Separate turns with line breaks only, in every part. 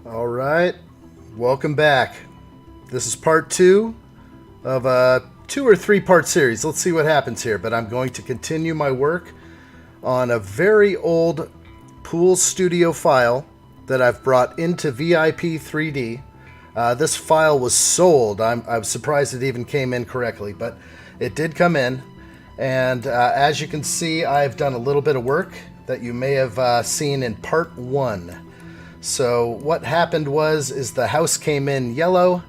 All right, welcome back. This is part two of a 2 or 3 part series. Let's see what happens here. But I'm going to continue my work on a very old Pool Studio file that I've brought into VIP 3D. This file was sold. I'm surprised it even came in correctly, but it did come in. And as you can see, I've done a little bit of work that you may have seen in part one. So what happened is the house came in yellow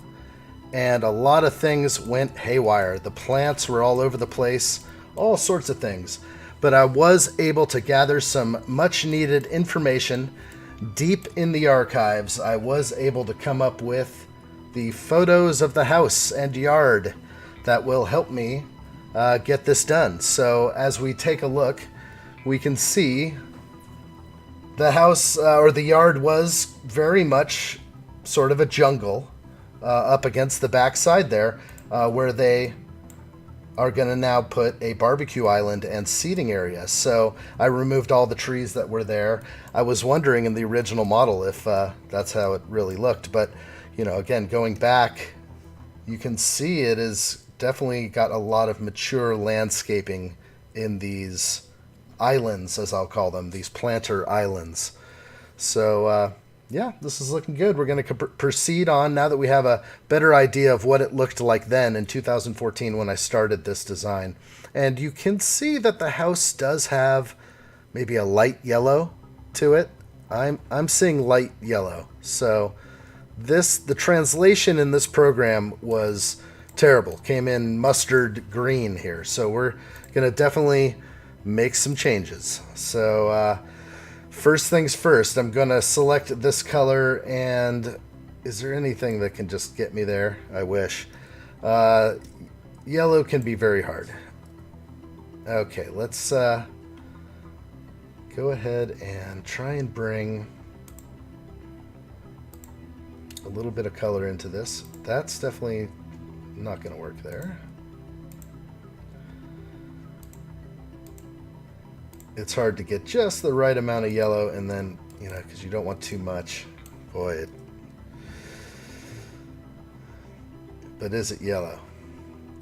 and a lot of things went haywire. The plants were all over the place, all sorts of things. But I was able to gather some much needed information deep in the archives. I was able to come up with the photos of the house and yard that will help me get this done. So as we take a look, we can see the house or the yard was very much sort of a jungle up against the backside there, where they are going to now put a barbecue island and seating area. So I removed all the trees that were there. I was wondering in the original model if that's how it really looked. But, you know, again, going back, you can see it is definitely got a lot of mature landscaping in these islands, as I'll call them, these planter islands. So, yeah, this is looking good. We're going to proceed on now that we have a better idea of what it looked like then in 2014 when I started this design. And you can see that the house does have maybe a light yellow to it. I'm seeing light yellow. So the translation in this program was terrible. Came in mustard green here. So we're going to definitely make some changes. So first things first, I'm going to select this color, and is there anything that can just get me there? I wish. Yellow can be very hard. Okay, let's go ahead and try and bring a little bit of color into this. That's definitely not going to work there. It's hard to get just the right amount of yellow, and then, you know, because you don't want too much. Boy, but is it yellow?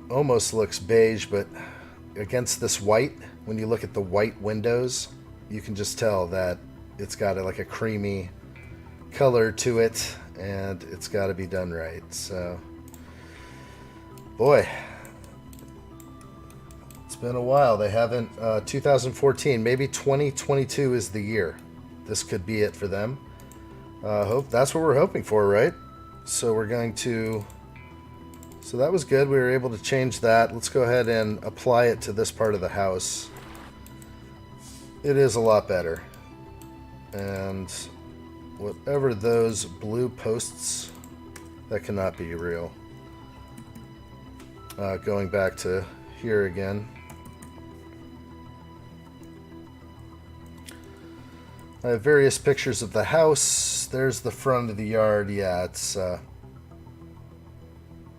Almost looks beige, but against this white, when you look at the white windows, you can just tell that it's got like a creamy color to it, and it's got to be done right. So, boy, it's been a while. They haven't 2014, maybe 2022 is the year. This could be it for them. Hope that's what we're hoping for, right? So we're going to, so that was good. We were able to change that. Let's go ahead and apply it to this part of the house. It is a lot better. And whatever those blue posts, that cannot be real. Going back to here again. I have various pictures of the house. There's the front of the yard. Yeah, it's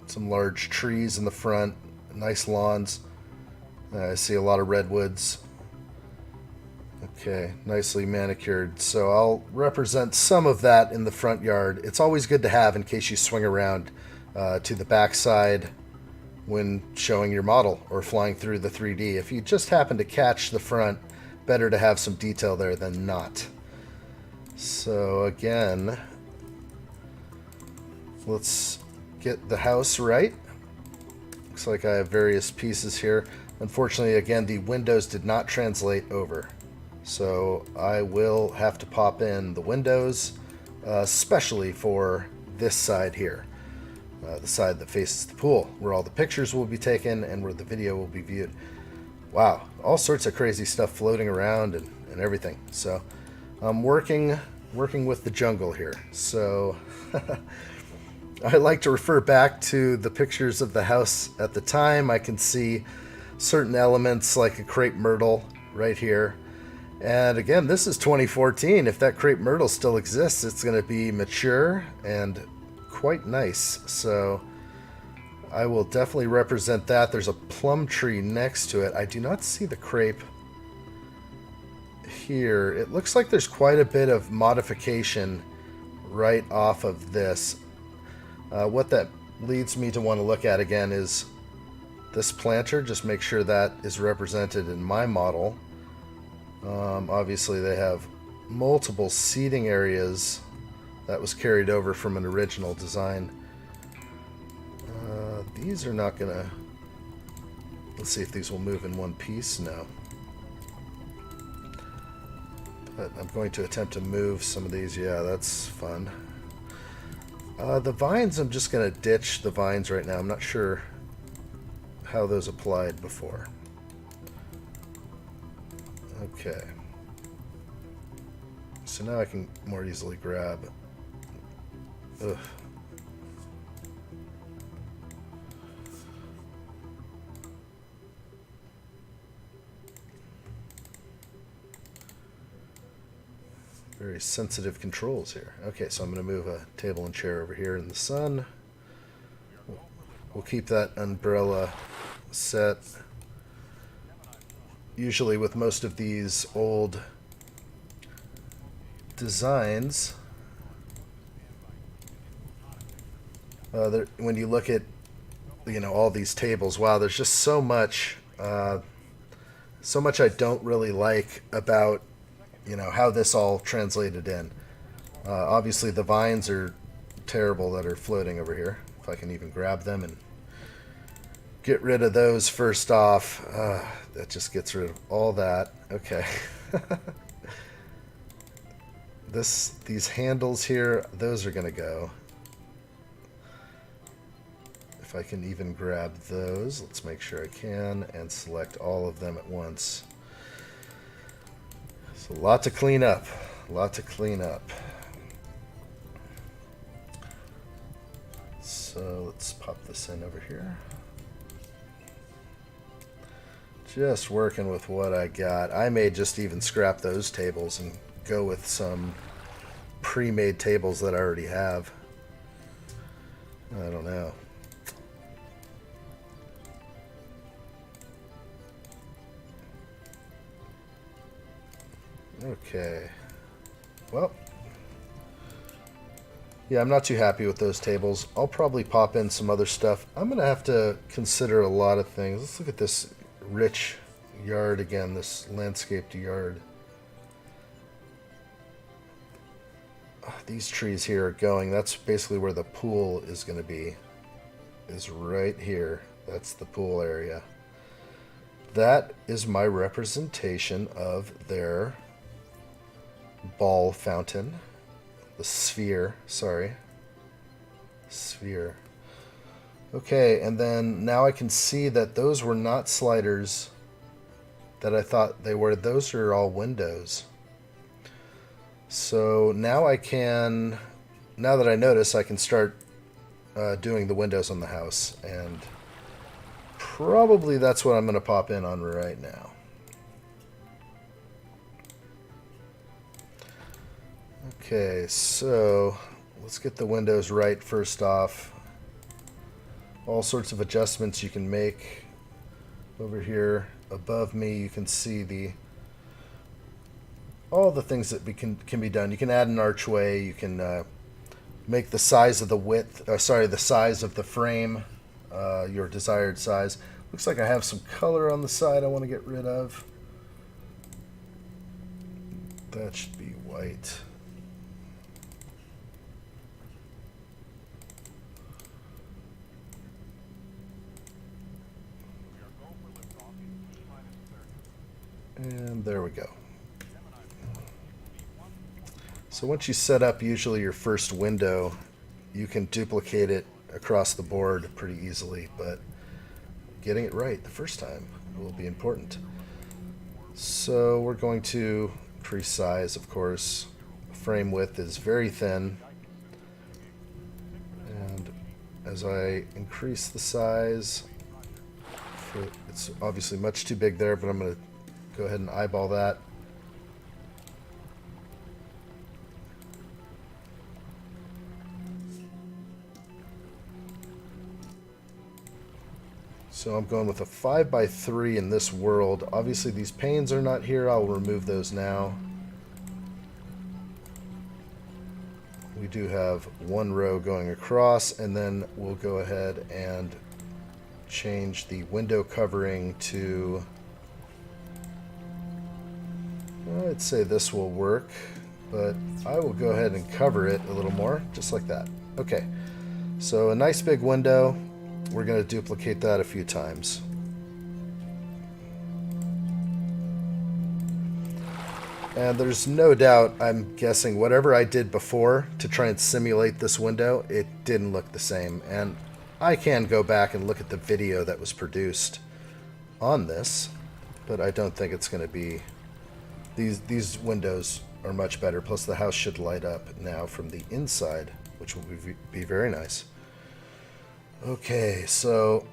some large trees in the front, nice lawns. I see a lot of redwoods. Okay, nicely manicured. So I'll represent some of that in the front yard. It's always good to have in case you swing around to the backside when showing your model or flying through the 3D. If you just happen to catch the front, better to have some detail there than not. So again, let's get the house right. Looks like I have various pieces here. Unfortunately, again, the windows did not translate over. So I will have to pop in the windows, especially for this side here. The side that faces the pool, where all the pictures will be taken and where the video will be viewed. Wow, all sorts of crazy stuff floating around and everything. So I'm working with the jungle here. So I like to refer back to the pictures of the house at the time. I can see certain elements like a crepe myrtle right here. And again, this is 2014. If that crepe myrtle still exists, it's going to be mature and quite nice. So I will definitely represent that. There's a plum tree next to it. I do not see the crepe here. It looks like there's quite a bit of modification right off of this. What that leads me to want to look at again is this planter. Just make sure that is represented in my model. Obviously they have multiple seating areas that was carried over from an original design. These are not gonna... Let's see if these will move in one piece. No. But I'm going to attempt to move some of these. Yeah, that's fun. The vines, I'm just going to ditch the vines right now. I'm not sure how those applied before. Okay. So now I can more easily grab... Ugh. Very sensitive controls here. Okay, so I'm going to move a table and chair over here in the sun. We'll keep that umbrella set. Usually with most of these old designs, when you look at, you know, all these tables, wow, there's just so much I don't really like about, you know, how this all translated in. Obviously the vines are terrible that are floating over here. If I can even grab them and get rid of those first off. That just gets rid of all that. Okay. These handles here, those are going to go. If I can even grab those, let's make sure I can, and select all of them at once. So a lot to clean up. A lot to clean up. So let's pop this in over here. Just working with what I got. I may just even scrap those tables and go with some pre-made tables that I already have. I don't know. Okay. Well, yeah, I'm not too happy with those tables. I'll probably pop in some other stuff. I'm going to have to consider a lot of things. Let's look at this rich yard again, this landscaped yard. These trees here are going. That's basically where the pool is going to be. Is right here. That's the pool area. That is my representation of their ball fountain. The sphere, sorry. Sphere. Okay, and then now I can see that those were not sliders that I thought they were. Those are all windows. So now I can, now that I notice, I can start doing the windows on the house. And probably that's what I'm going to pop in on right now. Okay, so let's get the windows right first off. All sorts of adjustments you can make. Over here above me you can see all the things that can be done. You can add an archway, you can make the size of the size of the frame your desired size. Looks like I have some color on the side I want to get rid of. That should be white. And there we go. So once you set up usually your first window, you can duplicate it across the board pretty easily, but getting it right the first time will be important. So we're going to increase size, of course. Frame width is very thin, and as I increase the size, it's obviously much too big there, but I'm going to go ahead and eyeball that. So I'm going with a 5x3 in this world. Obviously these panes are not here. I'll remove those now. we do have one row going across, and then we'll go ahead and change the window covering to, I'd say this will work, but I will go ahead and cover it a little more, just like that. Okay, so a nice big window. We're going to duplicate that a few times. And there's no doubt, I'm guessing, whatever I did before to try and simulate this window, it didn't look the same. And I can go back and look at the video that was produced on this, but I don't think it's going to be... These windows are much better, plus the house should light up now from the inside, which will be very nice. Okay, so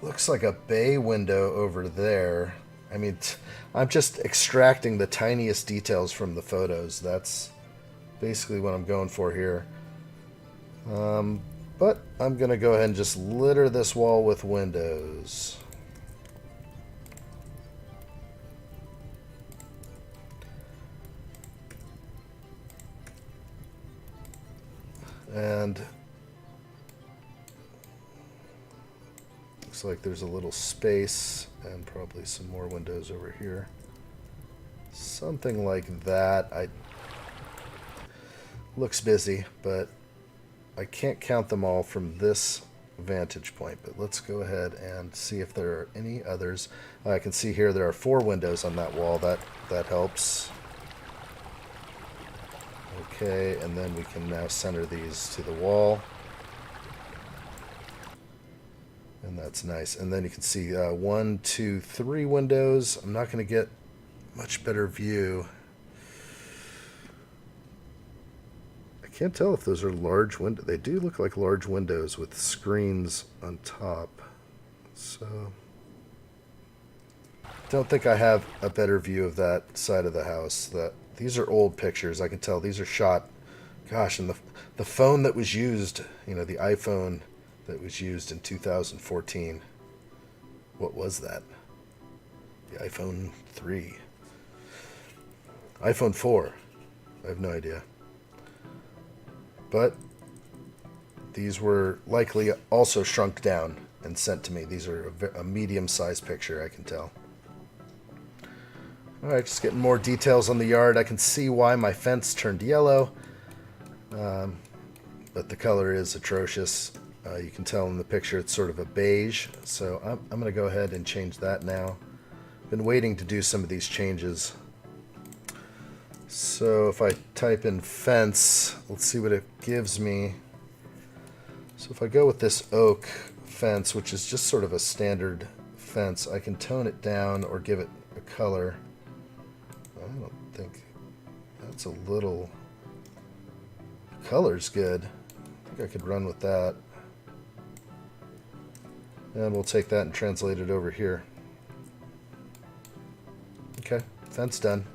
looks like a bay window over there. I mean, I'm just extracting the tiniest details from the photos. That's basically what I'm going for here. But I'm going to go ahead and just litter this wall with windows. And looks like there's a little space and probably some more windows over here. Something like that. Looks busy, but I can't count them all from this vantage point. But let's go ahead and see if there are any others. I can see here there are 4 windows on that wall. That helps. Okay, and then we can now center these to the wall. And that's nice. And then you can see 1, 2, 3 windows. I'm not going to get much better view. I can't tell if those are large windows. They do look like large windows with screens on top. So, don't think I have a better view of that side of the house. These are old pictures. I can tell these are shot, gosh, and the phone that was used, you know, the iPhone that was used in 2014. What was that? The iPhone 3. iPhone 4. I have no idea. But these were likely also shrunk down and sent to me. These are a medium-sized picture, I can tell. Alright, just getting more details on the yard. I can see why my fence turned yellow, but the color is atrocious. You can tell in the picture it's sort of a beige, so I'm going to go ahead and change that now. Been waiting to do some of these changes. So if I type in fence, let's see what it gives me. So if I go with this oak fence, which is just sort of a standard fence, I can tone it down or give it a color. I don't think that's a little... Color's good. I think I could run with that. And we'll take that and translate it over here. Okay, fence done.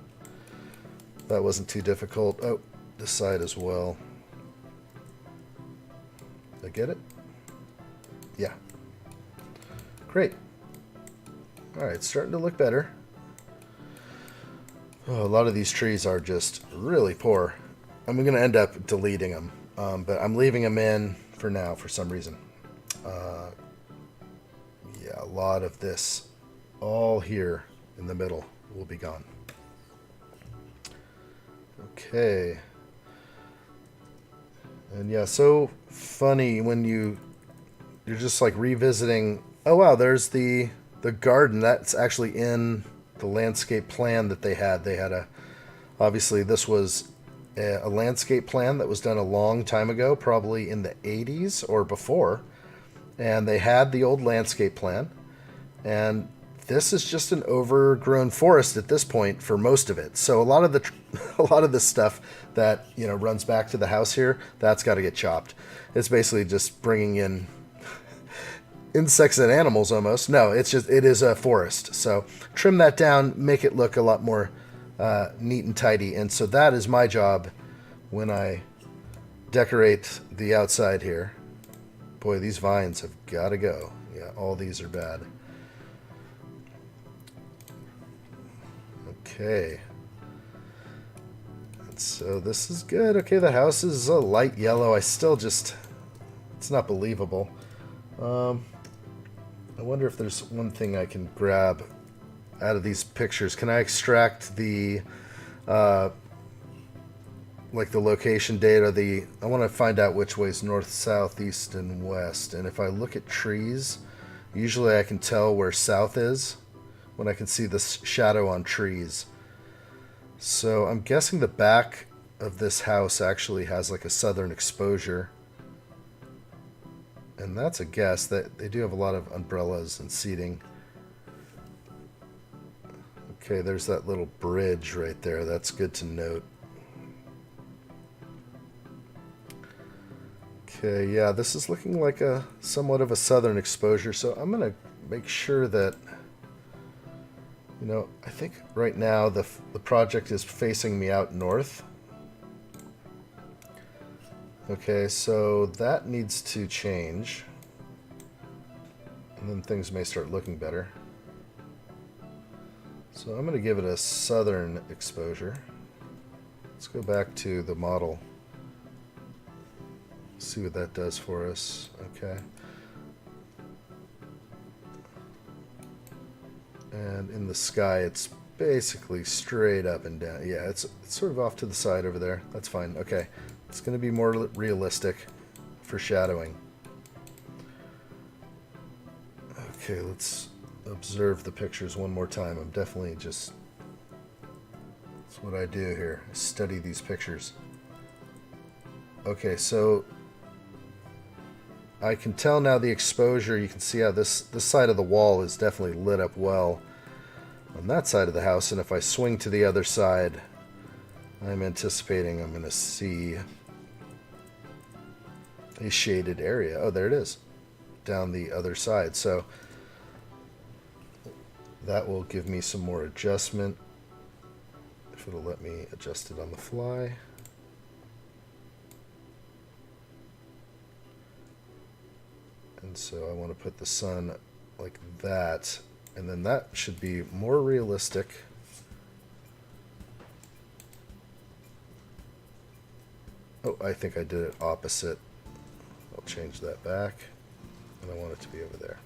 That wasn't too difficult. Oh, this side as well. Did I get it? Yeah. Great. Alright, starting to look better. Oh, a lot of these trees are just really poor. I'm going to end up deleting them, but I'm leaving them in for now for some reason. Yeah, a lot of this all here in the middle will be gone. Okay. And yeah, so funny when you're just like revisiting. Oh wow, there's the garden that's actually in the landscape plan that they had. They had obviously this was a landscape plan that was done a long time ago, probably in the 80s or before. And they had the old landscape plan, and this is just an overgrown forest at this point for most of it. So a lot of the stuff that, you know, runs back to the house here, that's got to get chopped. It's basically just bringing in insects and animals almost. No, it is a forest. So trim that down, make it look a lot more neat and tidy. And so that is my job when I decorate the outside here. Boy, these vines have got to go. Yeah, all these are bad. Okay. And So this is good. Okay, the house is a light yellow. I still just... It's not believable. I wonder if there's one thing I can grab out of these pictures. Can I extract the... like the location data? I want to find out which way's north, south, east, and west. And if I look at trees, usually I can tell where south is when I can see the shadow on trees. So I'm guessing the back of this house actually has like a southern exposure. And that's a guess. That they do have a lot of umbrellas and seating. Okay, there's that little bridge right there. That's good to note. Okay, yeah, this is looking like a somewhat of a southern exposure, so I'm going to make sure that, you know, I think right now the project is facing me out north. Okay, so that needs to change, and then things may start looking better. So I'm going to give it a southern exposure. Let's go back to the model. See what that does for us. Okay. And in the sky, it's basically straight up and down. Yeah, it's sort of off to the side over there. That's fine. Okay. It's going to be more realistic for shadowing. Okay, let's observe the pictures one more time. I'm definitely just... That's what I do here. I study these pictures. Okay, so... I can tell now the exposure. You can see how this side of the wall is definitely lit up well on that side of the house. And if I swing to the other side, I'm anticipating I'm going to see a shaded area. Oh, there it is, down the other side. So that will give me some more adjustment, if it'll let me adjust it on the fly. And so I want to put the sun like that, and then that should be more realistic. Oh, I think I did it opposite. I'll change that back, and I want it to be over there.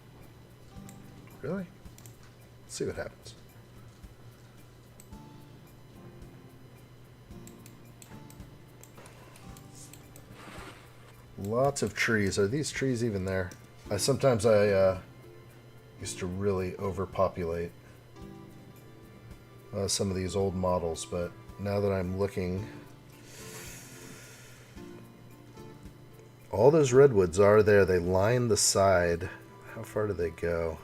Really? Let's see what happens. Lots of trees. Are these trees even there? Sometimes I used to really overpopulate some of these old models, but now that I'm looking, all those redwoods are there. They line the side. How far do they go?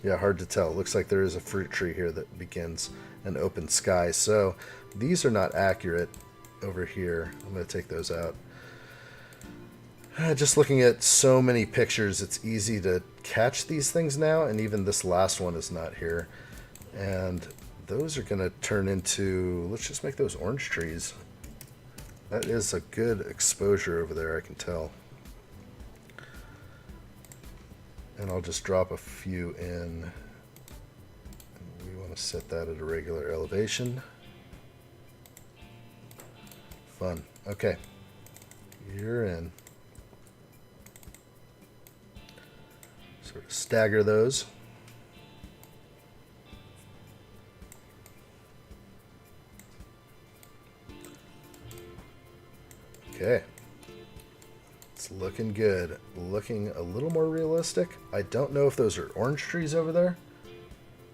Yeah, hard to tell. It looks like there is a fruit tree here that begins an open sky. So these are not accurate over here. I'm going to take those out. Just looking at so many pictures, it's easy to catch these things now, and even this last one is not here. And those are going to turn into, let's just make those orange trees. That is a good exposure over there, I can tell. And I'll just drop a few in. We want to set that at a regular elevation. Fun. Okay. You're in. Sort of stagger those. Okay. It's looking good. Looking a little more realistic. I don't know if those are orange trees over there.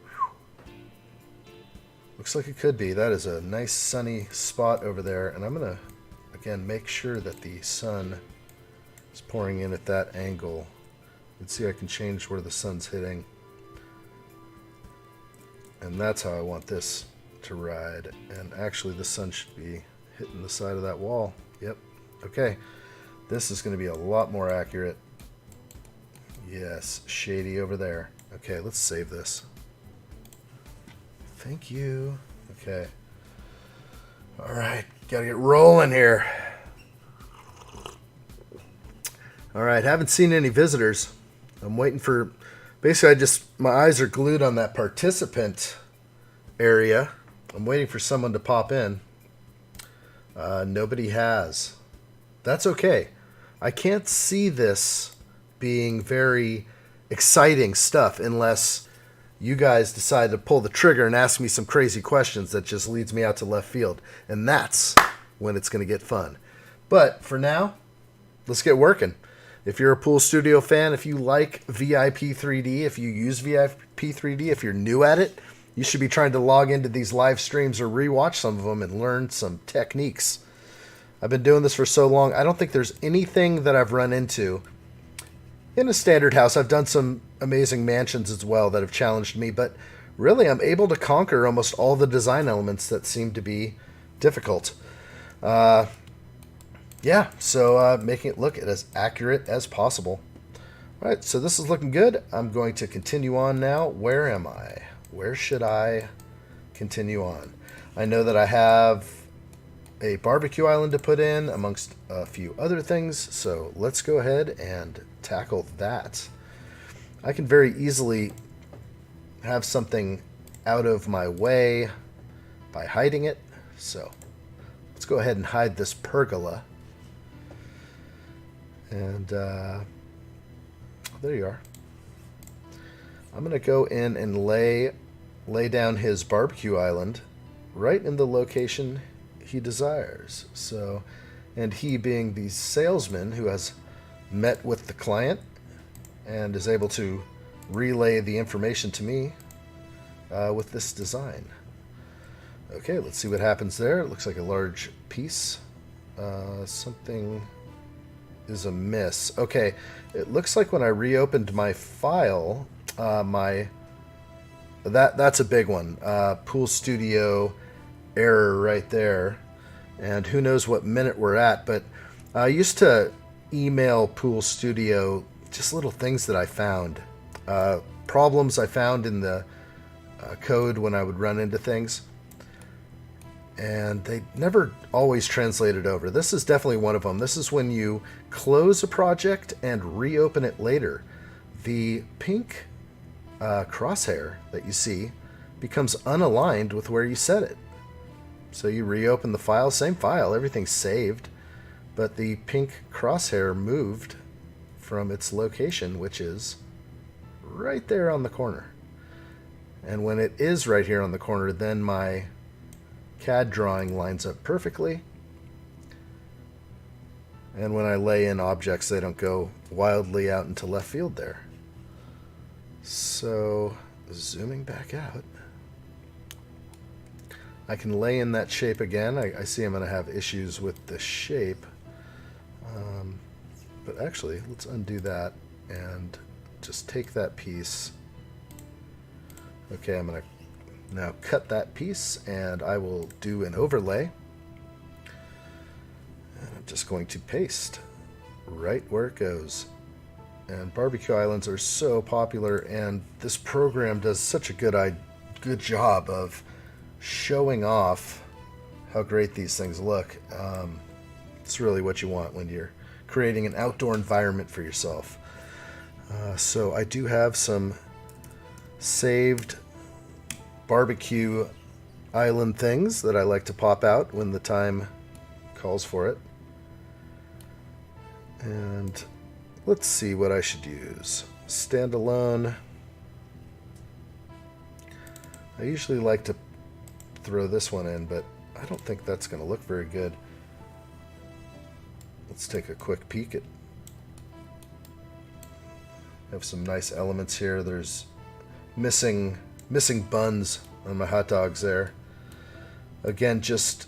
Whew. Looks like it could be. That is a nice sunny spot over there. And I'm going to, again, make sure that the sun is pouring in at that angle. You can see I can change where the sun's hitting. And that's how I want this to ride. And actually the sun should be hitting the side of that wall. Yep. Okay. This is going to be a lot more accurate. Yes, shady over there. Okay, let's save this. Thank you. Okay. All right, gotta get rolling here. All right, haven't seen any visitors. I'm waiting for, basically my eyes are glued on that participant area. I'm waiting for someone to pop in. Nobody has. That's okay. I can't see this being very exciting stuff unless you guys decide to pull the trigger and ask me some crazy questions that just leads me out to left field. And that's when it's going to get fun. But for now, let's get working. If you're a Pool Studio fan, if you like VIP 3D, if you use VIP 3D, if you're new at it, you should be trying to log into these live streams or rewatch some of them and learn some techniques. I've been doing this for so long, I don't think there's anything that I've run into in a standard house. I've done some amazing mansions as well that have challenged me, but really I'm able to conquer almost all the design elements that seem to be difficult. Yeah, so making it look as accurate as possible. All right, so this is looking good. I'm going to continue on now. Where am I? Where should I continue on? I know that I have a barbecue island to put in amongst a few other things, so let's go ahead and tackle that. I can very easily have something out of my way by hiding it, so let's go ahead and hide this pergola. And there you are. I'm going to go in and lay down his barbecue island right in the location he desires. So, and he being the salesman who has met with the client and is able to relay the information to me with this design. Okay, let's see what happens there. It looks like a large piece. Something is amiss. Okay, it looks like when I reopened my file, that's a big one. Pool Studio error right there. And who knows what minute we're at, but I used to email Pool Studio just little things that I found. Problems I found in the code when I would run into things. And they never always translated over. This is definitely one of them. This is when you close a project and reopen it later. The pink crosshair that you see becomes unaligned with where you set it. So you reopen the file, same file, everything's saved, but the pink crosshair moved from its location, which is right there on the corner. And when it is right here on the corner, then my CAD drawing lines up perfectly. And when I lay in objects, they don't go wildly out into left field there. So, zooming back out, I can lay in that shape again. I see I'm going to have issues with the shape. But actually, let's undo that and just take that piece. Okay, I'm going to now cut that piece and I will do an overlay. And I'm just going to paste right where it goes. And barbecue islands are so popular, and this program does such a good job of showing off how great these things look. It's really what you want when you're creating an outdoor environment for yourself. So I do have some saved barbecue island things that I like to pop out when the time calls for it. And let's see what I should use. Standalone. I usually like to throw this one in, but I don't think that's going to look very good. Let's take a quick peek at. Have some nice elements here. There's missing buns on my hot dogs there. Again, just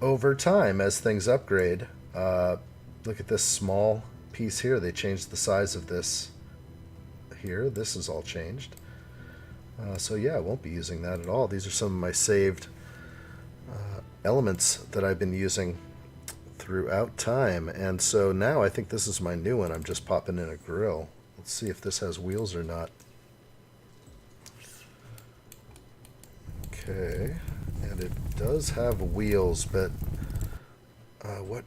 over time as things upgrade. Look at this small piece here. They changed the size of this here. This is all changed. So yeah, I won't be using that at all. These are some of my saved elements that I've been using throughout time. And so now I think this is my new one. I'm just popping in a grill. Let's see if this has wheels or not. Okay, and it does have wheels, but what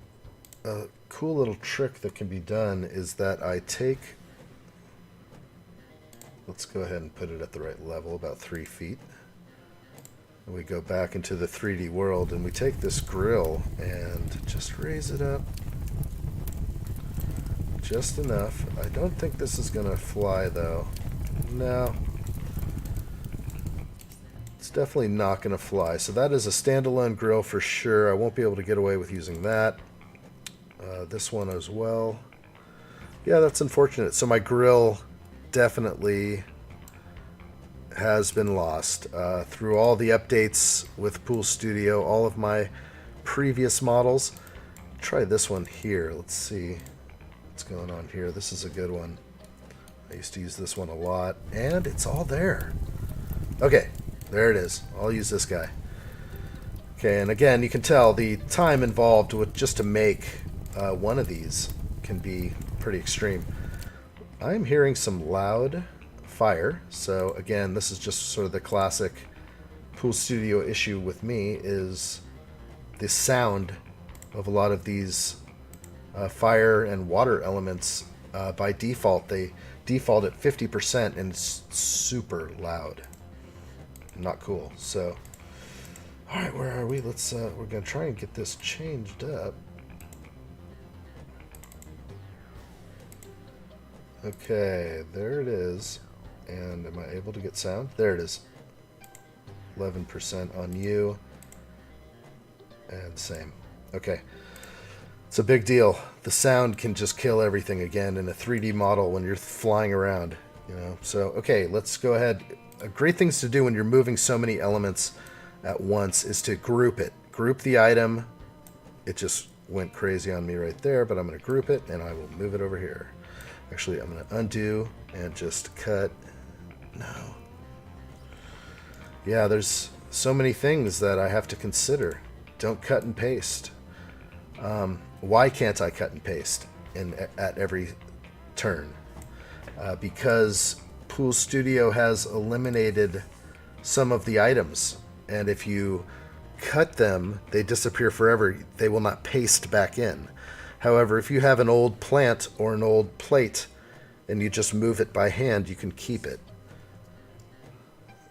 a cool little trick that can be done is that I take, let's go ahead and put it at the right level, about 3 feet. We go back into the 3D world and we take this grill and just raise it up just enough. I don't think this is gonna fly though. No, it's definitely not gonna fly. So that is a standalone grill for sure. I won't be able to get away with using that. This one as well. Yeah, that's unfortunate. So my grill definitely has been lost through all the updates with Pool Studio, all of my previous models. Try this one here. Let's see what's going on here. This is a good one. I used to use this one a lot, and it's all there. Okay, there it is. I'll use this guy. Okay, and again, you can tell the time involved with just to make one of these can be pretty extreme. I'm hearing some loud fire, so again, this is just sort of the classic Pool Studio issue with me, is the sound of a lot of these fire and water elements. By default, they default at 50% and it's super loud. Not cool. So, all right, where are we? Let's we're gonna try and get this changed up. Okay, there it is. And am I able to get sound? There it is. 11% on you. And same. Okay. It's a big deal. The sound can just kill everything again in a 3D model when you're flying around, you know. So, okay, let's go ahead. Great things to do when you're moving so many elements at once is to group it. Group the item. It just went crazy on me right there, but I'm going to group it and I will move it over here. Actually, I'm going to undo and just cut. No. Yeah, there's so many things that I have to consider. Don't cut and paste. Why can't I cut and paste at every turn? Because Pool Studio has eliminated some of the items. And if you cut them, they disappear forever. They will not paste back in. However, if you have an old plant or an old plate and you just move it by hand, you can keep it.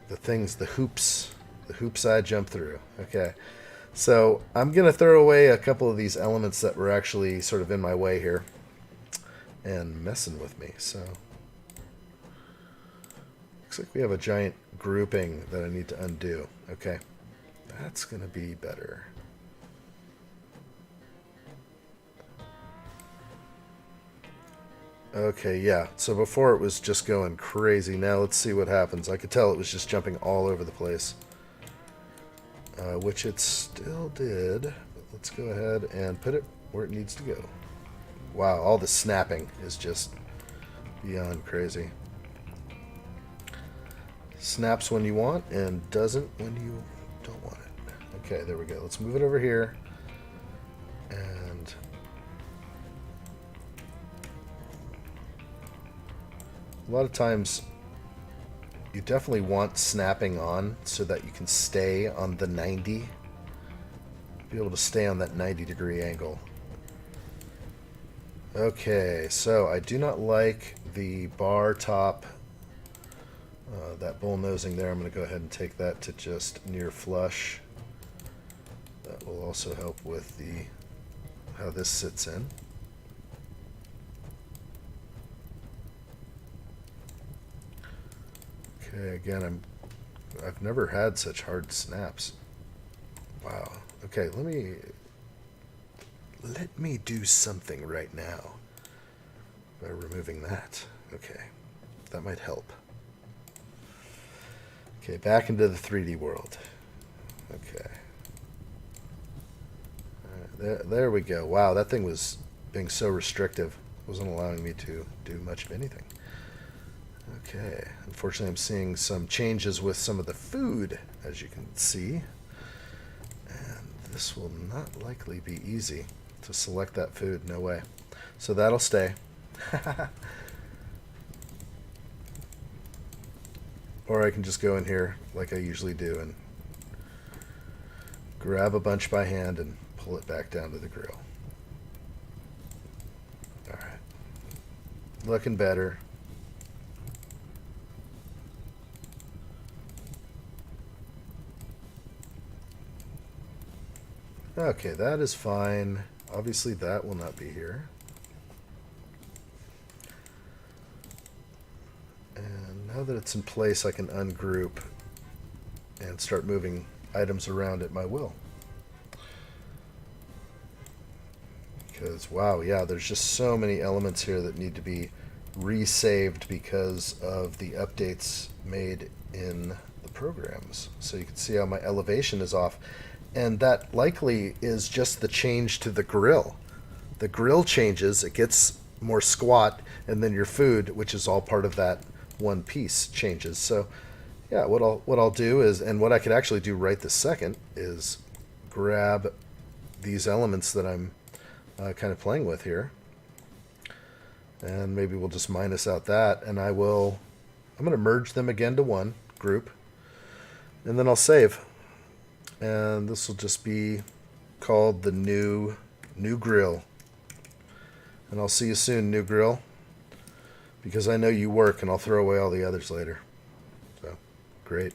The hoops I jump through. Okay, so I'm going to throw away a couple of these elements that were actually sort of in my way here and messing with me. So looks like we have a giant grouping that I need to undo. Okay, that's going to be better. Okay, yeah, so before it was just going crazy. Now let's see what happens. I could tell it was just jumping all over the place. Which it still did. But let's go ahead and put it where it needs to go. Wow, all the snapping is just beyond crazy. Snaps when you want and doesn't when you don't want it. Okay, there we go. Let's move it over here. And a lot of times you definitely want snapping on so that you can stay on the 90. Be able to stay on that 90-degree angle. Okay, so I do not like the bar top, that bullnosing there. I'm going to go ahead and take that to just near flush. That will also help with how this sits in. Okay, again, I've never had such hard snaps. Wow. Okay, let me do something right now by removing that. Okay, that might help. Okay, back into the 3D world. Okay. There we go. Wow, that thing was being so restrictive. Wasn't allowing me to do much of anything. Okay, unfortunately I'm seeing some changes with some of the food, as you can see. And this will not likely be easy to select that food, no way. So that'll stay. Or I can just go in here like I usually do and grab a bunch by hand and pull it back down to the grill. Alright. Looking better. Okay, that is fine. Obviously that will not be here. And now that it's in place, I can ungroup and start moving items around at my will. Because, wow, yeah, there's just so many elements here that need to be resaved because of the updates made in the programs. So you can see how my elevation is off. And that likely is just the change to the grill. The grill changes, it gets more squat, and then your food, which is all part of that one piece, changes. So yeah, what I'll do is, and what I could actually do right this second, is grab these elements that I'm kind of playing with here, and maybe we'll just minus out that, and I'm going to merge them again to one group, and then I'll save, and this will just be called the new grill. And I'll see you soon, new grill, because I know you work, and I'll throw away all the others later. So great.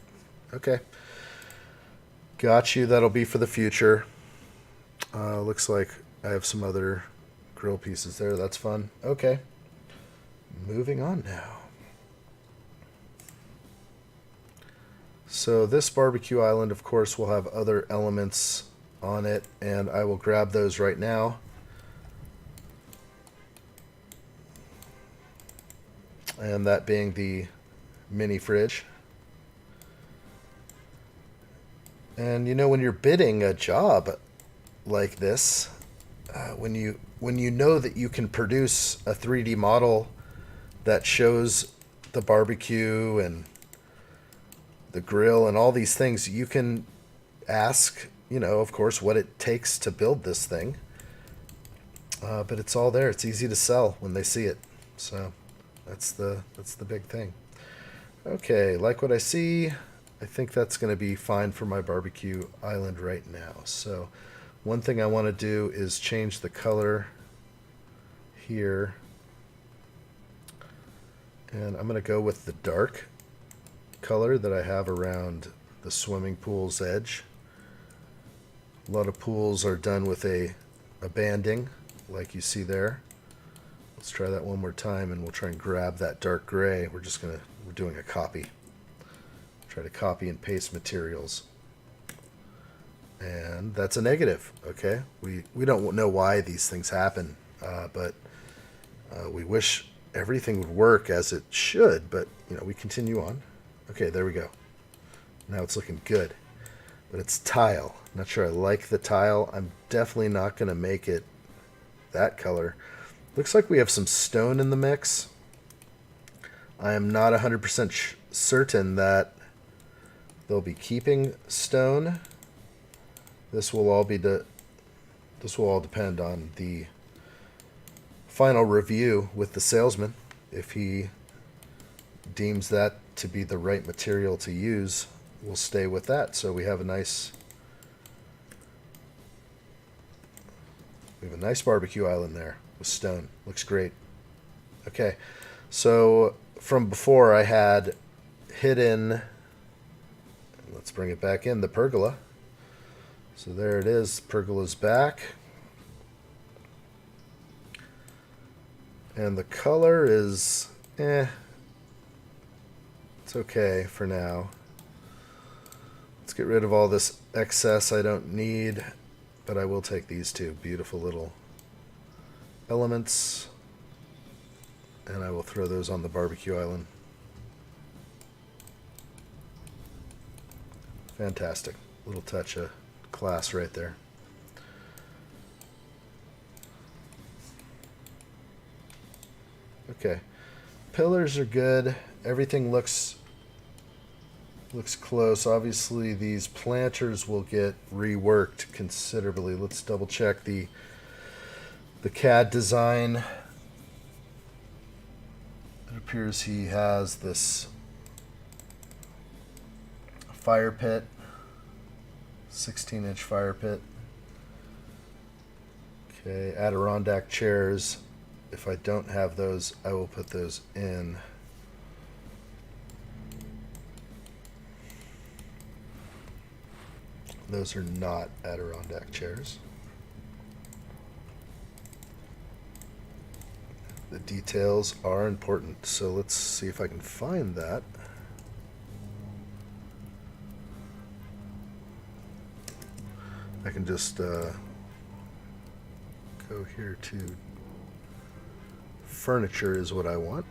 Okay, got you. That'll be for the future. Looks like I have some other grill pieces there. That's fun. Okay. Moving on now. So this barbecue island, of course, will have other elements on it, and I will grab those right now. And that being the mini fridge. And you know, when you're bidding a job like this, when you know that you can produce a 3D model that shows the barbecue and the grill and all these things, you can ask, you know, of course, what it takes to build this thing. But it's all there. It's easy to sell when they see it. So that's the big thing. Okay, like what I see. I think that's going to be fine for my barbecue island right now. So one thing I want to do is change the color here. And I'm going to go with the dark color that I have around the swimming pool's edge. A lot of pools are done with a banding, like you see there. Let's try that one more time, and we'll try and grab that dark gray. We're doing a copy. Try to copy and paste materials. And that's a negative, okay? We don't know why these things happen, but we wish everything would work as it should, but you know, we continue on. Okay, there we go. Now it's looking good. But it's tile. Not sure I like the tile. I'm definitely not going to make it that color. Looks like we have some stone in the mix. I am not 100% certain that they'll be keeping stone. This will all depend on the final review with the salesman. If he deems that to be the right material to use, we'll stay with that. So we have a nice barbecue island there with stone. Looks great. Okay, so from before I had hidden, let's bring it back in, the pergola. So there it is, pergola's back. And the color is, it's okay for now. Let's get rid of all this excess I don't need, but I will take these two beautiful little elements, and I will throw those on the barbecue island. Fantastic. Little touch of class right there. Okay. Pillars are good. Everything looks close. Obviously, these planters will get reworked considerably. Let's double check the CAD design. It appears he has this fire pit, 16-inch fire pit. Okay, Adirondack chairs. If I don't have those, I will put those in. Those are not Adirondack chairs. The details are important, so let's see if I can find that. I can just go here to furniture is what I want.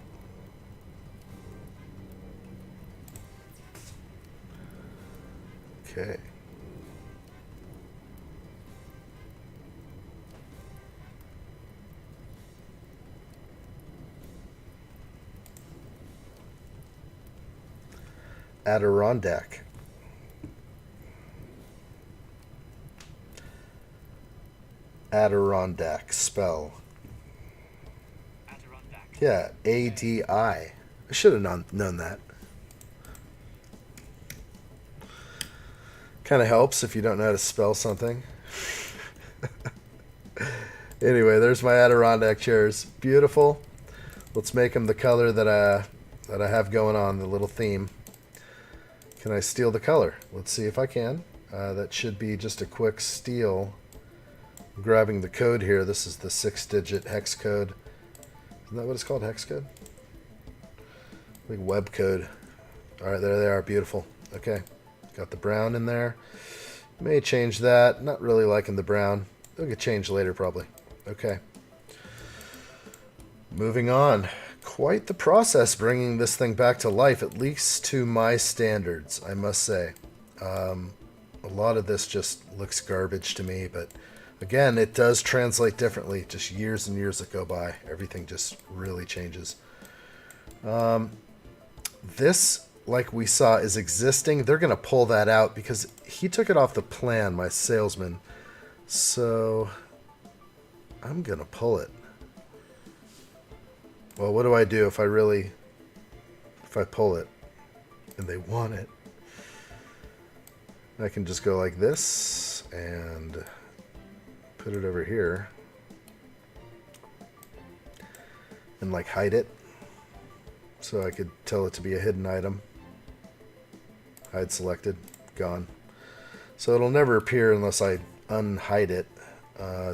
Okay. Adirondack. Adirondack spell.
Adirondack.
Yeah, A-D-I. I should have known that. Kind of helps if you don't know how to spell something. Anyway, there's my Adirondack chairs. Beautiful. Let's make them the color that I have going on, the little theme. Can I steal the color? Let's see if I can. That should be just a quick steal. I'm grabbing the code here. This is the 6-digit hex code. Isn't that what it's called? Hex code? Like web code. Alright, there they are. Beautiful. Okay. Got the brown in there. May change that. Not really liking the brown. It'll get changed later probably. Okay. Moving on. Quite the process bringing this thing back to life, at least to my standards, I must say. A lot of this just looks garbage to me, but again, it does translate differently. Just years and years that go by, everything just really changes. This, like we saw, is existing. They're going to pull that out because he took it off the plan, my salesman. So I'm going to pull it. Well, what do I do if I pull it and they want it? I can just go like this and put it over here and like hide it so I could tell it to be a hidden item. Hide selected, gone. So it'll never appear unless I unhide it.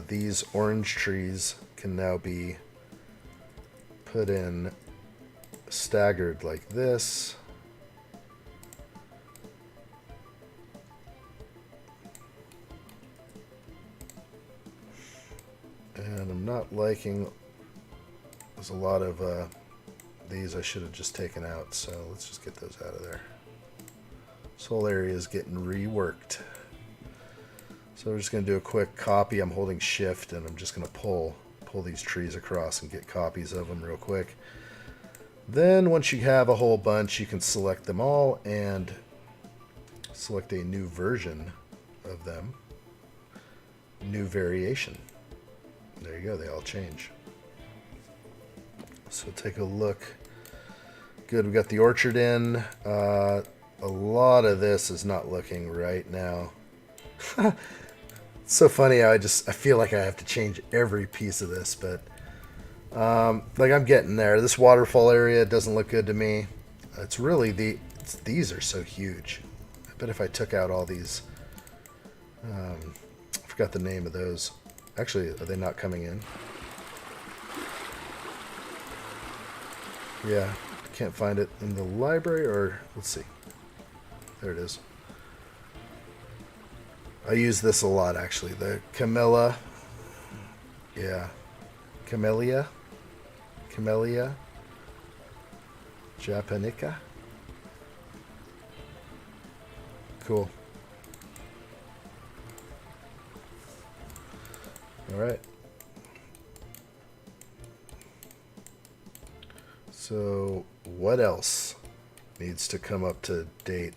These orange trees can now be put in staggered like this. And I'm not liking, there's a lot of these I should have just taken out, so let's just get those out of there. This whole area is getting reworked. So we're just going to do a quick copy. I'm holding shift and I'm just going to pull these trees across and get copies of them real quick. Then once you have a whole bunch, you can select them all and select a new version of them. New variation. There you go, they all change. So take a look. Good, we got the orchard in. A lot of this is not looking right now. It's so funny how I feel like I have to change every piece of this, but like I'm getting there. This waterfall area doesn't look good to me. It's really these are so huge. I bet if I took out all these, I forgot the name of those. Actually, are they not coming in? Yeah, can't find it in the library, or let's see. There it is. I use this a lot, actually. The Camellia. Yeah. Camellia Japonica. Cool. All right. So what else needs to come up to date?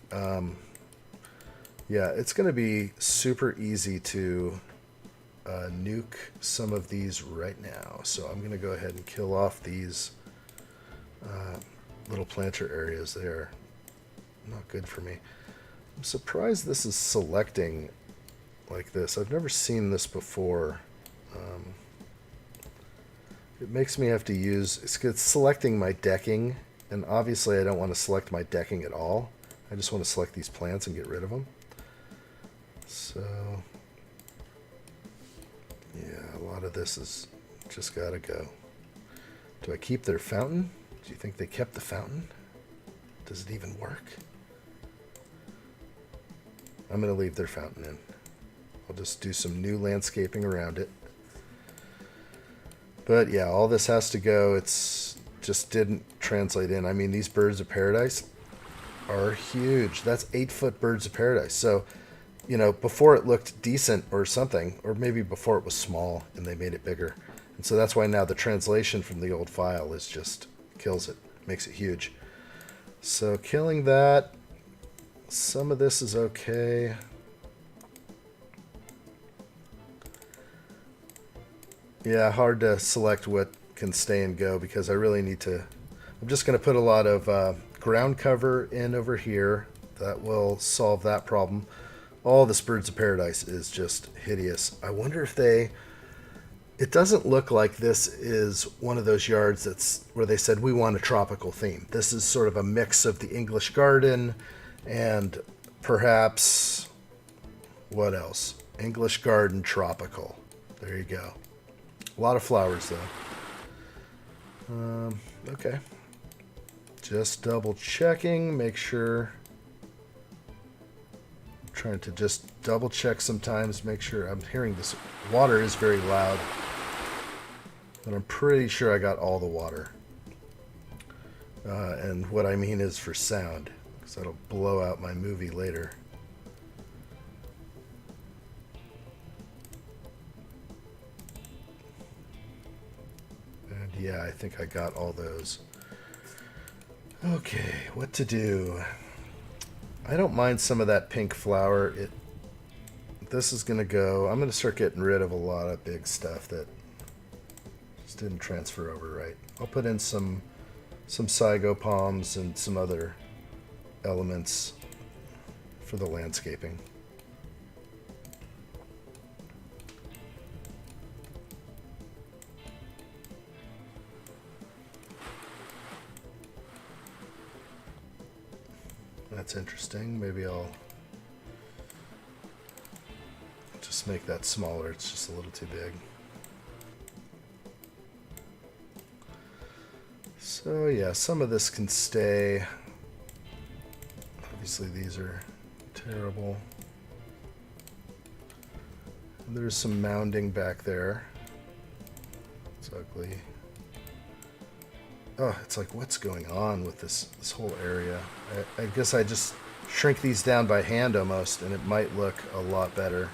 Yeah, it's going to be super easy to nuke some of these right now. So I'm going to go ahead and kill off these little planter areas. They're not good for me. I'm surprised this is selecting like this. I've never seen this before. It makes me have to use, it's selecting my decking, and obviously I don't want to select my decking at all. I just want to select these plants and get rid of them. So, yeah, a lot of this is just gotta go. Do I keep their fountain? Do you think they kept the fountain? Does it even work? I'm gonna leave their fountain in. I'll just do some new landscaping around it. But yeah, all this has to go. It's just didn't translate in. I mean, these birds of paradise are huge. That's 8-foot birds of paradise. So, you know, before it looked decent or something, or maybe before it was small and they made it bigger. And so that's why now the translation from the old file is just kills it, makes it huge. So killing that, some of this is okay. Yeah, hard to select what can stay and go because I really need to. I'm just going to put a lot of ground cover in over here. That will solve that problem. All this birds of paradise is just hideous. I wonder if they. It doesn't look like this is one of those yards that's where they said we want a tropical theme. This is sort of a mix of the English garden and perhaps what else? English garden tropical. There you go. A lot of flowers, though. Okay. Just double checking, make sure. I'm trying to just double check sometimes, make sure. I'm hearing this. Water is very loud. But I'm pretty sure I got all the water. And what I mean is for sound, because that'll blow out my movie later. Yeah, I think I got all those. Okay, what to do? I don't mind some of that pink flower. This is going to go. I'm going to start getting rid of a lot of big stuff that just didn't transfer over right. I'll put in some sago palms and some other elements for the landscaping. That's interesting. Maybe I'll just make that smaller. It's just a little too big. So yeah, some of this can stay. Obviously these are terrible. And there's some mounding back there. It's ugly. Oh, it's like, what's going on with this whole area? I guess I just shrink these down by hand almost, and it might look a lot better.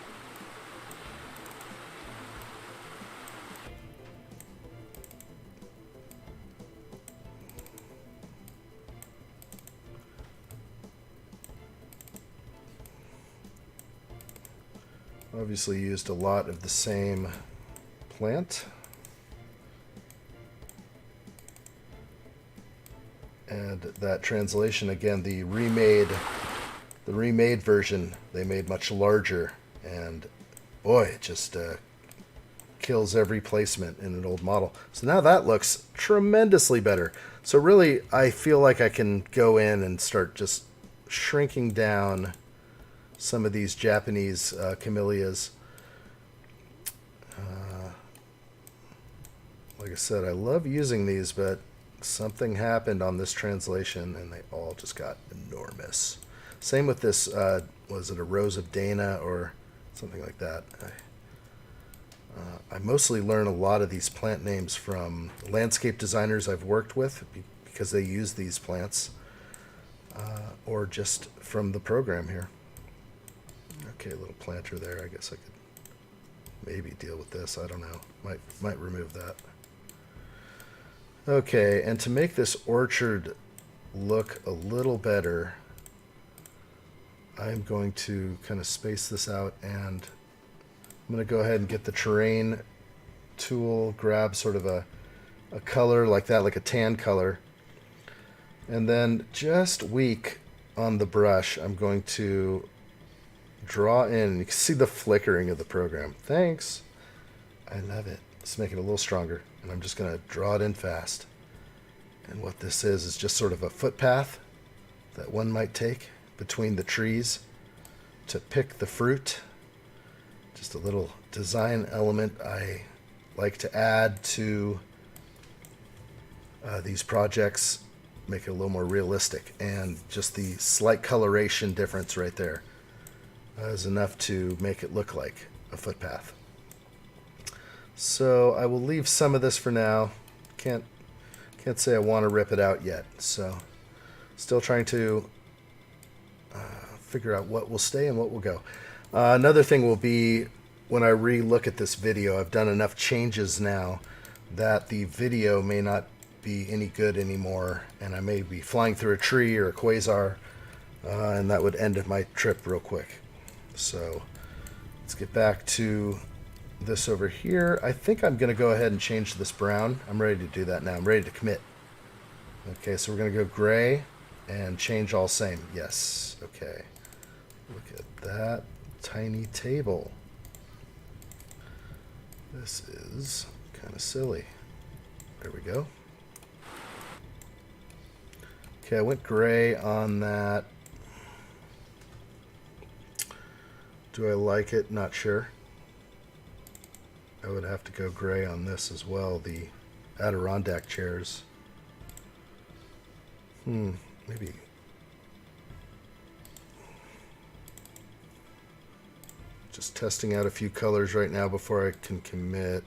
Obviously used a lot of the same plant. And that translation, again, the remade version, they made much larger. And boy, it just kills every placement in an old model. So now that looks tremendously better. So really, I feel like I can go in and start just shrinking down some of these Japanese camellias. Like I said, I love using these, but something happened on this translation and they all just got enormous. Same with this, was it a Rose of Dana or something like that? I mostly learn a lot of these plant names from landscape designers I've worked with because they use these plants, or just from the program here. Okay, a little planter there. I guess I could maybe deal with this. I don't know. Might remove that. Okay, and to make this orchard look a little better, I'm going to kind of space this out, and I'm going to go ahead and get the terrain tool, grab sort of a color like that, like a tan color, and then just weak on the brush, I'm going to draw in. You can see the flickering of the program. Thanks. I love it. Let's make it a little stronger. And I'm just going to draw it in fast. And what this is just sort of a footpath that one might take between the trees to pick the fruit. Just a little design element I like to add to these projects, make it a little more realistic. And just the slight coloration difference right there is enough to make it look like a footpath. So I will leave some of this for now. Can't say I want to rip it out yet. So still trying to figure out what will stay and what will go. Another thing will be when I re-look at this video, I've done enough changes now that the video may not be any good anymore, and I may be flying through a tree or a quasar, and that would end my trip real quick. So let's get back to this over here. I think I'm going to go ahead and change this brown. I'm ready to do that now. I'm ready to commit. Okay, so we're going to go gray and change all same. Yes. Okay. Look at that tiny table. This is kind of silly. There we go. Okay, I went gray on that. Do I like it? Not sure. I would have to go gray on this as well, the Adirondack chairs. Maybe. Just testing out a few colors right now before I can commit.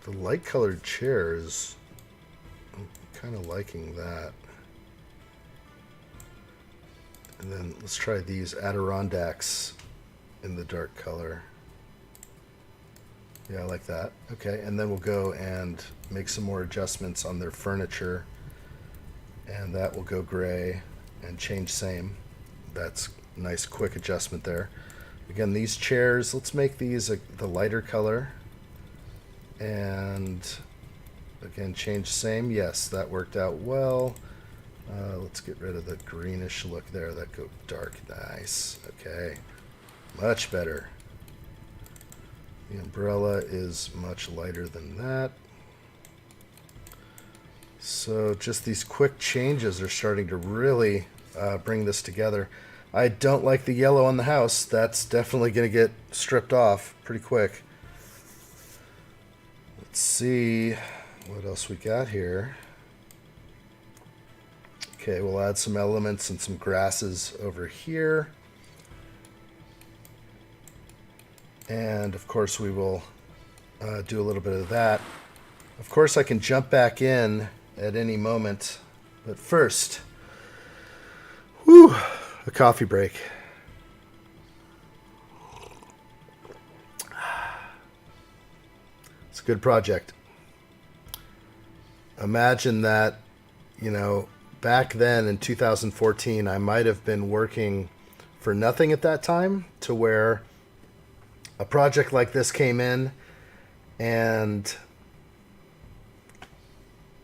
The light colored chairs, I'm kind of liking that. And then let's try these Adirondacks in the dark color. Yeah, I like that. Okay, and then we'll go and make some more adjustments on their furniture. And that will go gray and change same. That's a nice quick adjustment there. Again, these chairs, let's make these the lighter color. And again, change same. Yes, that worked out well. Let's get rid of the greenish look there. That go dark. Nice. Okay. Much better. The umbrella is much lighter than that. So just these quick changes are starting to really bring this together. I don't like the yellow on the house. That's definitely going to get stripped off pretty quick. Let's see what else we got here. Okay, we'll add some elements and some grasses over here. And of course we will do a little bit of that. Of course I can jump back in at any moment, but first, a coffee break. It's a good project. Imagine that, back then in 2014, I might have been working for nothing at that time, to where a project like this came in and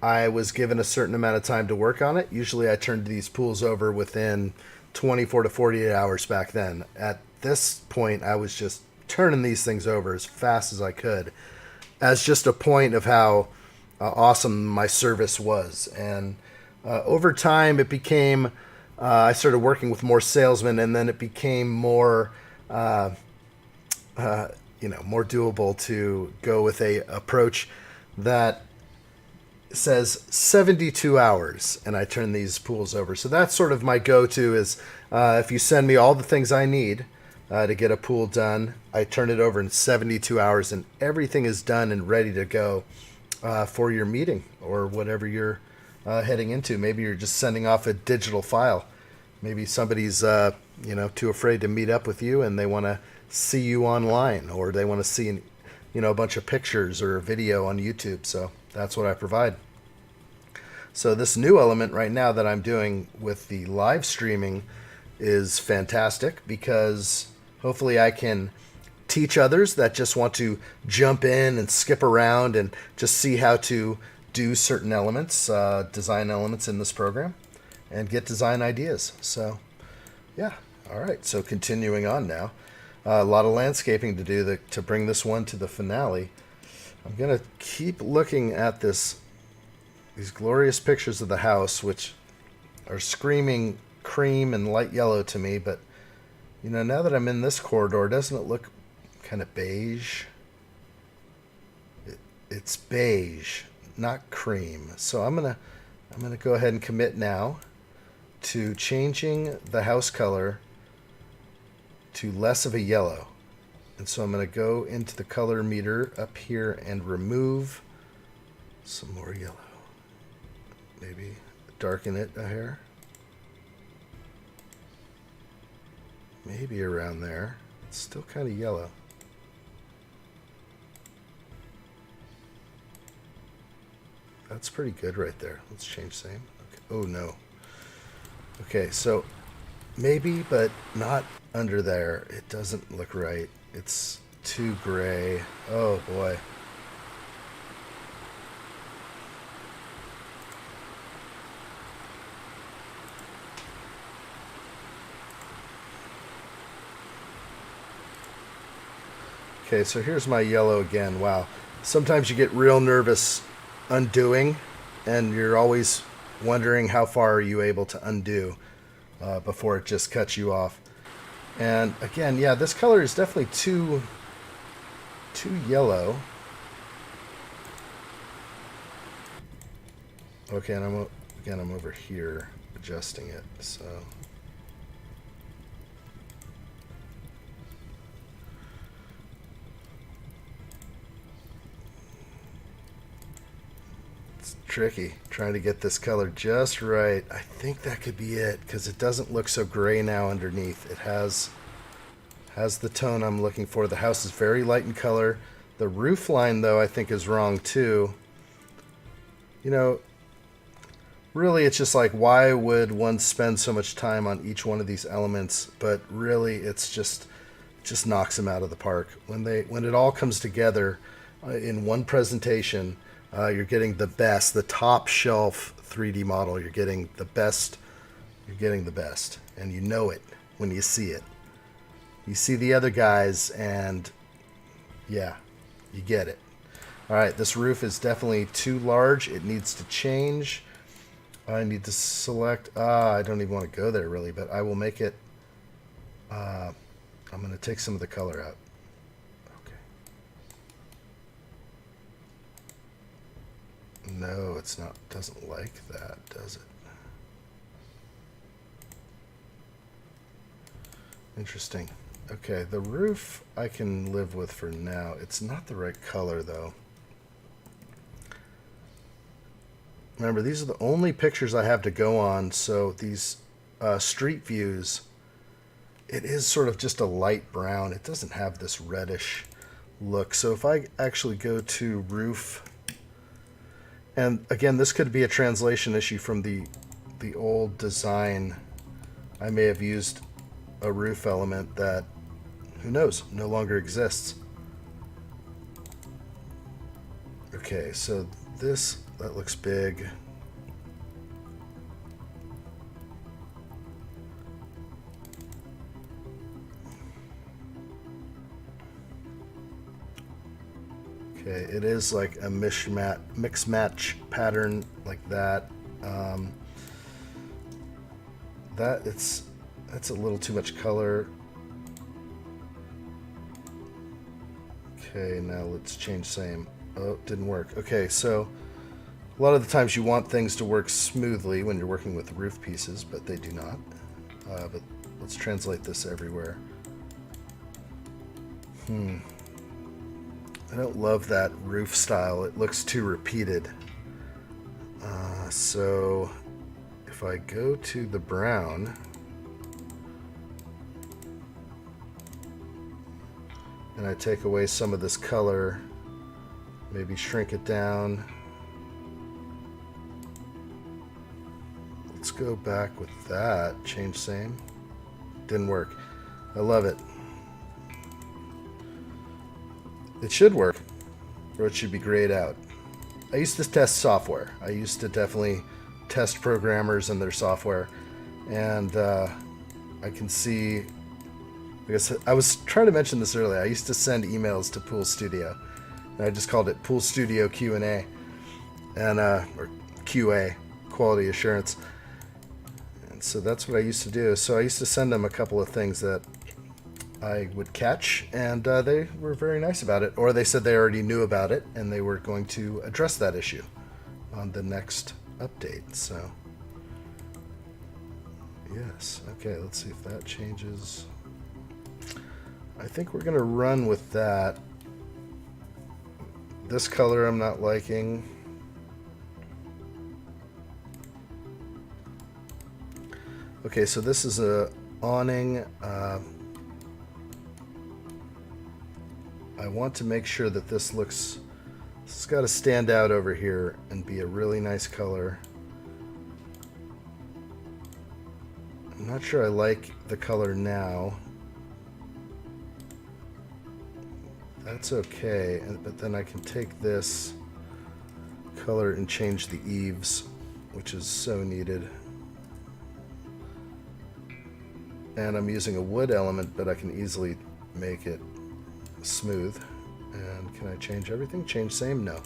I was given a certain amount of time to work on it. Usually I turned these pools over within 24 to 48 hours back then. At this point, I was just turning these things over as fast as I could, as just a point of how awesome my service was. And over time, it became, I started working with more salesmen, and then it became more, more doable to go with a approach that says 72 hours, and I turn these pools over. So that's sort of my go-to is if you send me all the things I need to get a pool done, I turn it over in 72 hours, and everything is done and ready to go for your meeting or whatever you're heading into. Maybe you're just sending off a digital file. Maybe somebody's too afraid to meet up with you, and they want to see you online, or they want to see a bunch of pictures or a video on YouTube. So that's what I provide. So this new element right now that I'm doing with the live streaming is fantastic, because hopefully I can teach others that just want to jump in and skip around and just see how to do certain elements, design elements in this program, and get design ideas. So yeah, all right, so continuing on now. A lot of landscaping to do to bring this one to the finale. I'm going to keep looking at these glorious pictures of the house, which are screaming cream and light yellow to me, but you know, now that I'm in this corridor, doesn't it look kind of beige? It's beige, not cream. So I'm gonna go ahead and commit now to changing the house color to less of a yellow. And so I'm going to go into the color meter up here and remove some more yellow. Maybe darken it a hair. Maybe around there. It's still kind of yellow. That's pretty good right there. Let's change same. Okay. Oh no. Okay, so maybe, but not under there. It doesn't look right. It's too gray. Oh boy. Okay, so here's my yellow again. Wow. Sometimes you get real nervous undoing, and you're always wondering how far are you able to undo before it just cuts you off. And again, yeah, this color is definitely too yellow. Okay, and I'm over here adjusting it. So it's tricky trying to get this color just right. I think that could be it because it doesn't look so gray now underneath. It has the tone I'm looking for. The house is very light in color. The roof line, though, I think is wrong too. You know, really, it's just like, why would one spend so much time on each one of these elements? But really, it's just knocks them out of the park. When it all comes together in one presentation, you're getting the best, the top shelf 3D model. You're getting the best. You're getting the best, and you know it when you see it. You see the other guys, and yeah, you get it. All right, this roof is definitely too large. It needs to change. I need to select. I don't even want to go there really, but I will make it. I'm going to take some of the color out. Okay. No, it's not. Doesn't like that, does it? Interesting. Okay, the roof I can live with for now. It's not the right color, though. Remember, these are the only pictures I have to go on, so these street views, it is sort of just a light brown. It doesn't have this reddish look. So if I actually go to roof, and again, this could be a translation issue from the old design. I may have used a roof element that, who knows, no longer exists. Okay, so that looks big. Okay, it is like a mix match pattern like that. That's a little too much color. Okay, now let's change same. Oh, didn't work. Okay, so a lot of the times you want things to work smoothly when you're working with roof pieces, but they do not. But let's translate this everywhere. I don't love that roof style. It looks too repeated. So if I go to the brown, and I take away some of this color, maybe shrink it down. Let's go back with that. Change same. Didn't work. I love it. It should work, or it should be grayed out. I used to test software. I used to definitely test programmers and their software, and I can see. I guess I was trying to mention this earlier. I used to send emails to Pool Studio, and I just called it Pool Studio Q&A, or QA, quality assurance. So that's what I used to do. So I used to send them a couple of things that I would catch, and they were very nice about it. Or they said they already knew about it, and they were going to address that issue on the next update. So, yes. Okay, let's see if that changes. I think we're going to run with that. This color I'm not liking. Okay, so this is a awning. I want to make sure that this looks... This has got to stand out over here and be a really nice color. I'm not sure I like the color now. That's okay, but then I can take this color and change the eaves, which is so needed. And I'm using a wood element, but I can easily make it smooth. And can I change everything? Change same? No.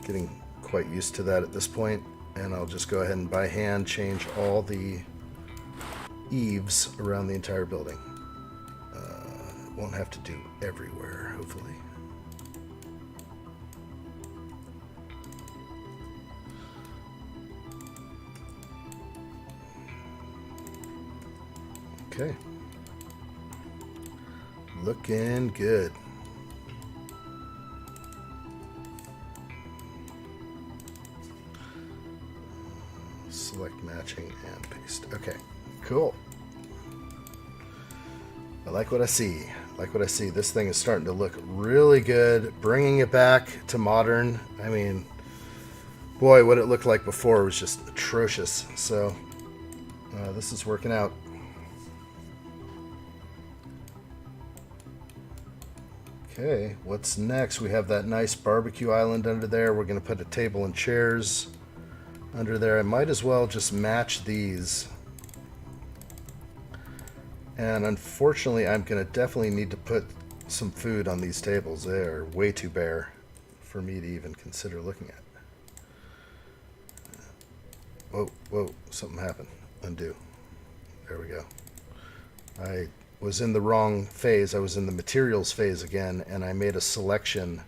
Getting quite used to that at this point. And I'll just go ahead and by hand change all the eaves around the entire building. Won't have to do everywhere, hopefully. Okay. Looking good. Select matching and paste. Okay, cool. I like what I see. Like what I see. This thing is starting to look really good. Bringing it back to modern. I mean, boy, what it looked like before was just atrocious. So, this is working out. Okay, what's next? We have that nice barbecue island under there. We're going to put a table and chairs under there. I might as well just match these. And unfortunately, I'm going to definitely need to put some food on these tables. They are way too bare for me to even consider looking at. Whoa, whoa, something happened. Undo. There we go. I was in the wrong phase. I was in the materials phase again, and I made a selection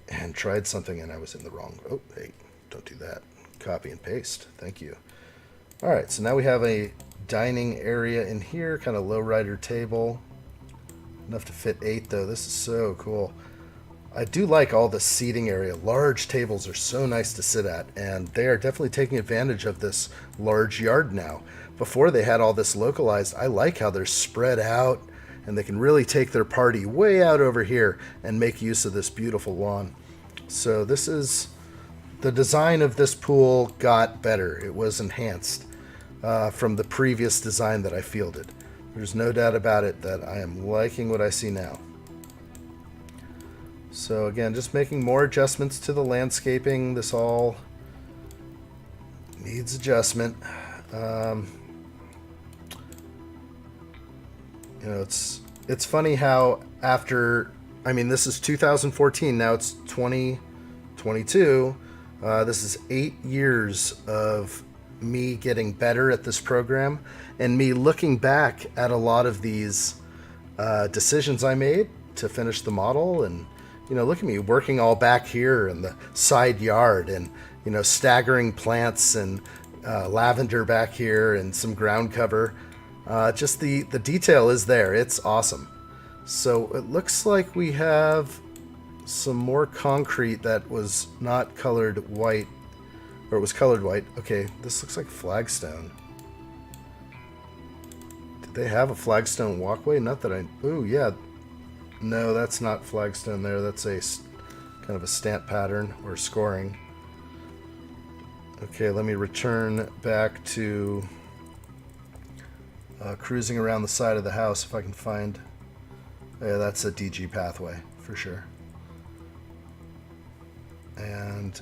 and tried something, and I was in the wrong. Oh, hey, don't do that. Copy and paste. Thank you. All right, so now we have a dining area in here, kind of lowrider table. Enough to fit 8, though. This is so cool. I do like all the seating area. Large tables are so nice to sit at, and they are definitely taking advantage of this large yard now. Before they had all this localized, I like how they're spread out, and they can really take their party way out over here and make use of this beautiful lawn. So this is... The design of this pool got better. It was enhanced from the previous design that I fielded. There's no doubt about it that I am liking what I see now. So again, just making more adjustments to the landscaping. This all needs adjustment. You know, it's funny how after, I mean, this is 2014, now it's 2022. This is 8 years of me getting better at this program and me looking back at a lot of these decisions I made to finish the model. And, you know, look at me working all back here in the side yard and, you know, staggering plants and lavender back here and some ground cover. Just the detail is there. It's awesome. So it looks like we have some more concrete that was not colored white, or it was colored white. Okay, this looks like flagstone. Did they have a flagstone walkway? Not that I... Ooh, yeah. No, that's not flagstone there. That's a kind of a stamp pattern or scoring. Okay, let me return back to cruising around the side of the house if I can find... Yeah, that's a DG pathway for sure. And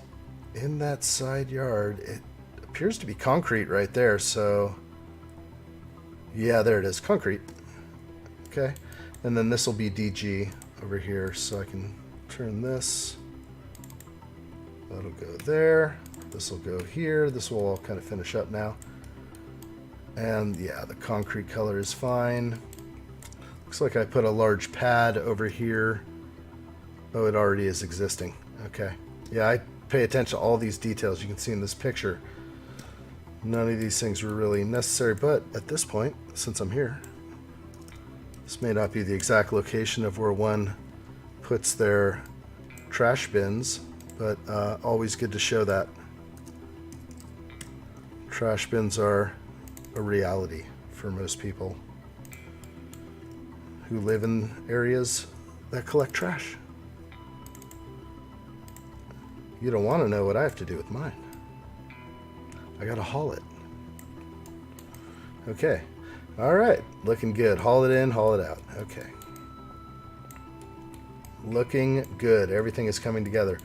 in that side yard, it appears to be concrete right there. So, yeah, there it is. Concrete. Okay. And then this will be DG over here. So I can turn this. That'll go there. This will go here. This will all kind of finish up now. And yeah, the concrete color is fine. Looks like I put a large pad over here. Oh, it already is existing. Okay. Yeah, I pay attention to all these details you can see in this picture. None of these things were really necessary, but at this point, since I'm here, this may not be the exact location of where one puts their trash bins, but always good to show that. Trash bins are a reality for most people who live in areas that collect trash. You don't want to know what I have to do with mine. I gotta haul it. Okay. Alright. Looking good. Haul it in, haul it out. Okay. Looking good. Everything is coming together.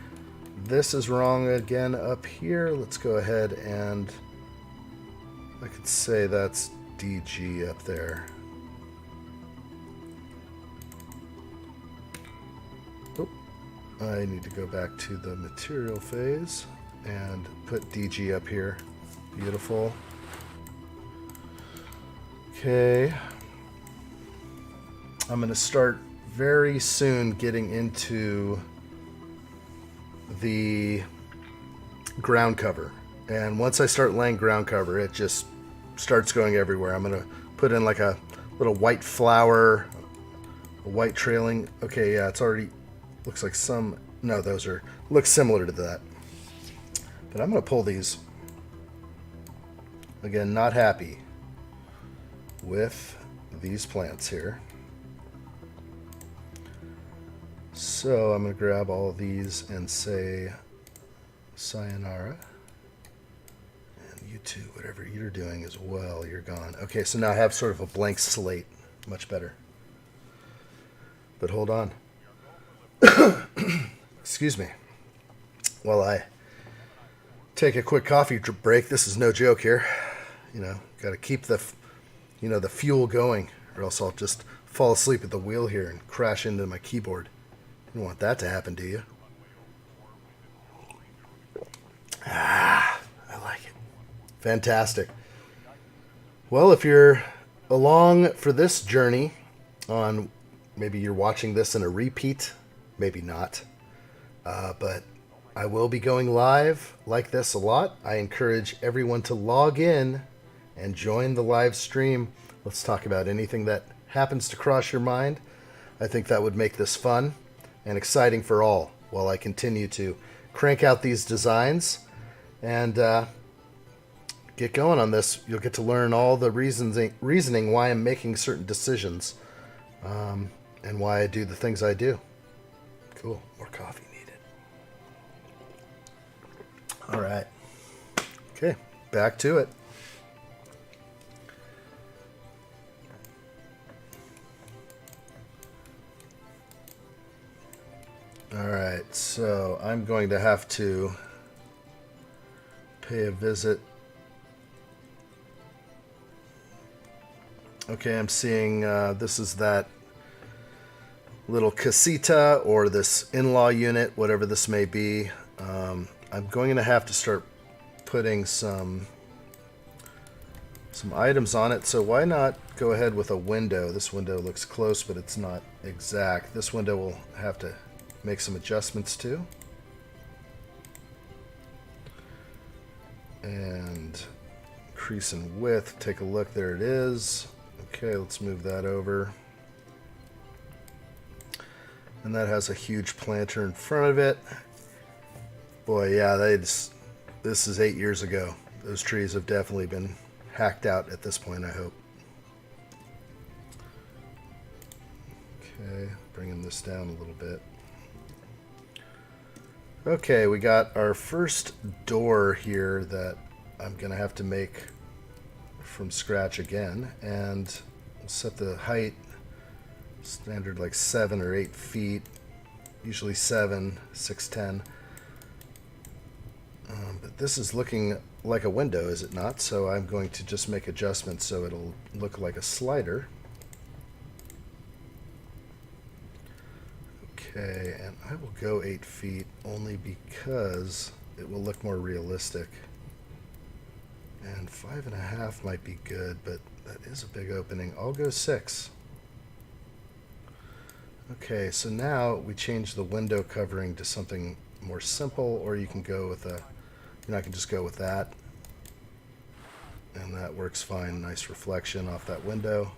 This is wrong again up here. Let's go ahead and I could say that's DG up there. Oh, I need to go back to the material phase and put DG up here. Beautiful. Okay. I'm going to start very soon getting into the ground cover. And once I start laying ground cover, it just starts going everywhere. I'm going to put in like a little white flower, a white trailing. Okay, yeah, it's already looks like some. No, those are look similar to that. But I'm going to pull these. Again, not happy with these plants here. So I'm going to grab all of these and say sayonara. And you two, whatever you're doing as well, you're gone. Okay, so now I have sort of a blank slate. Much better. But hold on. Excuse me. While I take a quick coffee break, this is no joke here. You know, got to keep the fuel going, or else I'll just fall asleep at the wheel here and crash into my keyboard. You don't want that to happen, do you? Ah, I like it. Fantastic. Well, if you're along for this journey on, maybe you're watching this in a repeat, maybe not, but I will be going live like this a lot. I encourage everyone to log in and join the live stream. Let's talk about anything that happens to cross your mind. I think that would make this fun and exciting for all while I continue to crank out these designs and get going on this. You'll get to learn all the reasoning why I'm making certain decisions and why I do the things I do. Cool. More coffee needed. All right. Okay. Back to it. All right. So I'm going to have to pay a visit. Okay. I'm seeing this is that little casita or this in-law unit, whatever this may be. I'm going to have to start putting some items on it. So why not go ahead with a window? This window looks close, but it's not exact. This window will have to make some adjustments to. And increase in width. Take a look. There it is. Okay, let's move that over. And that has a huge planter in front of it. Boy, yeah, this is 8 years ago. Those trees have definitely been hacked out at this point, I hope. Okay, bringing this down a little bit. Okay, we got our first door here that I'm going to have to make from scratch again. And we'll set the height standard like 7 or 8 feet, usually 7, 6'10". But this is looking like a window, is it not? So I'm going to just make adjustments so it'll look like a slider. Okay, and I will go 8 feet only because it will look more realistic. And 5.5 might be good, but that is a big opening. I'll go 6. Okay, so now we change the window covering to something more simple, or you can go with a, I can just go with that. And that works fine. Nice reflection off that window.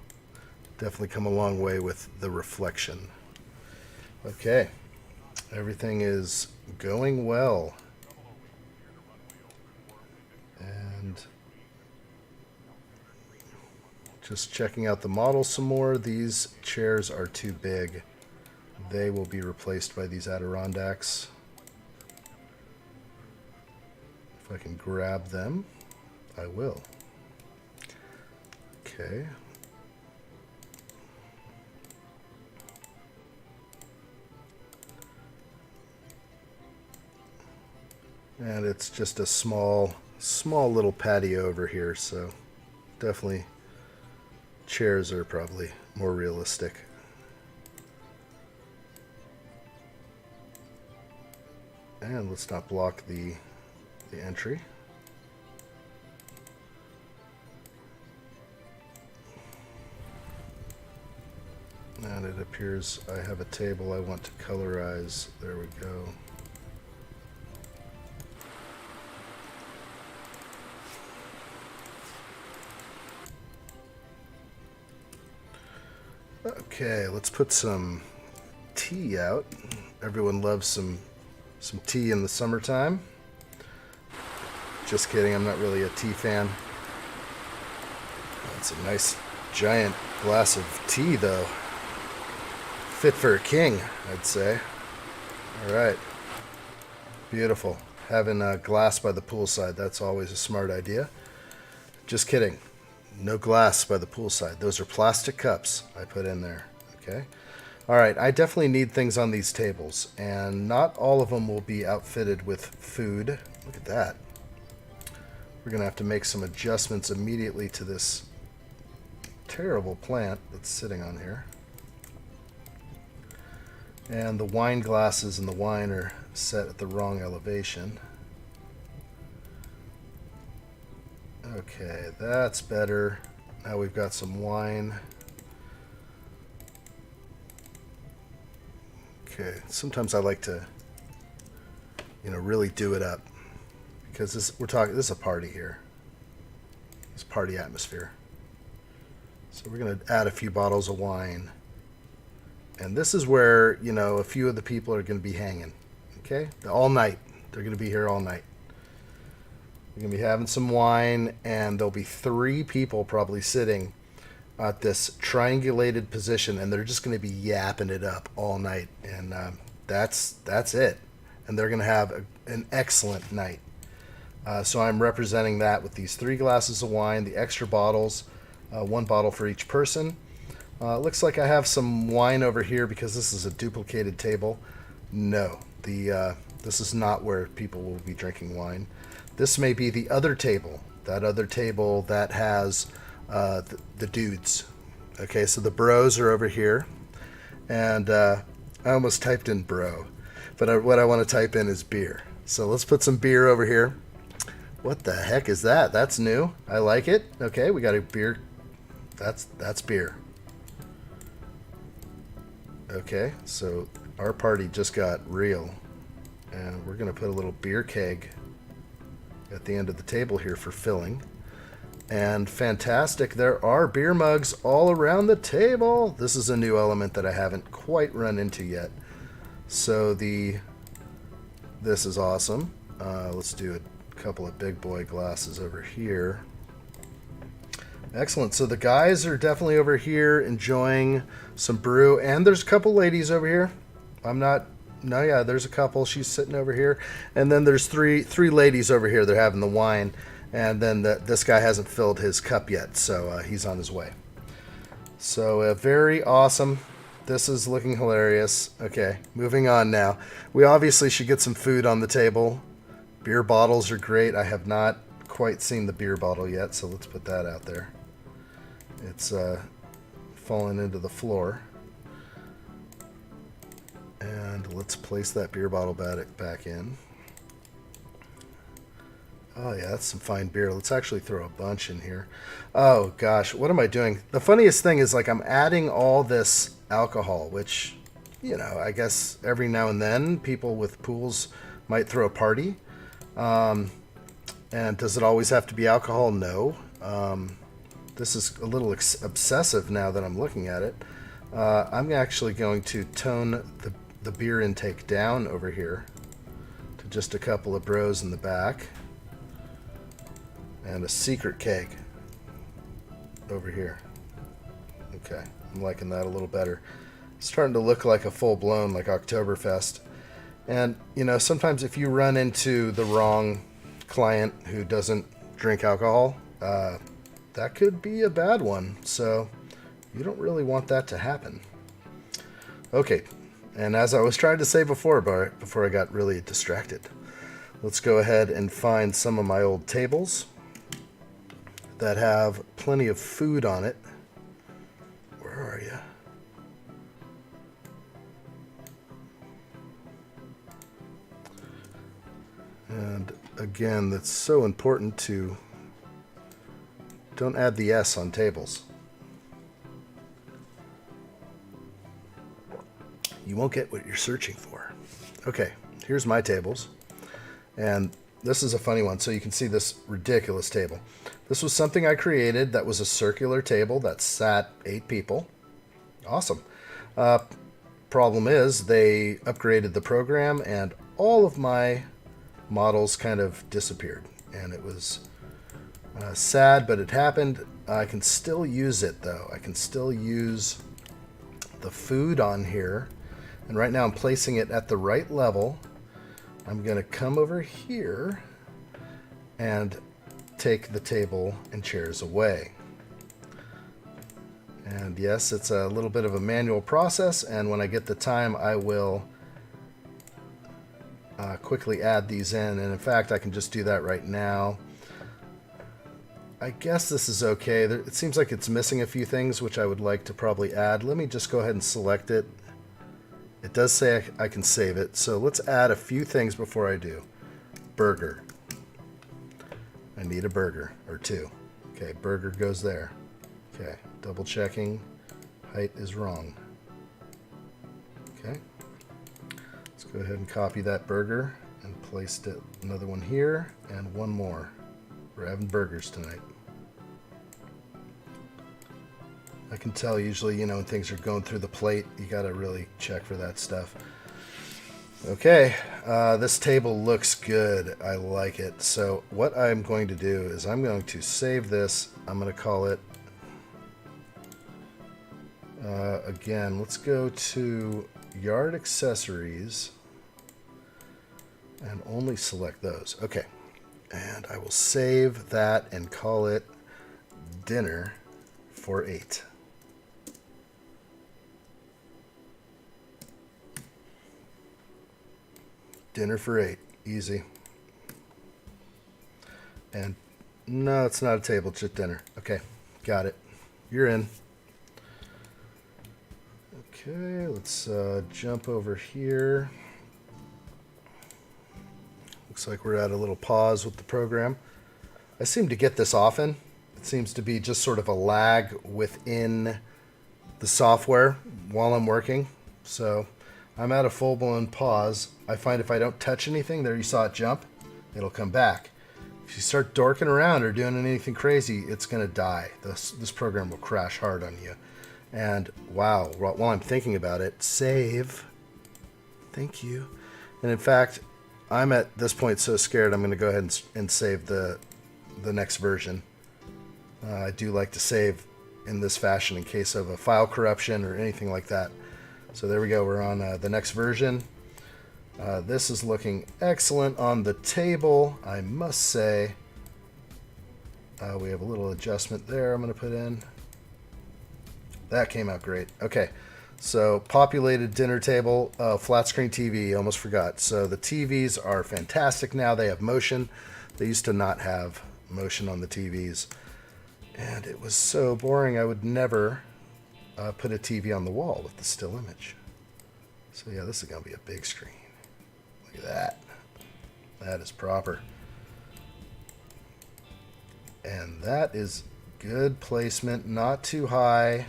Definitely come a long way with the reflection. Okay, everything is going well. And just checking out the model some more. These chairs are too big. They will be replaced by these Adirondacks. If I can grab them, I will. Okay. And it's just a small little patio over here, so definitely chairs are probably more realistic. And let's not block the entry. And it appears I have a table I want to colorize. There we go. Okay, let's put some tea out. Everyone loves some tea in the summertime. Just kidding, I'm not really a tea fan. That's a nice giant glass of tea, though. Fit for a king, I'd say. All right. Beautiful. Having a glass by the poolside, that's always a smart idea. Just kidding. No glass by the poolside. Those are plastic cups I put in there. Okay. All right. I definitely need things on these tables, and not all of them will be outfitted with food. Look at that. We're going to have to make some adjustments immediately to this terrible plant that's sitting on here. And the wine glasses and the wine are set at the wrong elevation. Okay, that's better. Now we've got some wine. Okay, sometimes I like to, really do it up, because this is a party here. It's party atmosphere. So we're going to add a few bottles of wine. And this is where, a few of the people are going to be hanging. Okay? All night. They're going to be here all night. We're going to be having some wine, and there'll be 3 people probably sitting at this triangulated position, and they're just going to be yapping it up all night. And that's it. And they're going to have an excellent night. So I'm representing that with these 3 glasses of wine, the extra bottles, 1 bottle for each person. Looks like I have some wine over here because this is a duplicated table. No, this is not where people will be drinking wine. This may be the other table, that other table that has the dudes. Okay, so the bros are over here. And I almost typed in bro, but what I want to type in is beer. So let's put some beer over here. What the heck is that? That's new. I like it. Okay, we got a beer. That's beer. Okay, so our party just got real, and we're going to put a little beer keg at the end of the table here for filling. And fantastic, there are beer mugs all around the table. This is a new element that I haven't quite run into yet. So this is awesome. Let's do a couple of big boy glasses over here. Excellent. So the guys are definitely over here enjoying some brew, and there's a couple ladies over here. There's a couple. She's sitting over here, and then there's three ladies over here. They're having the wine, and then this guy hasn't filled his cup yet, so he's on his way. So very awesome. This is looking hilarious. Okay, moving on now. We obviously should get some food on the table. Beer bottles are great. I have not quite seen the beer bottle yet, so let's put that out there. It's fallen into the floor. And let's place that beer bottle back in. Oh yeah, that's some fine beer. Let's actually throw a bunch in here. Oh gosh, what am I doing? The funniest thing is like I'm adding all this alcohol, which, you know, I guess every now and then people with pools might throw a party. And does it always have to be alcohol? No. This is a little obsessive now that I'm looking at it. I'm actually going to tone the beer intake down over here to just a couple of bros in the back. And a secret keg over here. Okay, I'm liking that a little better. It's starting to look like a full-blown, like Oktoberfest. And, you know, sometimes if you run into the wrong client who doesn't drink alcohol, that could be a bad one. So you don't really want that to happen. Okay, and as I was trying to say before I got really distracted, let's go ahead and find some of my old tables that have plenty of food on it. Where are you? And again, that's so important to don't add the S on tables. You won't get what you're searching for. Okay, here's my tables. And this is a funny one. So you can see this ridiculous table. This was something I created that was a circular table that sat 8 people. Awesome. Problem is they upgraded the program and all of my models kind of disappeared. And it was sad, but it happened. I can still use it though. I can still use the food on here. And right now I'm placing it at the right level. I'm going to come over here and take the table and chairs away. And yes, it's a little bit of a manual process, and when I get the time I will quickly add these in, and in fact I can just do that right now. I guess this is okay. It seems like it's missing a few things which I would like to probably add. Let me just go ahead and select it. It does say I can save it, so let's add a few things before I do. Burger. I need a burger, or 2. Okay, burger goes there. Okay, double checking. Height is wrong. Okay. Let's go ahead and copy that burger and place another one here, and one more. We're having burgers tonight. I can tell usually, you know, when things are going through the plate, you got to really check for that stuff. Okay, this table looks good. I like it. So what I'm going to do is I'm going to save this. I'm going to call it, again, let's go to Yard Accessories and only select those. Okay, and I will save that and call it Dinner for 8. Dinner for 8. Easy. And no, it's not a table, it's just dinner. Okay, got it. You're in. Okay, let's jump over here. Looks like we're at a little pause with the program. I seem to get this often. It seems to be just sort of a lag within the software while I'm working. So I'm at a full-blown pause. I find if I don't touch anything, there you saw it jump, it'll come back. If you start dorking around or doing anything crazy, it's going to die. This program will crash hard on you. And wow, while I'm thinking about it, save. Thank you. And in fact, I'm at this point so scared I'm going to go ahead and save the next version. I do like to save in this fashion in case of a file corruption or anything like that. So there we go. We're on the next version. This is looking excellent on the table, I must say. We have a little adjustment there I'm going to put in. That came out great. Okay, so populated dinner table, flat screen TV, almost forgot. So the TVs are fantastic now. They have motion. They used to not have motion on the TVs. And it was so boring. I would never put a TV on the wall with the still image. So yeah, this is going to be a big screen. Look at that. That is proper. And that is good placement, not too high.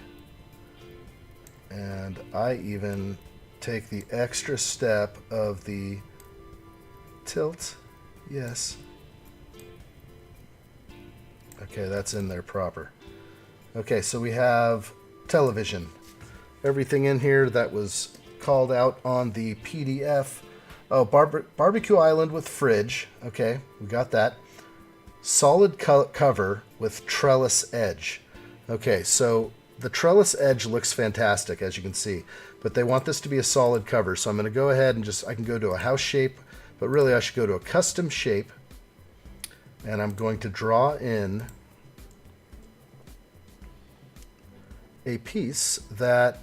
And I even take the extra step of the tilt. Yes. Okay, that's in there proper. Okay, so we have television. Everything in here that was called out on the PDF. Oh, barbecue island with fridge. Okay, we got that. Solid cover with trellis edge. Okay, so the trellis edge looks fantastic, as you can see, but they want this to be a solid cover, so I'm going to go ahead and I can go to a house shape, but really I should go to a custom shape, and I'm going to draw in a piece that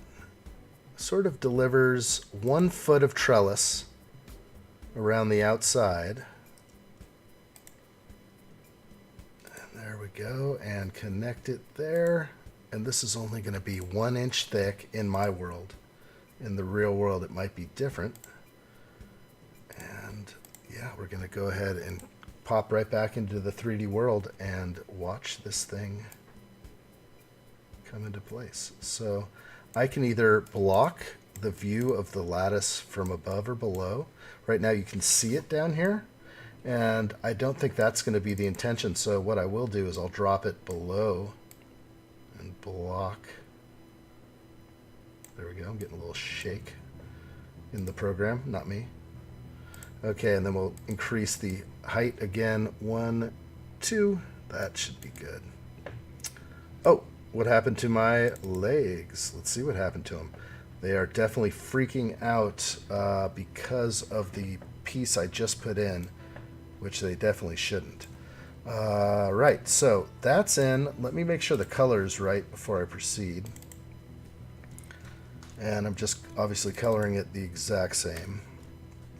sort of delivers 1 foot of trellis around the outside. And there we go, and connect it there. And this is only going to be 1 inch thick in my world. In the real world, it might be different. And yeah, we're going to go ahead and pop right back into the 3D world and watch this thing come into place. So I can either block the view of the lattice from above or below. Right now you can see it down here, and I don't think that's going to be the intention. So what I will do is I'll drop it below and block. There we go. I'm getting a little shake in the program, not me. Okay, and then we'll increase the height again. 1, 2. That should be good. Oh, what happened to my legs? Let's see what happened to them. They are definitely freaking out because of the piece I just put in, which they definitely shouldn't. Right, so that's in. Let me make sure the color is right before I proceed. And I'm just obviously coloring it the exact same.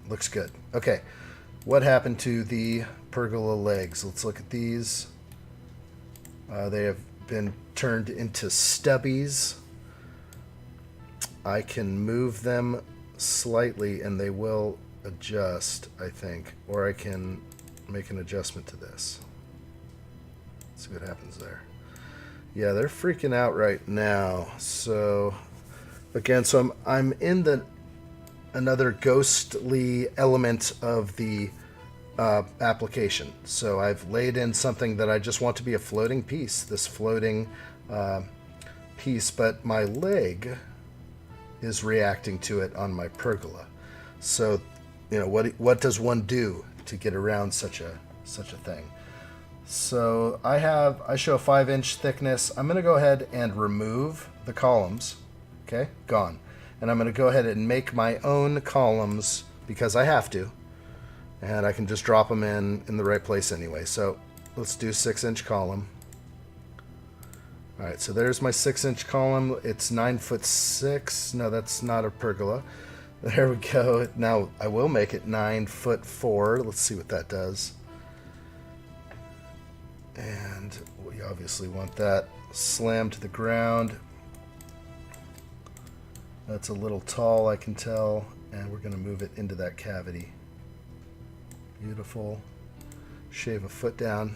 Looks good. Okay, what happened to the pergola legs? Let's look at these. They have been turned into stubbies. I can move them slightly and they will adjust, I think. Or I can make an adjustment to this. Let's see what happens there. Yeah, they're freaking out right now. So, again, so I'm in another ghostly element of the application. So I've laid in something that I just want to be a floating piece, this floating piece, but my leg is reacting to it on my pergola. So, you know, what does one do to get around such a thing? So I show a 5-inch thickness. I'm going to go ahead and remove the columns. Okay, gone. And I'm going to go ahead and make my own columns because I have to. And I can just drop them in the right place anyway. So let's do 6-inch column. All right, so there's my 6-inch column. It's 9'6". No, that's not a pergola. There we go. Now I will make it 9'4". Let's see what that does. And we obviously want that slammed to the ground. That's a little tall, I can tell. And we're going to move it into that cavity. Beautiful. Shave a foot down.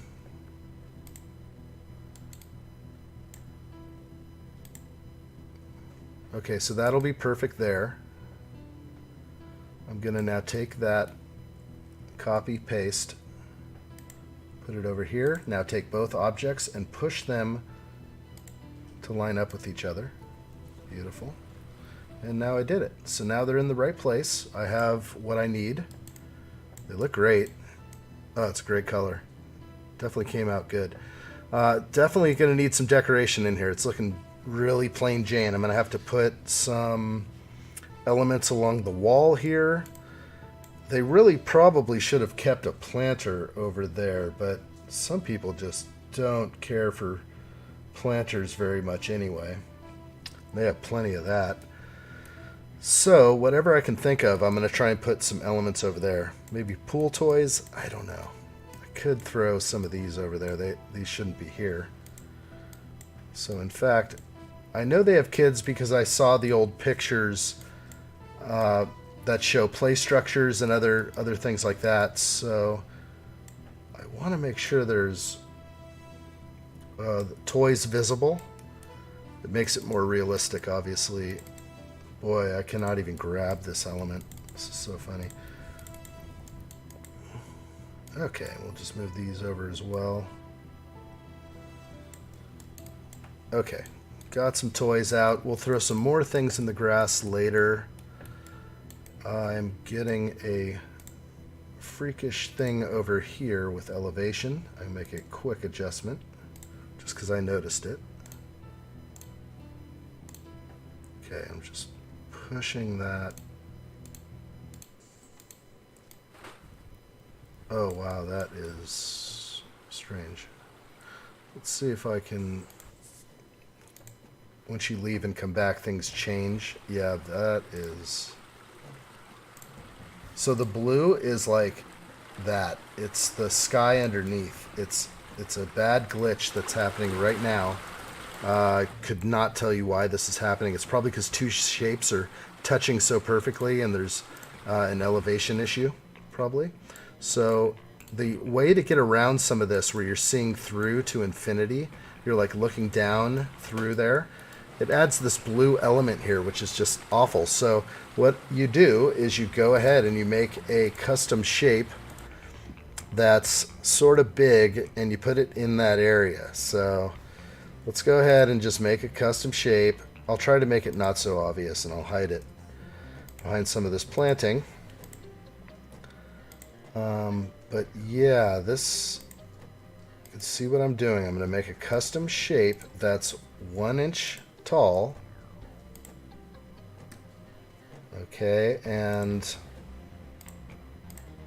Okay, so that'll be perfect there. I'm going to now take that, copy, paste, put it over here. Now take both objects and push them to line up with each other. Beautiful. And now I did it. So now they're in the right place. I have what I need. They look great. Oh, it's a great color. Definitely came out good. Definitely going to need some decoration in here. It's looking really plain Jane. I'm going to have to put some elements along the wall here. They really probably should have kept a planter over there, but some people just don't care for planters very much anyway. They have plenty of that. So whatever I can think of, I'm going to try and put some elements over there. Maybe pool toys? I don't know. I could throw some of these over there. These shouldn't be here. So in fact, I know they have kids because I saw the old pictures that show play structures and other things like that. So I want to make sure there's the toys visible. It makes it more realistic, obviously. Boy, I cannot even grab this element. This is so funny. Okay, we'll just move these over as well. Okay, got some toys out. We'll throw some more things in the grass later. I'm getting a freakish thing over here with elevation. I make a quick adjustment just because I noticed it. Okay, I'm just pushing that. Oh wow, that is strange. Let's see if I can... Once you leave and come back, things change. Yeah, that is... So the blue is like that. It's the sky underneath. It's a bad glitch that's happening right now. I could not tell you why this is happening. It's probably because two shapes are touching so perfectly and there's an elevation issue, probably. So the way to get around some of this, where you're seeing through to infinity, you're like looking down through there, it adds this blue element here, which is just awful. So what you do is you go ahead and you make a custom shape that's sort of big and you put it in that area. So let's go ahead and just make a custom shape. I'll try to make it not so obvious and I'll hide it behind some of this planting. But yeah, this, you can see what I'm doing. I'm going to make a custom shape that's 1 inch tall. Okay, and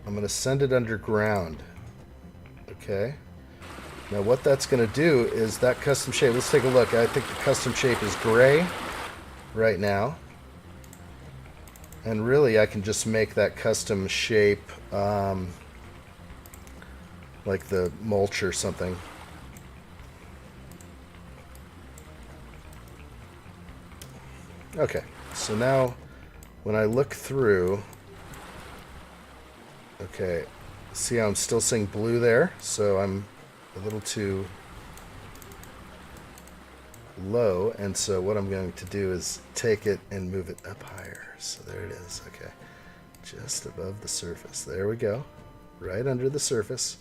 I'm going to send it underground. Okay. Now what that's going to do is that custom shape, let's take a look. I think the custom shape is gray right now. And really I can just make that custom shape like the mulch or something. Okay, so now when I look through, okay, see how I'm still seeing blue there? So I'm a little too low, and so what I'm going to do is take it and move it up higher. So there it is. Okay, just above the surface. There we go. Right under the surface.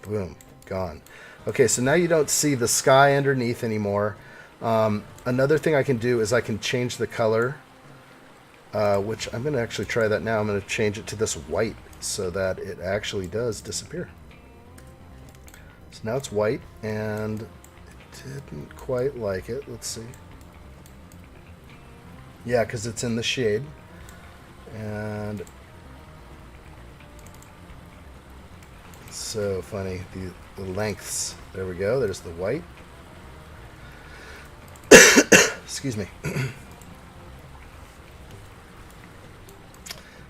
Boom, gone. Okay, so now you don't see the sky underneath anymore. Another thing I can do is I can change the color, which I'm going to actually try that now. I'm going to change it to this white so that it actually does disappear. So now it's white, and it didn't quite like it. Let's see. Yeah, because it's in the shade. And so funny. The lengths. There we go. There's the white. Excuse me.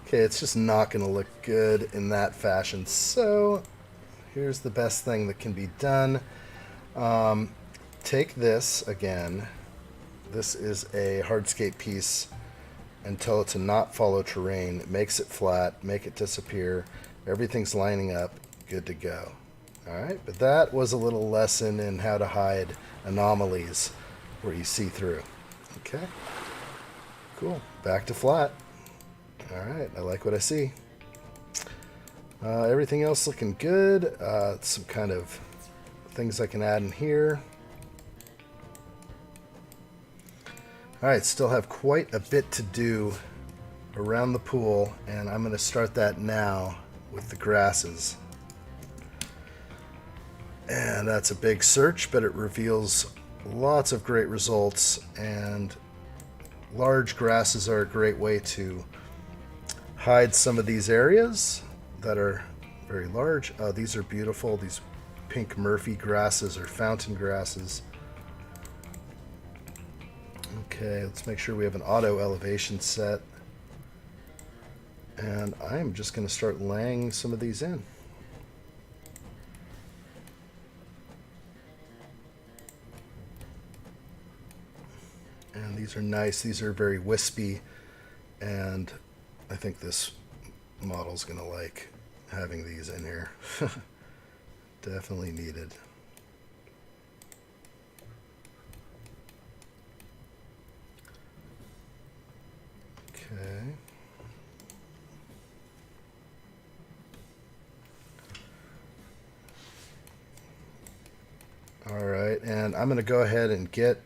Okay, it's just not going to look good in that fashion. So here's the best thing that can be done. Take this again. This is a hardscape piece, and tell it to not follow terrain. It makes it flat, make it disappear. Everything's lining up, good to go. Alright, but that was a little lesson in how to hide anomalies where you see through. Okay, cool. Back to flat. Alright, I like what I see. Everything else looking good. Some kind of things I can add in here. Alright, still have quite a bit to do around the pool, and I'm going to start that now with the grasses. And that's a big search, but it reveals lots of great results, and large grasses are a great way to hide some of these areas that are very large. These are beautiful. These pink Murphy grasses or fountain grasses. Okay, let's make sure we have an auto elevation set. And I'm just going to start laying some of these in. And these are nice. These are very wispy. And I think this model's going to like having these in here. Definitely needed. Okay. All right, and I'm going to go ahead and get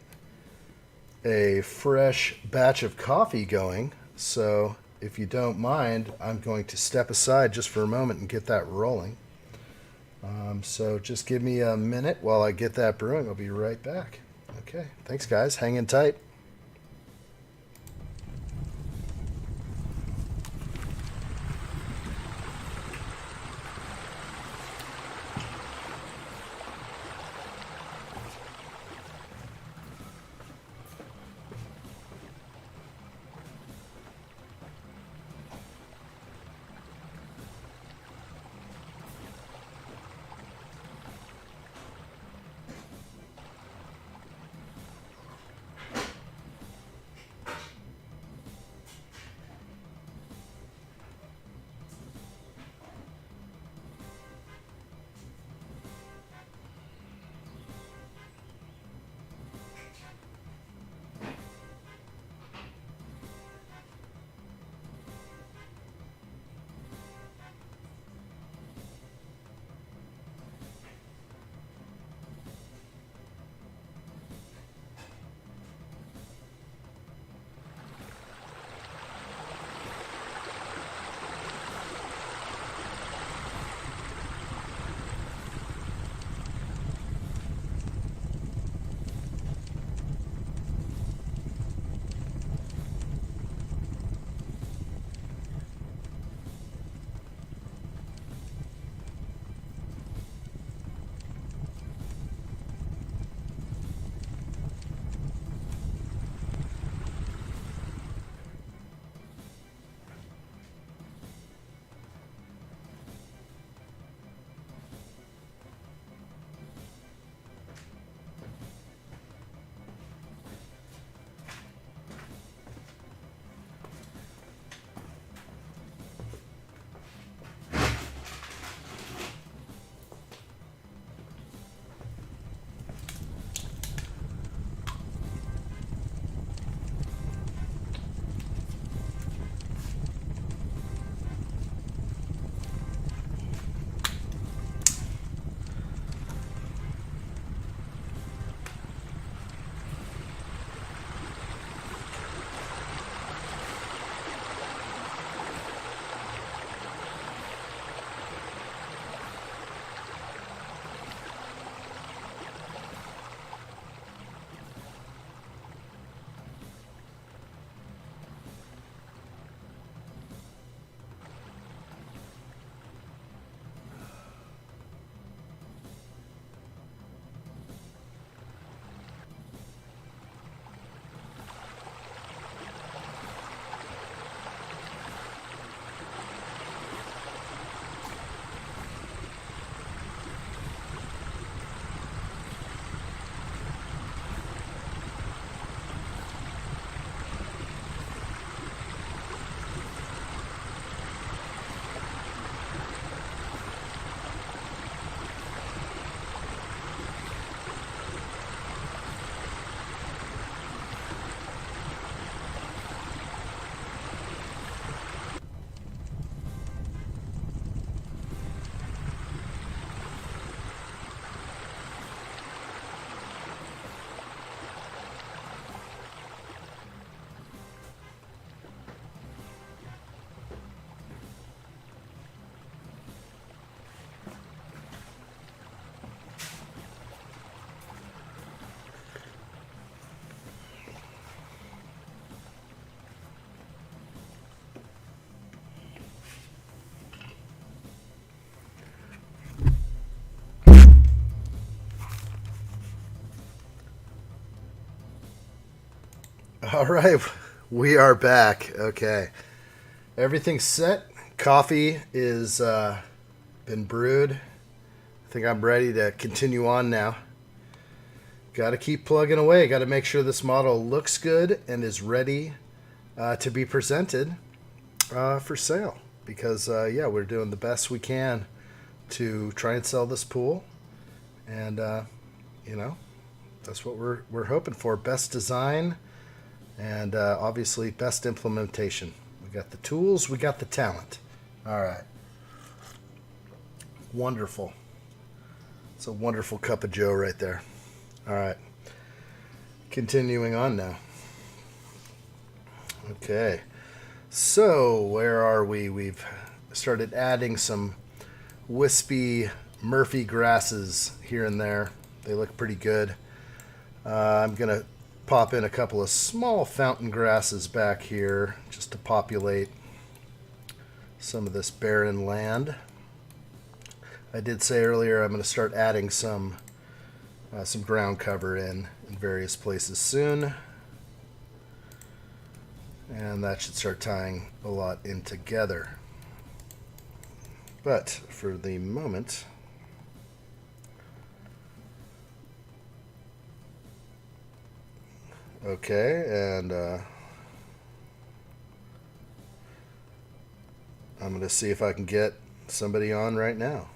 a fresh batch of coffee going. So if you don't mind, I'm going to step aside just for a moment and get that rolling. So just give me a minute while I get that brewing. I'll be right back. Okay, thanks guys. Hang in tight. All right, we are back. Okay, everything's set. Coffee is been brewed. I think I'm ready to continue on now. Got to keep plugging away. Got to make sure this model looks good and is ready to be presented for sale. Because yeah, we're doing the best we can to try and sell this pool, and you know, that's what we're hoping for. Best design, And obviously, best implementation. We got the tools, we got the talent. All right. Wonderful. It's a wonderful cup of joe right there. All right. Continuing on now. Okay. So, where are we? We've started adding some wispy Murphy grasses here and there. They look pretty good. I'm going to pop in a couple of small fountain grasses back here just to populate some of this barren land. I did say earlier I'm going to start adding some ground cover in various places soon. And that should start tying a lot in together. But for the moment, okay, and I'm going to see if I can get somebody on right now.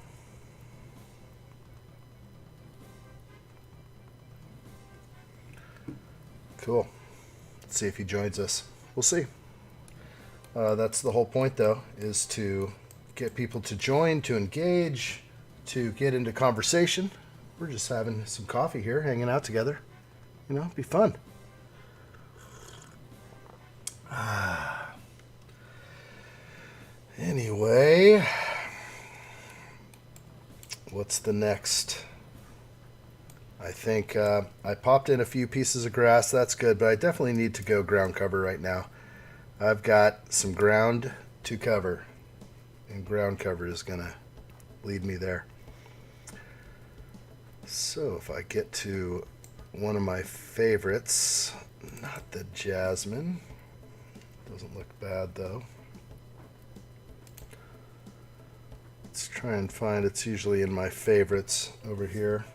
Cool. Let's see if he joins us. We'll see. That's the whole point, though, is to get people to join, to engage, to get into conversation. We're just having some coffee here, hanging out together. You know, it'd be fun. Anyway, what's the next? I think I popped in a few pieces of grass. That's good, but I definitely need to go ground cover right now. I've got some ground to cover, and ground cover is going to lead me there. So if I get to one of my favorites, not the jasmine. Doesn't look bad, though. Let's try and find, it's usually in my favorites over here.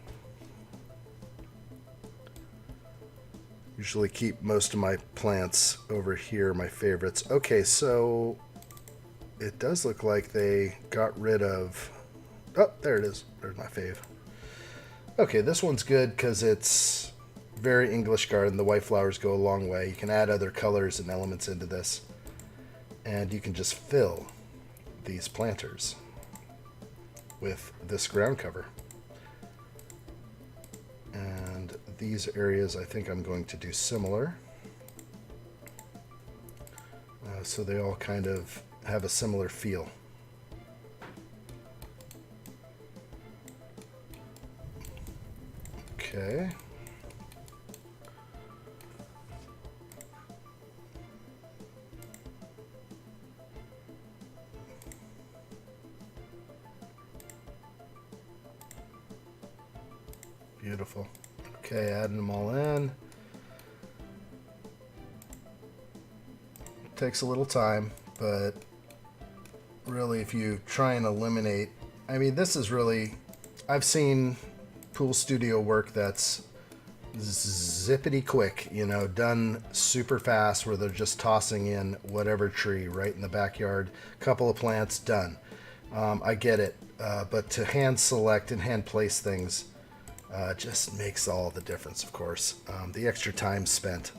Usually keep most of my plants over here, my favorites. Okay, so it does look like they got rid of... Oh, there it is. There's my fave. Okay, this one's good because it's very English garden. The white flowers go a long way. You can add other colors and elements into this. And you can just fill these planters with this ground cover. And these areas I think I'm going to do similar. So they all kind of have a similar feel. Okay. Beautiful. Okay, adding them all in. It takes a little time, but really if you try and eliminate... I mean, this is really... I've seen pool studio work that's zippity quick, you know, done super fast where they're just tossing in whatever tree right in the backyard. Couple of plants, done. I get it, but to hand select and hand place things just makes all the difference, of course. The extra time spent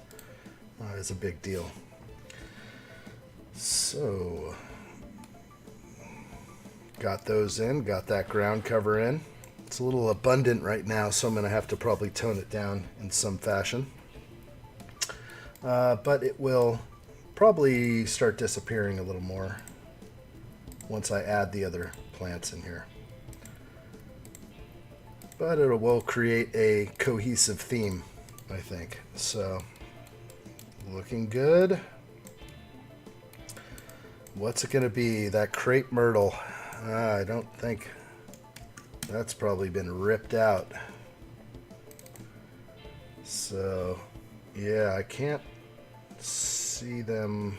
is a big deal. So, got those in, got that ground cover in. It's a little abundant right now, so I'm going to have to probably tone it down in some fashion. But it will probably start disappearing a little more once I add the other plants in here. But it will create a cohesive theme, I think. So, looking good. What's it going to be? That crepe myrtle. I don't think... That's probably been ripped out. So, yeah, I can't see them.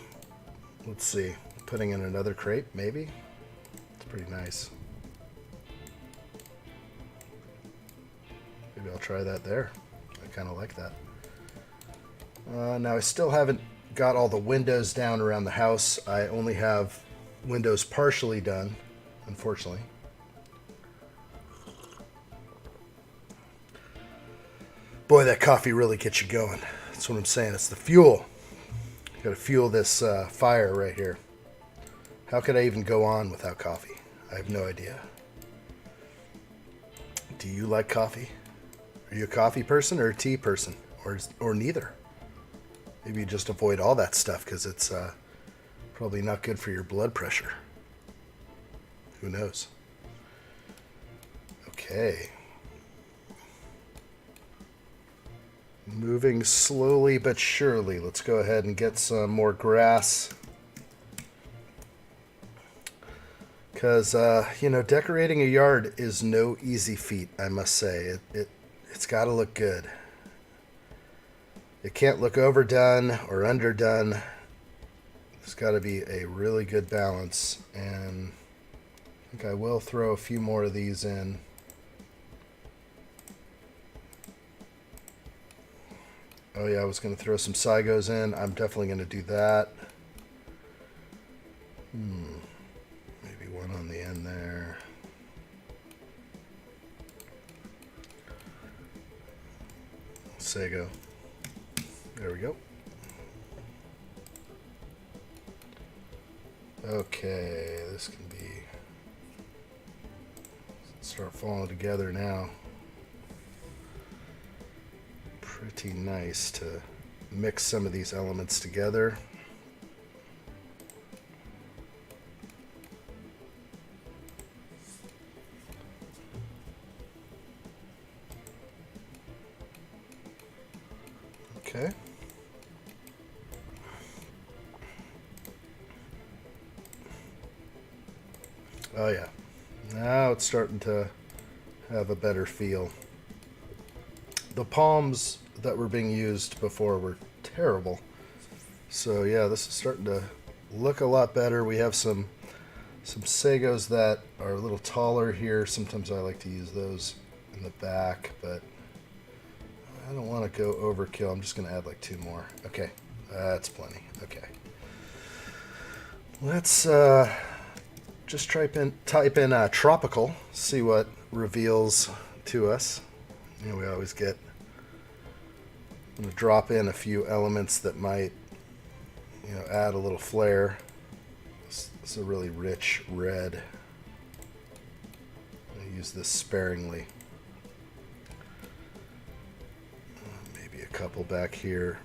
Let's see. Putting in another crepe, maybe? It's pretty nice. Maybe I'll try that there. I kind of like that. Now, I still haven't got all the windows down around the house. I only have windows partially done, unfortunately. Boy, that coffee really gets you going. That's what I'm saying. It's the fuel. Gotta fuel this fire right here. How could I even go on without coffee? I have no idea. Do you like coffee? Are you a coffee person or a tea person? Or neither? Maybe you just avoid all that stuff because it's probably not good for your blood pressure. Who knows? Okay. Moving slowly but surely. Let's go ahead and get some more grass. Because, decorating a yard is no easy feat, I must say. It's got to look good. It can't look overdone or underdone. There's got to be a really good balance. And I think I will throw a few more of these in. Oh yeah, I was going to throw some Sygos in. I'm definitely going to do that. Maybe one on the end there. Sago. There we go. Okay, this can be... start falling together now. Pretty nice to mix some of these elements together. Okay. Oh yeah. Now it's starting to have a better feel. The palms that were being used before were terrible. So yeah, this is starting to look a lot better. We have some sagos that are a little taller here. Sometimes I like to use those in the back, but I don't want to go overkill. I'm just going to add like 2 more. Okay, that's plenty. Okay. Let's just type in tropical, see what reveals to us. We always get... I'm going to drop in a few elements that might, add a little flair. This is a really rich red. I'm going to use this sparingly. Maybe a couple back here.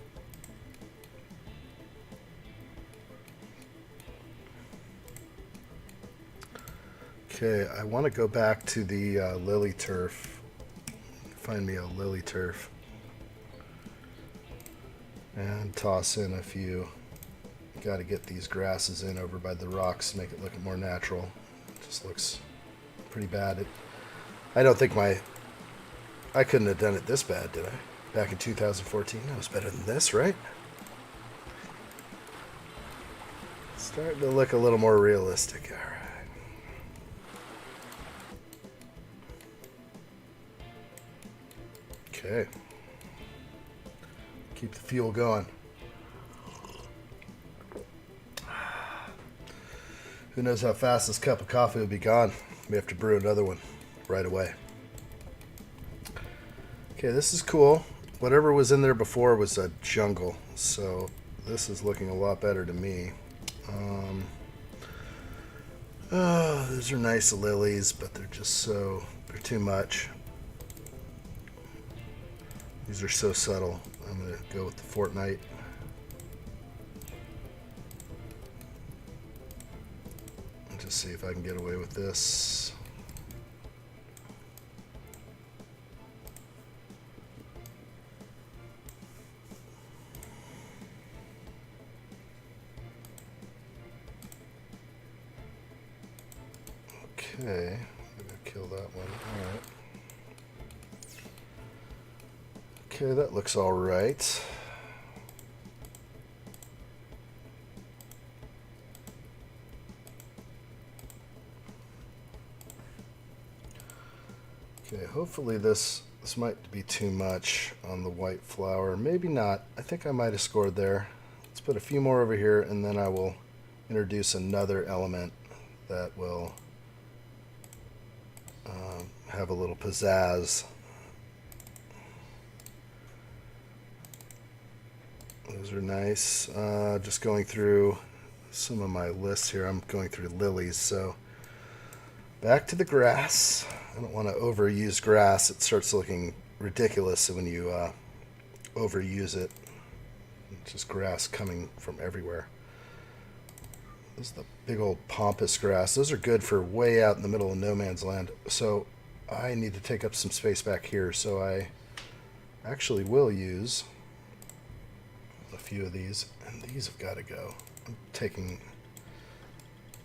Okay, I want to go back to the lily turf. Find me a lily turf. And toss in a few. Got to get these grasses in over by the rocks to make it look more natural. It just looks pretty bad. I don't think I couldn't have done it this bad, did I? Back in 2014, that was better than this, right? Starting to look a little more realistic. All right. Okay. Keep the fuel going. Who knows how fast this cup of coffee will be gone. We have to brew another one right away. Okay, this is cool. Whatever was in there before was a jungle, so this is looking a lot better to me. These are nice lilies, but they're too much. These are so subtle. I'm going to go with the Fortnite. And just see if I can get away with this. Okay, I'm going to kill that one. All right. Okay, that looks all right. Okay, hopefully this might be too much on the white flower. Maybe not. I think I might have scored there. Let's put a few more over here, and then I will introduce another element that will have a little pizzazz. Those Those are nice. Just going through some of my lists here. I'm going through lilies, so back to the grass. I don't want to overuse grass. It starts looking ridiculous when you overuse it. It's just grass coming from everywhere. This is the big old Pompous Grass. Those are good for way out in the middle of no man's land. So I need to take up some space back here, so I actually will use a few of these, and these have got to go. I'm taking,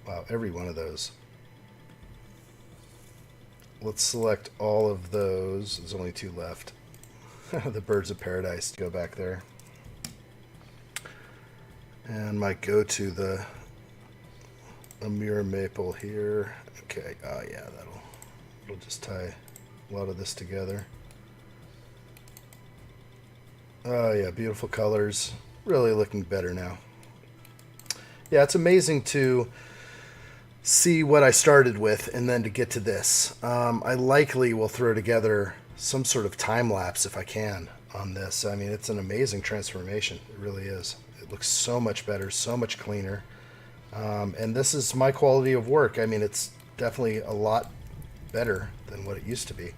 wow, every one of those. Let's select all of those. There's only 2 left. The birds of paradise go back there. And might go to the Amir maple here. Okay, yeah, it'll just tie a lot of this together. Oh yeah, beautiful colors. Really looking better now. Yeah, it's amazing to see what I started with and then to get to this. I likely will throw together some sort of time lapse if I can on this. I mean, it's an amazing transformation. It really is. It looks so much better, so much cleaner. And this is my quality of work. I mean, it's definitely a lot better than what it used to be.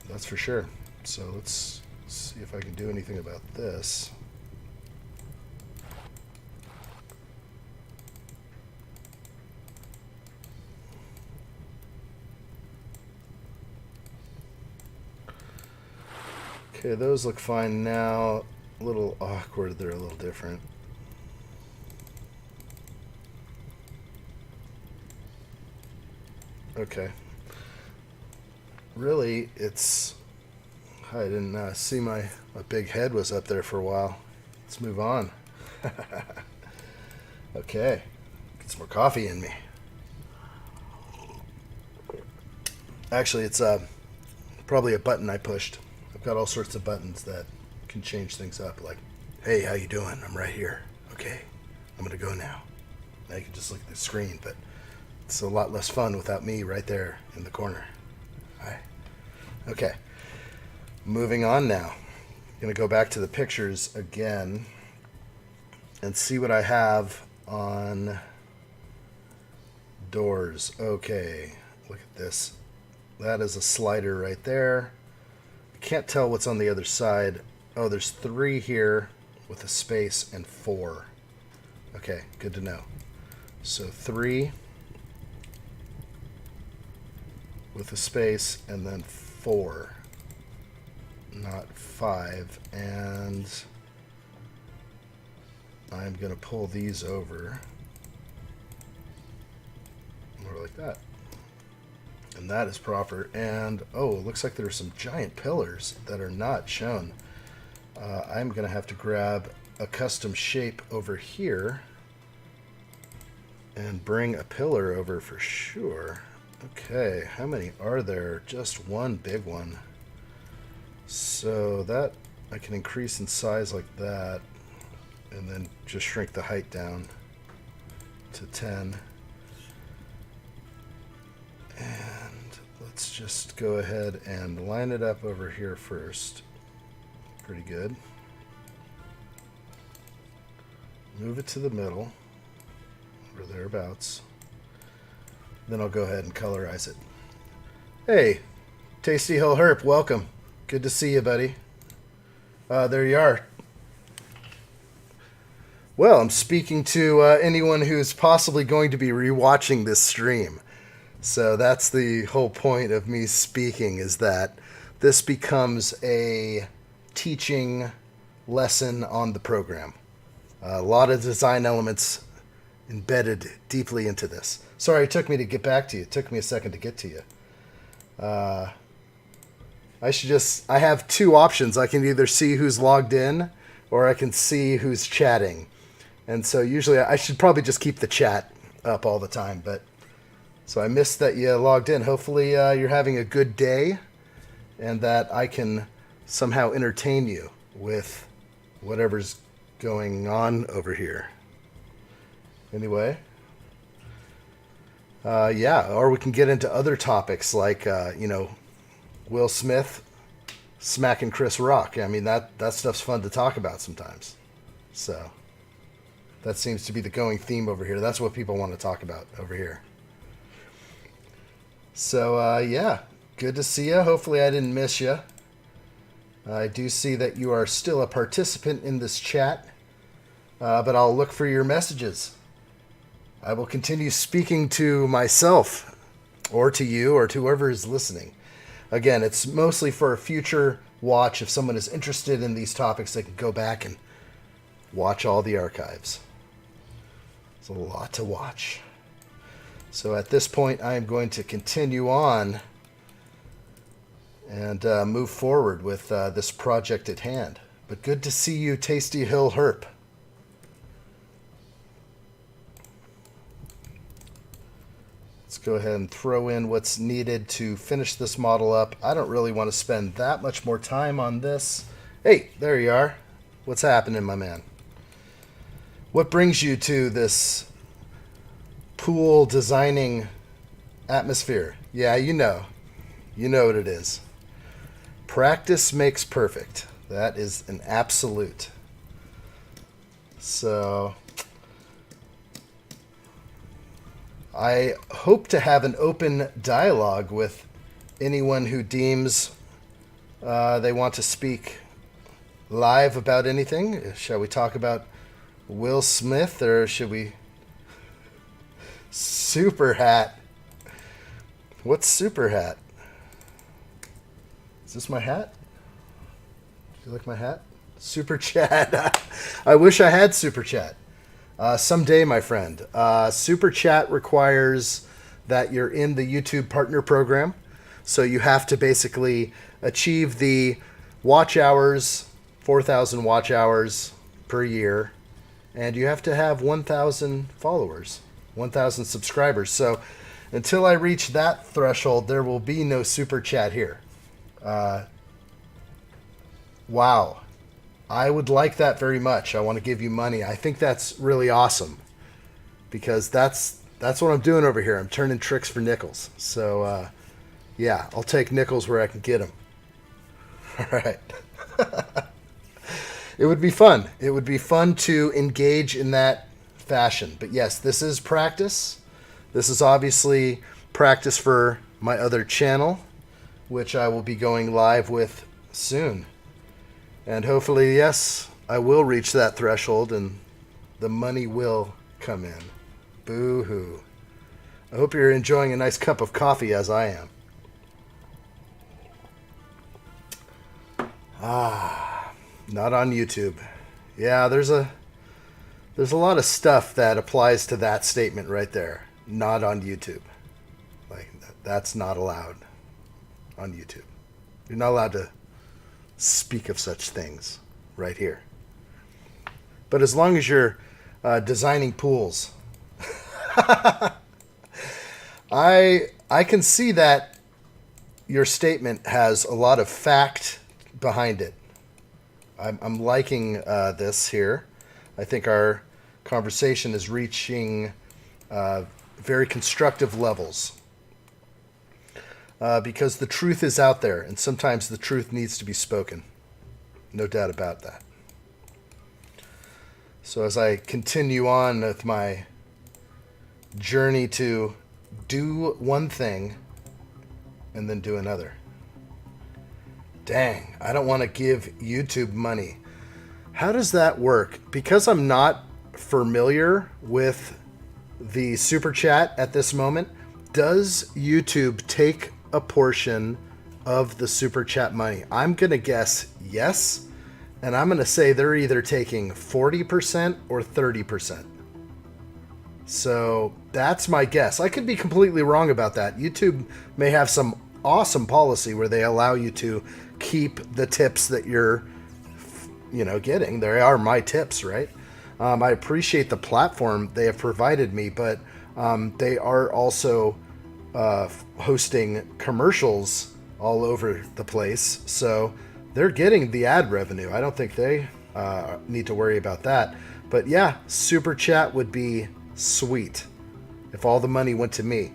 That's for sure. So let's see if I can do anything about this. Okay, those look fine now. A little awkward. They're a little different. Okay. Really, it's... I didn't see my big head was up there for a while. Let's move on. Okay. Get some more coffee in me. Actually, it's probably a button I pushed. I've got all sorts of buttons that can change things up, like, hey, how you doing? I'm right here. Okay, I'm going to go now. Now you can just look at the screen, but it's a lot less fun without me right there in the corner. All right. Okay. Moving on now. I'm going to go back to the pictures again and see what I have on doors. Okay, look at this. That is a slider right there. I can't tell what's on the other side. Oh, there's 3 here with a space and 4. Okay, good to know. So 3 with a space and then 4. Not 5. And I'm going to pull these over. More like that. And that is proper. And, oh, it looks like there's some giant pillars that are not shown. I'm going to have to grab a custom shape over here and bring a pillar over for sure. Okay, how many are there? Just one big one. So that I can increase in size like that and then just shrink the height down to 10. And let's just go ahead and line it up over here first. Pretty good. Move it to the middle, or thereabouts. Then I'll go ahead and colorize it. Hey, Tasty Hill Herp, welcome. Good to see you, buddy. There you are. Well, I'm speaking to anyone who's possibly going to be rewatching this stream. So that's the whole point of me speaking, is that this becomes a teaching lesson on the program. A lot of design elements embedded deeply into this. Sorry, it took me to get back to you. It took me a second to get to you. I have 2 options. I can either see who's logged in or I can see who's chatting. And so usually I should probably just keep the chat up all the time. But so I missed that you logged in. Hopefully you're having a good day and that I can somehow entertain you with whatever's going on over here. Anyway. Yeah, or we can get into other topics like, Will Smith smacking Chris Rock. I mean, that stuff's fun to talk about sometimes. So that seems to be the going theme over here. That's what people want to talk about over here. So, yeah, good to see you. Hopefully I didn't miss you. I do see that you are still a participant in this chat, but I'll look for your messages. I will continue speaking to myself or to you or to whoever is listening. Again, it's mostly for a future watch. If someone is interested in these topics, they can go back and watch all the archives. It's a lot to watch. So at this point, I am going to continue on and move forward with this project at hand. But good to see you, Tasty Hill Herp. Let's go ahead and throw in what's needed to finish this model up. I don't really want to spend that much more time on this. Hey, there you are. What's happening, my man? What brings you to this pool designing atmosphere? Yeah, you know. You know what it is. Practice makes perfect. That is an absolute. So I hope to have an open dialogue with anyone who deems they want to speak live about anything. Shall we talk about Will Smith, or should we... Super hat. What's super hat? Is this my hat? Do you like my hat? Super chat. I wish I had super chat. Someday, my friend. Super chat requires that you're in the YouTube partner program. So you have to basically achieve the watch hours, 4,000 watch hours per year. And you have to have 1,000 followers, 1,000 subscribers. So until I reach that threshold, there will be no super chat here. Wow. I would like that very much. I want to give you money. I think that's really awesome, because that's what I'm doing over here. I'm turning tricks for nickels. So, yeah, I'll take nickels where I can get them. All right. It would be fun. It would be fun to engage in that fashion. But yes, this is practice. This is obviously practice for my other channel, which I will be going live with soon. And hopefully, yes, I will reach that threshold and the money will come in. Boo-hoo. I hope you're enjoying a nice cup of coffee as I am. Not on YouTube. Yeah, there's a lot of stuff that applies to that statement right there. Not on YouTube. Like, that's not allowed on YouTube. You're not allowed to speak of such things right here. But as long as you're designing pools, I can see that your statement has a lot of fact behind it. I'm liking this here. I think our conversation is reaching very constructive levels. Because the truth is out there, and sometimes the truth needs to be spoken. No doubt about that. So as I continue on with my journey to do one thing and then do another. Dang, I don't want to give YouTube money. How does that work? Because I'm not familiar with the super chat at this moment, does YouTube take a portion of the super chat money? I'm going to guess yes. And I'm going to say they're either taking 40% or 30%. So that's my guess. I could be completely wrong about that. YouTube may have some awesome policy where they allow you to keep the tips that you're, getting. They are my tips, right? I appreciate the platform they have provided me, but they are also hosting commercials all over the place. So they're getting the ad revenue. I don't think they need to worry about that. But yeah, super chat would be sweet if all the money went to me.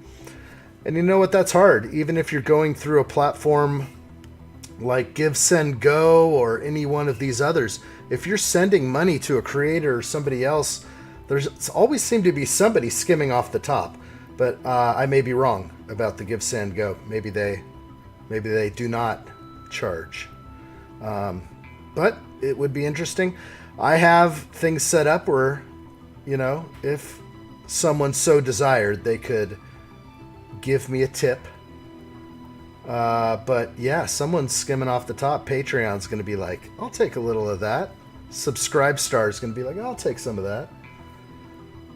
And you know what? That's hard. Even if you're going through a platform like Give, Send, Go, or any one of these others, if you're sending money to a creator or somebody else, there's always seemed to be somebody skimming off the top. But I may be wrong about the Give, Send, Go. Maybe they do not charge. But it would be interesting. I have things set up where, if someone so desired, they could give me a tip. But yeah, someone's skimming off the top. Patreon's going to be like, I'll take a little of that. Subscribe Star's going to be like, I'll take some of that.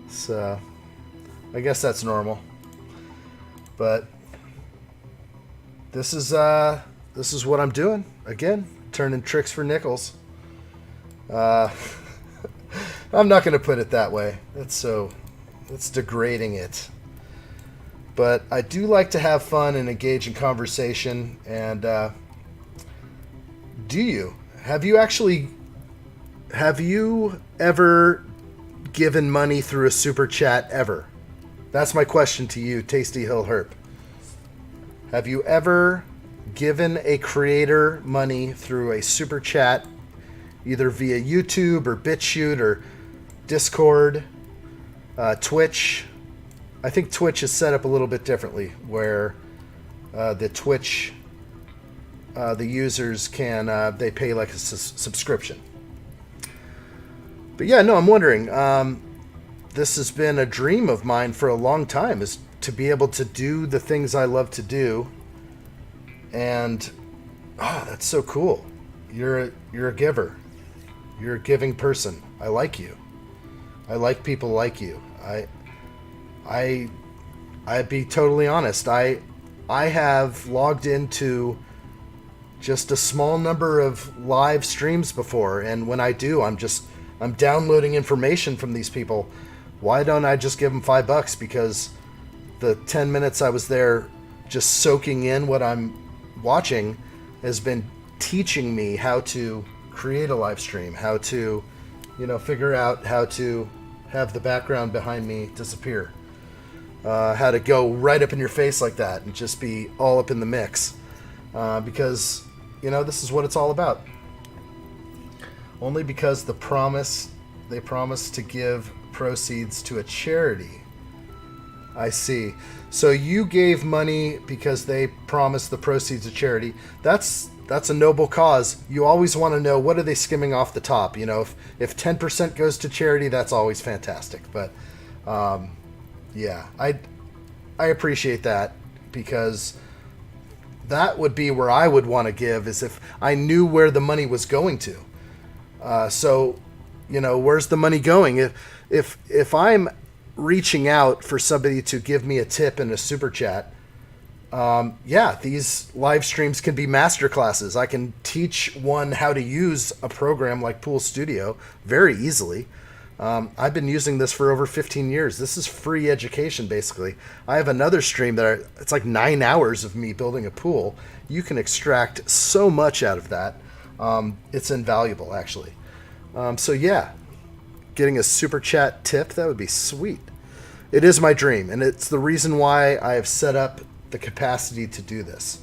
So I guess that's normal. But this is what I'm doing. Again, turning tricks for nickels. I'm not going to put it that way. It's degrading it. But I do like to have fun and engage in conversation. And have you ever given money through a super chat ever? That's my question to you, Tasty Hill Herp. Have you ever given a creator money through a super chat, either via YouTube or BitChute or Discord, Twitch? I think Twitch is set up a little bit differently, where the Twitch, the users can, they pay like a subscription. But yeah, no, I'm wondering, this has been a dream of mine for a long time, is to be able to do the things I love to do. And, that's so cool. You're a giver. You're a giving person. I like you. I like people like you. I'd be totally honest. I have logged into just a small number of live streams before, and when I do, I'm downloading information from these people. Why don't I just give them $5? Because the 10 minutes I was there just soaking in what I'm watching has been teaching me how to create a live stream, how to, figure out how to have the background behind me disappear, how to go right up in your face like that and just be all up in the mix, because, this is what it's all about. Only because they promise to give proceeds to a charity. I see. So you gave money because they promised the proceeds to charity. That's a noble cause. You always want to know, what are they skimming off the top? If 10% goes to charity, that's always fantastic. But yeah, I appreciate that, because that would be where I would want to give, is if I knew where the money was going to. So, where's the money going? If I'm reaching out for somebody to give me a tip in a super chat, these live streams can be master classes. I can teach one how to use a program like Pool Studio very easily. I've been using this for over 15 years. This is free education, basically. I have another stream it's like 9 hours of me building a pool. You can extract so much out of that. It's invaluable, actually. So yeah, getting a super chat tip, that would be sweet. It is my dream, and it's the reason why I have set up the capacity to do this.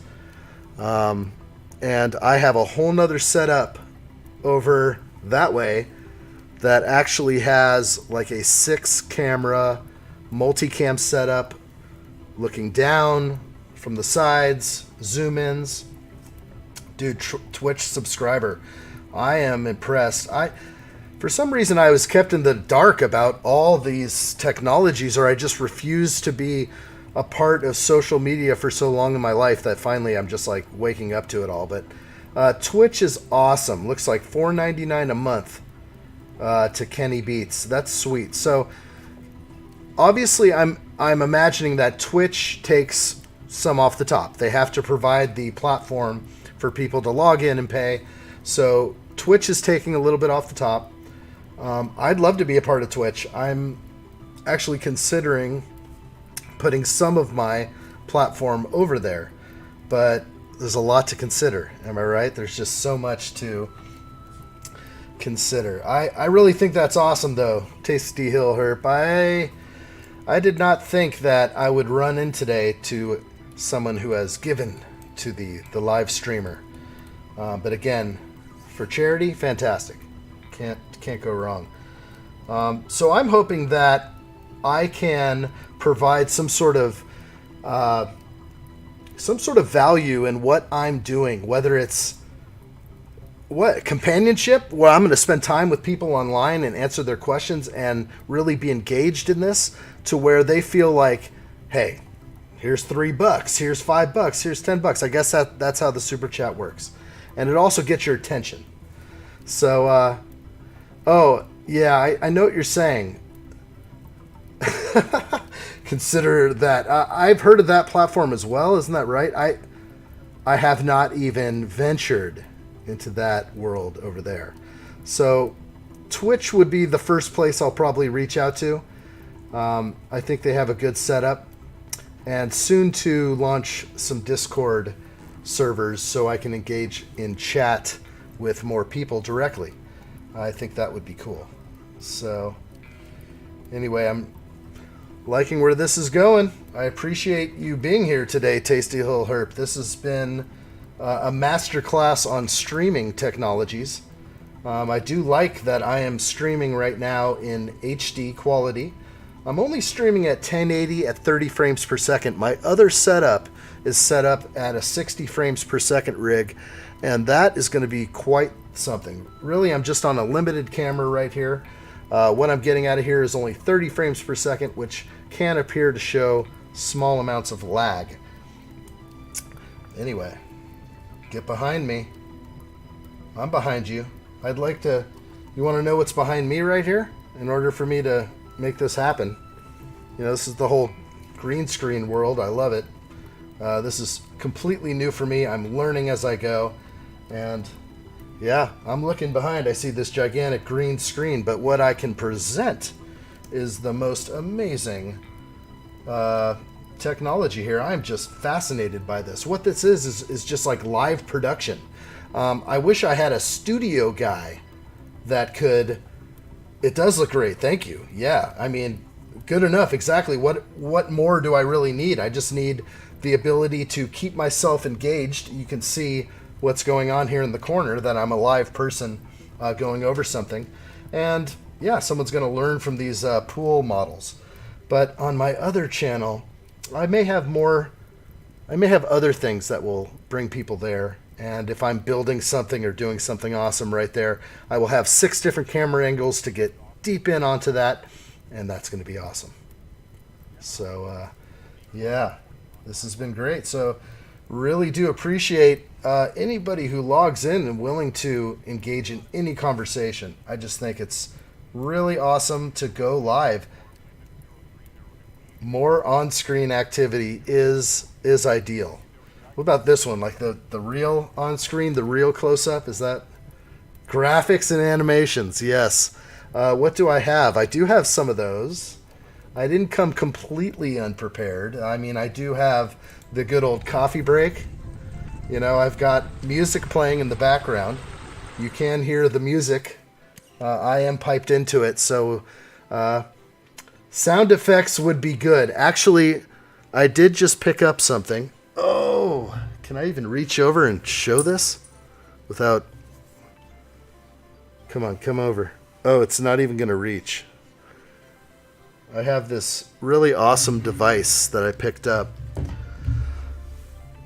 And I have a whole nother setup over that way that actually has like a 6-camera multicam setup, looking down from the sides, zoom ins. Dude, Twitch subscriber, I am impressed. For some reason, I was kept in the dark about all these technologies, or I just refused to be a part of social media for so long in my life that finally I'm just like waking up to it all. But Twitch is awesome. Looks like $4.99 a month to Kenny Beats. That's sweet. So obviously, I'm imagining that Twitch takes some off the top. They have to provide the platform for people to log in and pay. So Twitch is taking a little bit off the top. I'd love to be a part of Twitch. I'm actually considering putting some of my platform over there, but there's a lot to consider. Am I right? There's just so much to consider. I really think that's awesome, though, Tasty Hill Herp. I did not think that I would run in today to someone who has given to the live streamer. But again, for charity, fantastic. Can't go wrong. So I'm hoping that I can provide some sort of value in what I'm doing, whether it's companionship, where I'm going to spend time with people online and answer their questions and really be engaged in this, to where they feel like, hey, here's $3, here's $5, here's $10. I guess that's how the super chat works, and it also gets your attention. So, oh yeah, I know what you're saying. Consider that. I've heard of that platform as well. Isn't that right? I have not even ventured into that world over there. So Twitch would be the first place I'll probably reach out to. I think they have a good setup, and soon to launch some Discord servers so I can engage in chat with more people directly. I think that would be cool. So anyway, I'm liking where this is going. I appreciate you being here today, Tasty Little Herp. This has been a masterclass on streaming technologies. I do like that I am streaming right now in HD quality. I'm only streaming at 1080 at 30 frames per second. My other setup is set up at a 60 frames per second rig, and that is going to be quite something. Really, I'm just on a limited camera right here. What I'm getting out of here is only 30 frames per second, which can appear to show small amounts of lag. Anyway, get behind me. I'm behind you. I'd like to... You want to know what's behind me right here? In order for me to make this happen. You know, this is the whole green screen world. I love it. This is completely new for me. I'm learning as I go. And yeah, I'm looking behind. I see this gigantic green screen, but what I can present is the most amazing technology here. I'm just fascinated by this. What this is just like live production. I wish I had a studio guy that could... It does look great. Thank you. Yeah, I mean, good enough. Exactly. What more do I really need? I just need the ability to keep myself engaged. You can see what's going on here in the corner, that I'm a live person going over something. And yeah, someone's going to learn from these pool models. But on my other channel, I may have other things that will bring people there. And if I'm building something or doing something awesome right there, I will have 6 different camera angles to get deep in onto that. And that's going to be awesome. So yeah, this has been great. So really do appreciate anybody who logs in and willing to engage in any conversation. I just think it's really awesome to go live. More on-screen activity is ideal. What about this one? Like the real on-screen, the real close-up? Is that graphics and animations? Yes. What do I have? I do have some of those. I didn't come completely unprepared. I mean, I do have the good old coffee break. You know, I've got music playing in the background. You can hear the music. I am piped into it, so sound effects would be good. Actually, I did just pick up something. Oh, can I even reach over and show this without... Come on, come over. Oh, it's not even going to reach. I have this really awesome device that I picked up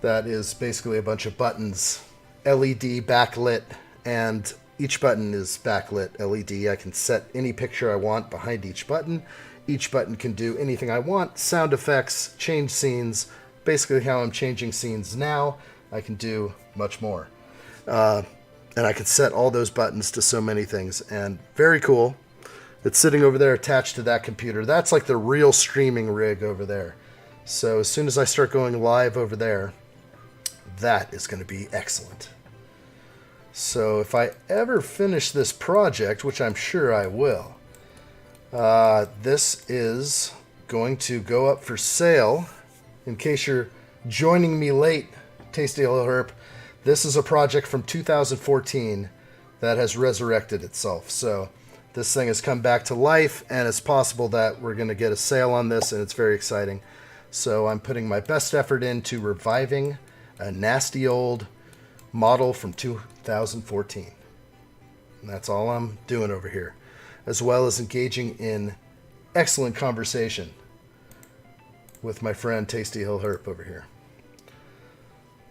that is basically a bunch of buttons, LED backlit, and each button is backlit LED. I can set any picture I want behind each button. Each button can do anything I want. Sound effects, change scenes, basically how I'm changing scenes now. I can do much more. And I can set all those buttons to so many things. And very cool. It's sitting over there attached to that computer. That's like the real streaming rig over there. So as soon as I start going live over there, that is going to be excellent. So if I ever finish this project, which I'm sure I will, this is going to go up for sale. In case you're joining me late, Tasty Little Herp, this is a project from 2014 that has resurrected itself. So this thing has come back to life, and it's possible that we're going to get a sale on this, and it's very exciting. So I'm putting my best effort into reviving a nasty old model from 2014. And that's all I'm doing over here, as well as engaging in excellent conversation with my friend Tasty Hill Herp over here.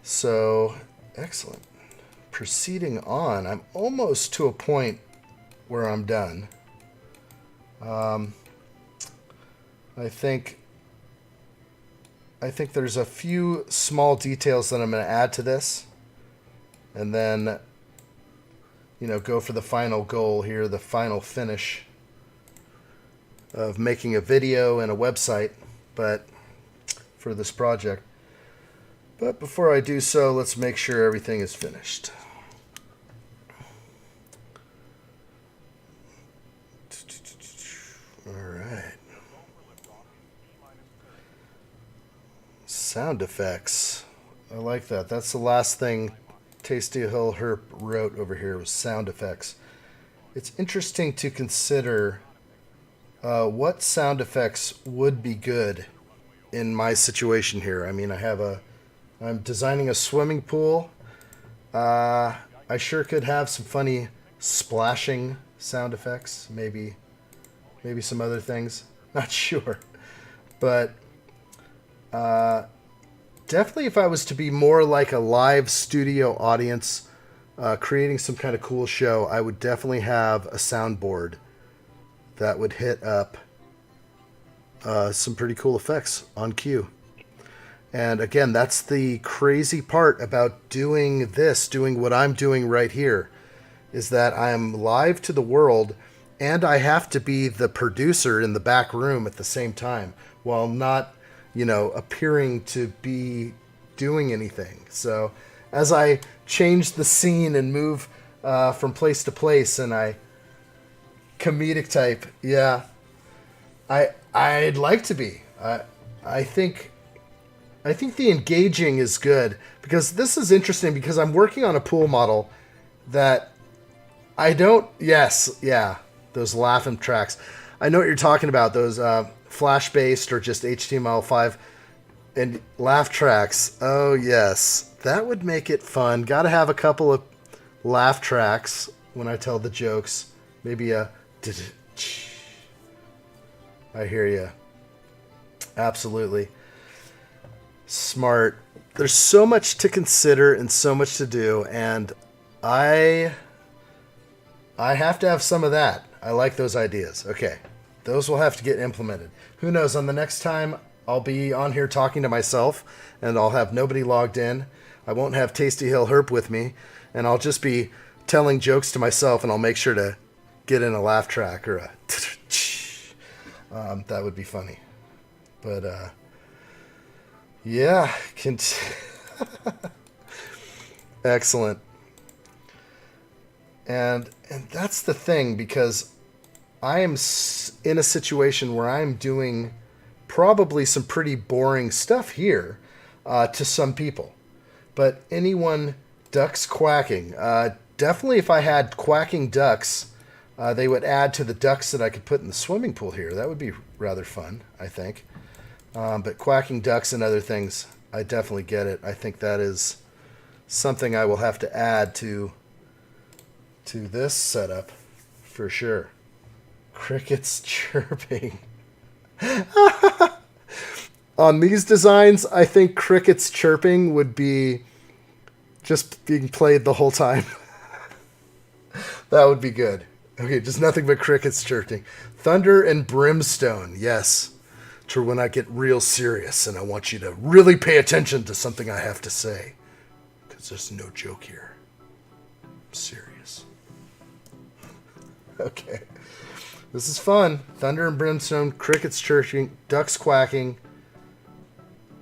So, excellent. Proceeding on, I'm almost to a point where I'm done. I think there's a few small details that I'm going to add to this, and then, you know, go for the final goal here, the final finish of making a video and a website, but for this project. But before I do so, let's make sure everything is finished. All right. Sound effects. I like that. That's the last thing Tasty Hill Herp wrote over here, was sound effects. It's interesting to consider what sound effects would be good in my situation here. I mean, I'm designing a swimming pool. I sure could have some funny splashing sound effects, maybe some other things. Not sure. But definitely if I was to be more like a live studio audience, creating some kind of cool show, I would definitely have a soundboard that would hit up some pretty cool effects on cue. And again, that's the crazy part about doing what I'm doing right here, is that I'm live to the world, and I have to be the producer in the back room at the same time, while not, you know, appearing to be doing anything. So as I change the scene and move from place to place, and I comedic type, yeah, I'd like to be. I think the engaging is good, because this is interesting, because I'm working on a pool model that I don't... Yes, yeah, those laughing tracks. I know what you're talking about, those Flash-based or just HTML5 and laugh tracks. Oh, yes, that would make it fun. Got to have a couple of laugh tracks when I tell the jokes. Maybe a... I hear you. Absolutely. Smart. There's so much to consider and so much to do, and I have to have some of that. I like those ideas. Okay. Those will have to get implemented. Who knows, on the next time I'll be on here talking to myself, and I'll have nobody logged in. I won't have Tasty Hill Herp with me, and I'll just be telling jokes to myself, and I'll make sure to get in a laugh track or a that would be funny. But yeah, excellent. And that's the thing, because I am in a situation where I'm doing probably some pretty boring stuff here to some people. But anyone, ducks quacking. Definitely if I had quacking ducks, they would add to the ducks that I could put in the swimming pool here. That would be rather fun, I think. But quacking ducks and other things, I definitely get it. I think that is something I will have to add to this setup for sure. Crickets chirping. On these designs, I think crickets chirping would be just being played the whole time. That would be good. Okay, just nothing but crickets chirping. Thunder and brimstone, yes. To when I get real serious and I want you to really pay attention to something I have to say. Because there's no joke here. I'm serious. Okay. This is fun. Thunder and brimstone, crickets chirping, ducks quacking.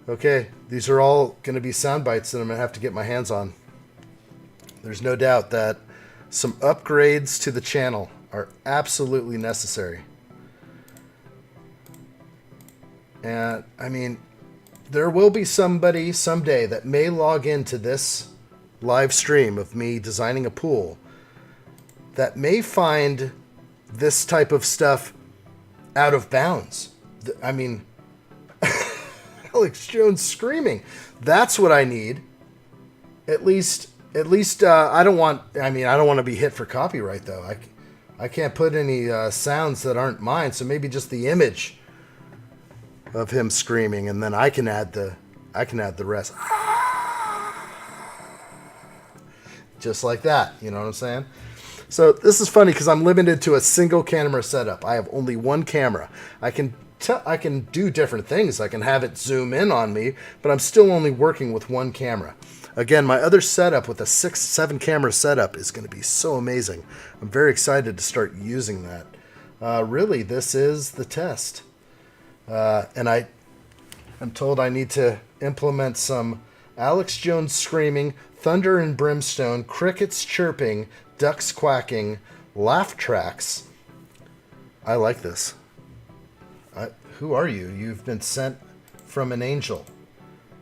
Okay, these are all going to be sound bites that I'm going to have to get my hands on. There's no doubt that some upgrades to the channel are absolutely necessary. And, I mean, there will be somebody someday that may log into this live stream of me designing a pool that may find this type of stuff out of bounds. I mean, Alex Jones screaming. That's what I need. At least At least I don't want. I mean, I don't want to be hit for copyright though. I can't put any sounds that aren't mine. So maybe just the image of him screaming, and then I can add the rest. Just like that. You know what I'm saying? So this is funny because I'm limited to a single camera setup. I have only one camera. I can do different things. I can have it zoom in on me, but I'm still only working with one camera. Again, my other setup with a 6-7 camera setup is going to be so amazing. I'm very excited to start using that. Really, this is the test. And I'm told I need to implement some Alex Jones screaming, thunder and brimstone, crickets chirping, ducks quacking, laugh tracks. I like this. Who are you? You've been sent from an angel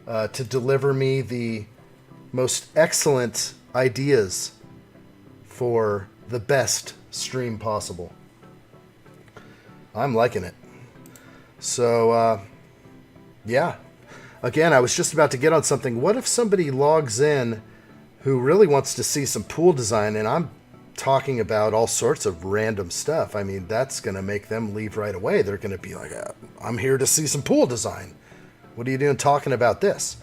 to deliver me the most excellent ideas for the best stream possible. I'm liking it. So, yeah. Again, I was just about to get on something. What if somebody logs in who really wants to see some pool design, and I'm talking about all sorts of random stuff? I mean, that's going to make them leave right away. They're going to be like, I'm here to see some pool design. What are you doing talking about this?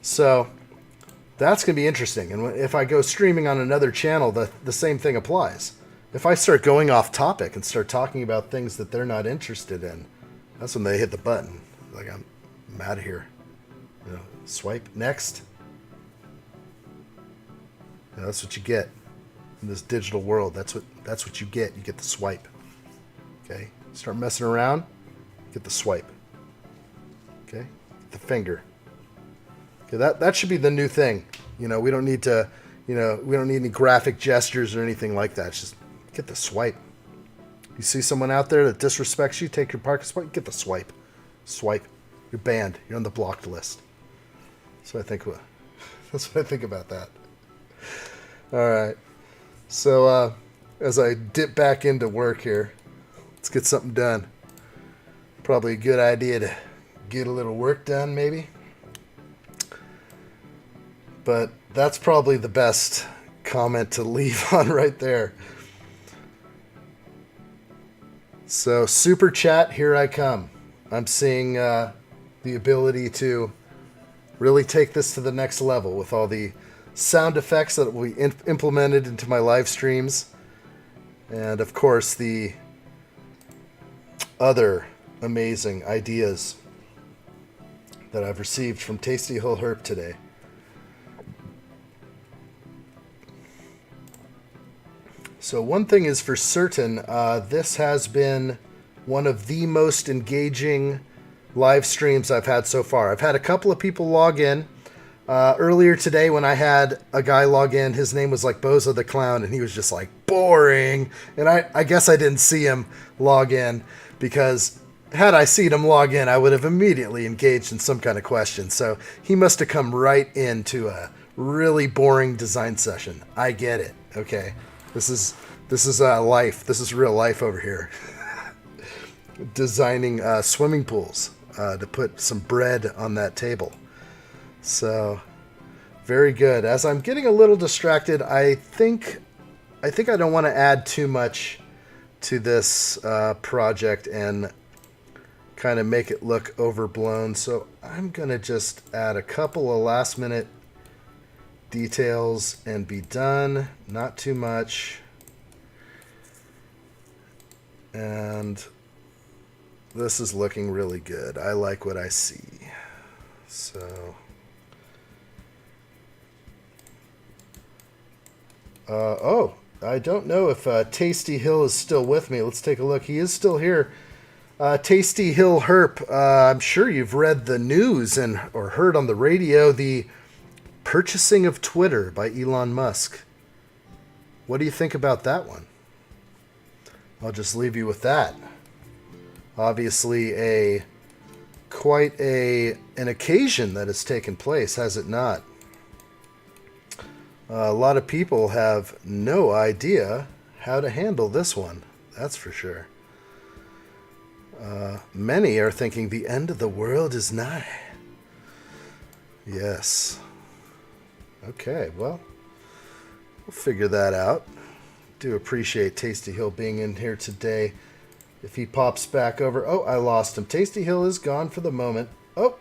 So that's going to be interesting. And if I go streaming on another channel, the same thing applies. If I start going off topic and start talking about things that they're not interested in, that's when they hit the button. Like, I'm out of here. You know, swipe next. You know, that's what you get in this digital world. That's what you get. You get the swipe. Okay? Start messing around, get the swipe. Okay? Get the finger. Okay, that should be the new thing. You know, we don't need any graphic gestures or anything like that. It's just get the swipe. You see someone out there that disrespects you, take your parking spot, get the swipe. Swipe. You're banned. You're on the blocked list. That's what I think about that. All right. So as I dip back into work here, let's get something done. Probably a good idea to get a little work done, maybe. But that's probably the best comment to leave on right there. So, super chat, here I come. I'm seeing the ability to really take this to the next level with all the sound effects that will be implemented into my live streams. And, of course, the other amazing ideas that I've received from Tasty Hill Herp today. So one thing is for certain, this has been one of the most engaging live streams I've had so far. I've had a couple of people log in. Earlier today when I had a guy log in, his name was like Bozo the Clown, and he was just like, boring. And I guess I didn't see him log in, because had I seen him log in, I would have immediately engaged in some kind of question. So he must have come right into a really boring design session. I get it. Okay. This is life. This is real life over here. Designing swimming pools to put some bread on that table. So, very good. As I'm getting a little distracted, I think I don't want to add too much to this project and kind of make it look overblown. So I'm going to just add a couple of last minute details and be done. Not too much. And this is looking really good. I like what I see. So I don't know if Tasty Hill is still with me. Let's take a look. He is still here. Tasty Hill Herp, I'm sure you've read the news or heard on the radio the purchasing of Twitter by Elon Musk. What do you think about that one? I'll just leave you with that. Obviously quite an occasion that has taken place, has it not? A lot of people have no idea how to handle this one. That's for sure. Many are thinking the end of the world is nigh. Yes. Okay, well, We'll figure that out. Do appreciate Tasty Hill being in here today. If he pops back over... Oh, I lost him. Tasty Hill is gone for the moment. Oh,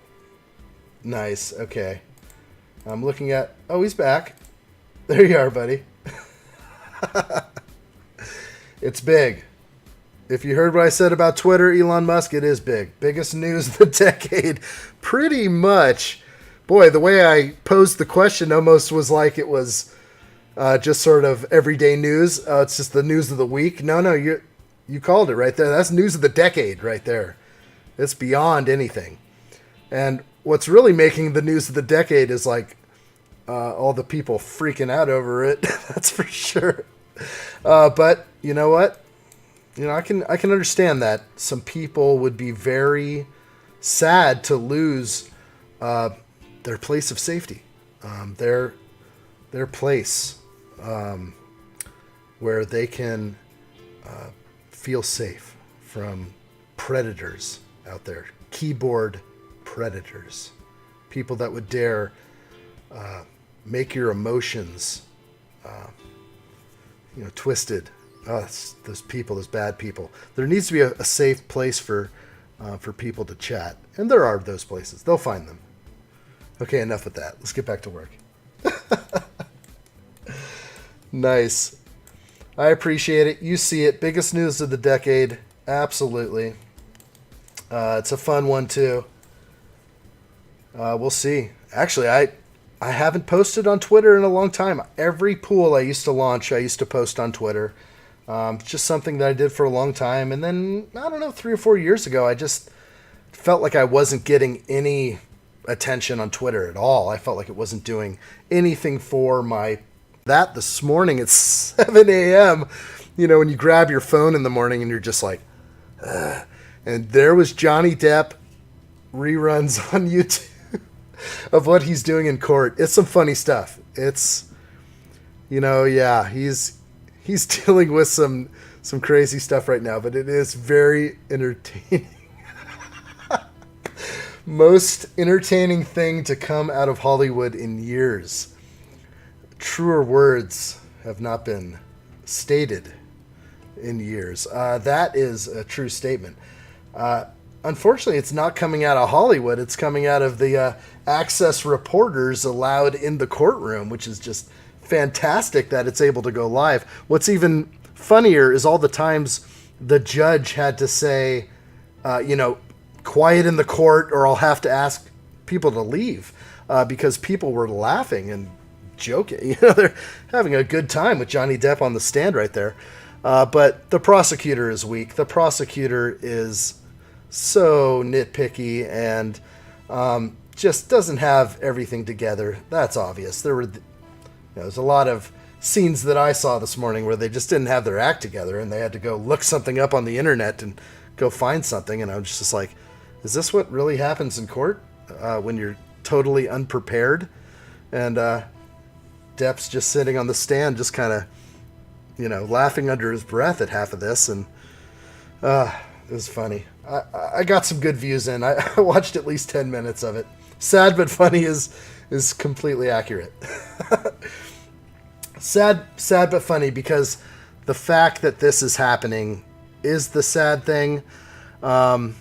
nice. Okay. I'm looking at... Oh, he's back. There you are, buddy. It's big. If you heard what I said about Twitter, Elon Musk, it is big. Biggest news of the decade. Pretty much. Boy, the way I posed the question almost was like it was just sort of everyday news. It's just the news of the week. No, you called it right there. That's news of the decade right there. It's beyond anything. And what's really making the news of the decade is like all the people freaking out over it. That's for sure. But you know what? I can understand that some people would be very sad to lose their place of safety, their place where they can feel safe from predators out there, keyboard predators, people that would dare make your emotions twisted. Those people, those bad people. There needs to be a safe place for people to chat, and there are those places. They'll find them. Okay, enough with that. Let's get back to work. Nice. I appreciate it. You see it. Biggest news of the decade. Absolutely. It's a fun one too. We'll see. Actually, I haven't posted on Twitter in a long time. Every pool I used to launch, I used to post on Twitter. Just something that I did for a long time. And then, I don't know, 3 or 4 years ago, I just felt like I wasn't getting any attention on Twitter at all. I felt like it wasn't doing anything for that this morning at 7 a.m. When you grab your phone in the morning and you're just like, ugh. And there was Johnny Depp reruns on YouTube of what he's doing in court. It's some funny stuff. It's, he's dealing with some crazy stuff right now, but it is very entertaining. Most entertaining thing to come out of Hollywood in years. Truer words have not been stated in years. That is a true statement. Unfortunately, it's not coming out of Hollywood. It's coming out of the access reporters allowed in the courtroom, which is just fantastic that it's able to go live. What's even funnier is all the times the judge had to say, quiet in the court, or I'll have to ask people to leave because people were laughing and joking. They're having a good time with Johnny Depp on the stand right there. But the prosecutor is weak. The prosecutor is so nitpicky and just doesn't have everything together. That's obvious. There's a lot of scenes that I saw this morning where they just didn't have their act together and they had to go look something up on the internet and go find something. And I was just like, is this what really happens in court when you're totally unprepared? And Depp's just sitting on the stand, just kind of, laughing under his breath at half of this. And it was funny. I got some good views in. I watched at least 10 minutes of it. Sad but funny is completely accurate. Sad but funny, because the fact that this is happening is the sad thing. I'm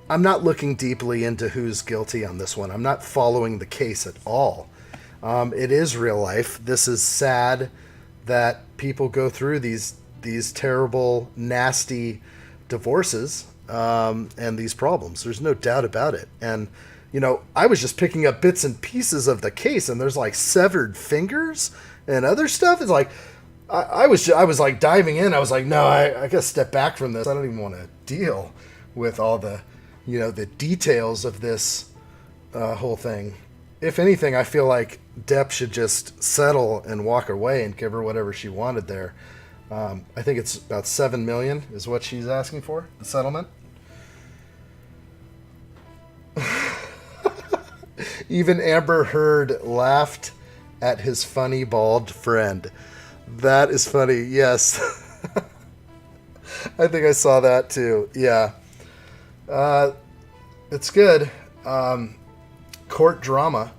not looking deeply into who's guilty on this one. I'm not following the case at all. It is real life. This is sad that people go through these terrible, nasty divorces and these problems. There's no doubt about it. And I was just picking up bits and pieces of the case, and there's like severed fingers and other stuff. It's like I was like diving in. I was like, no, I gotta step back from this. I don't even want to deal with all the the details of this whole thing. If anything, I feel like Depp should just settle and walk away and give her whatever she wanted there. I think it's about $7 million is what she's asking for, the settlement. Even Amber Heard laughed at his funny bald friend. That is funny, yes. I think I saw that too, yeah. It's good. Court drama.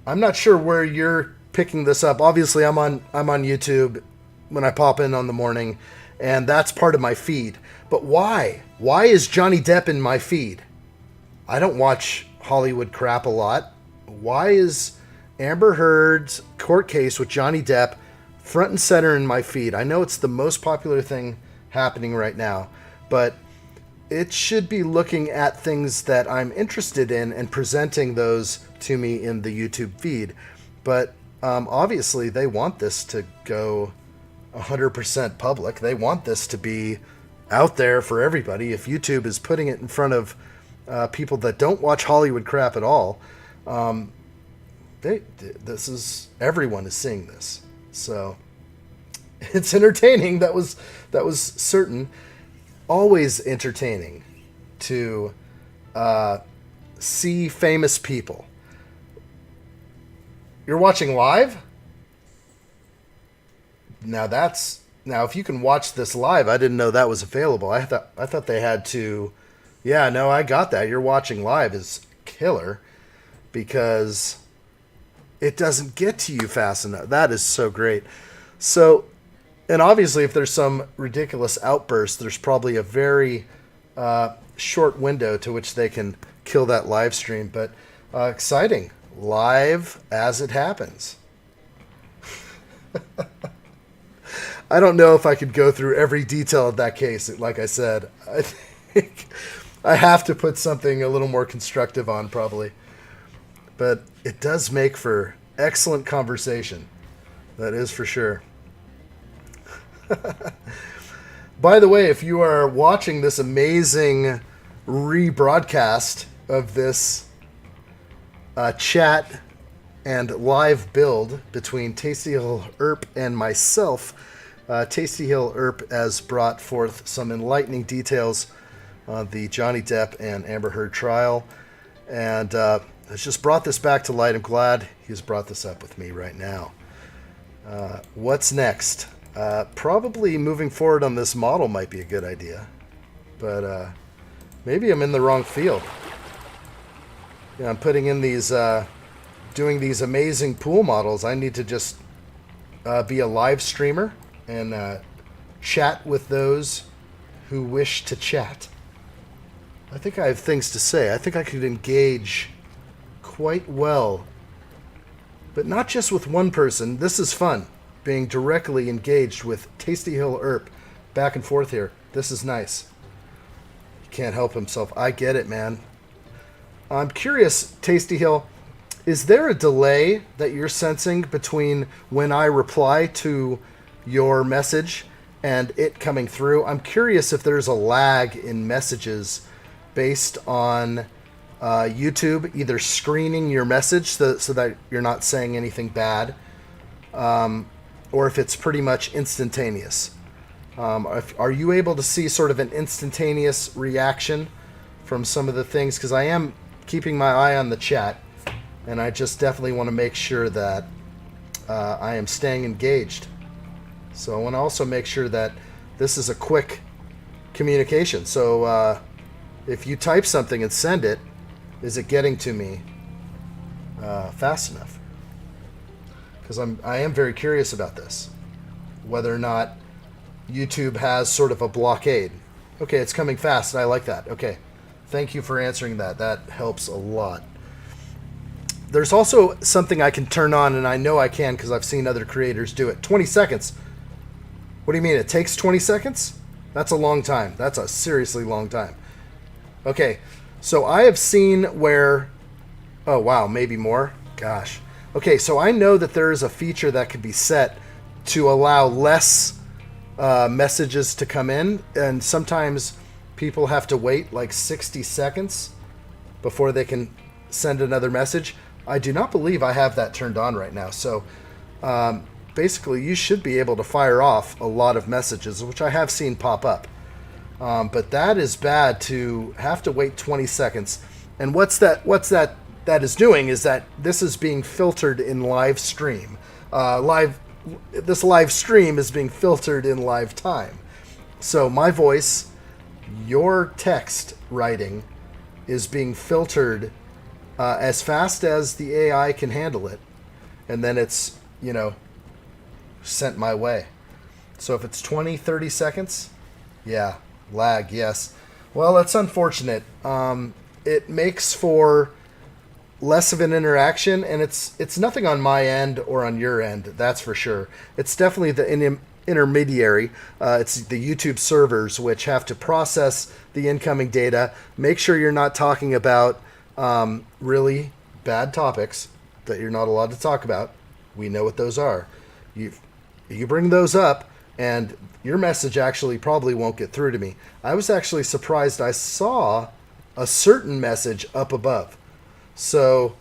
I'm not sure where you're picking this up. Obviously, I'm on YouTube when I pop in the morning, and that's part of my feed. But why? Why is Johnny Depp in my feed? I don't watch Hollywood crap a lot. Why is Amber Heard's court case with Johnny Depp front and center in my feed? I know it's the most popular thing happening right now, but it should be looking at things that I'm interested in and presenting those to me in the YouTube feed. But obviously they want this to go 100% public. They want this to be out there for everybody. If YouTube is putting it in front of people that don't watch Hollywood crap at all, everyone is seeing this. So it's entertaining. That was certain. Always entertaining to see famous people. You're watching live? Now if you can watch this live, I didn't know that was available. I thought they had to. Yeah, no, I got that. You're watching live is killer because it doesn't get to you fast enough. That is so great. So, and obviously if there's some ridiculous outburst, there's probably a very short window to which they can kill that live stream. But exciting. Live as it happens. I don't know if I could go through every detail of that case. Like I said, I think I have to put something a little more constructive on probably. But it does make for excellent conversation. That is for sure. By the way, if you are watching this amazing rebroadcast of this chat and live build between Tasty Hill Earp and myself, Tasty Hill Earp has brought forth some enlightening details on the Johnny Depp and Amber Heard trial, and has just brought this back to light. I'm glad he's brought this up with me right now. What's next? Probably moving forward on this model might be a good idea, but maybe I'm in the wrong field. Yeah, I'm putting in these, doing these amazing pool models. I need to just be a live streamer and chat with those who wish to chat. I think I have things to say. I think I could engage quite well, but not just with one person. This is fun, being directly engaged with Tasty Hill Earp back and forth here. This is nice. He can't help himself. I get it, man. I'm curious, Tasty Hill, is there a delay that you're sensing between when I reply to your message and it coming through? I'm curious if there's a lag in messages based on YouTube either screening your message so that you're not saying anything bad, or if it's pretty much instantaneous. Are you able to see sort of an instantaneous reaction from some of the things? Because I am keeping my eye on the chat, and I just definitely want to make sure that I am staying engaged. So I want to also make sure that this is a quick communication. So if you type something and send it, is it getting to me fast enough? Because I am very curious about this, whether or not YouTube has sort of a blockade. Okay, it's coming fast, and I like that. Okay, thank you for answering that. That helps a lot. There's also something I can turn on, and I know I can because I've seen other creators do it. 20 seconds. What do you mean? It takes 20 seconds? That's a long time. That's a seriously long time. Okay, so I have seen where... Oh, wow, maybe more? Gosh. Okay, so I know that there is a feature that could be set to allow less messages to come in, and sometimes people have to wait like 60 seconds before they can send another message. I do not believe I have that turned on right now. So basically, you should be able to fire off a lot of messages, which I have seen pop up. But that is bad to have to wait 20 seconds. And what's that is doing is that this is being filtered in live stream. This live stream is being filtered in live time. So my voice, your text writing, is being filtered as fast as the AI can handle it, and then it's you know, sent my way. So if it's 20, 30 seconds, yeah, lag, yes. Well, that's unfortunate. It makes for less of an interaction, and it's nothing on my end or on your end, that's for sure. It's definitely the intermediary. It's the YouTube servers which have to process the incoming data, make sure you're not talking about really bad topics that you're not allowed to talk about. We know what those are. You bring those up, and your message actually probably won't get through to me. I was actually surprised I saw a certain message up above. So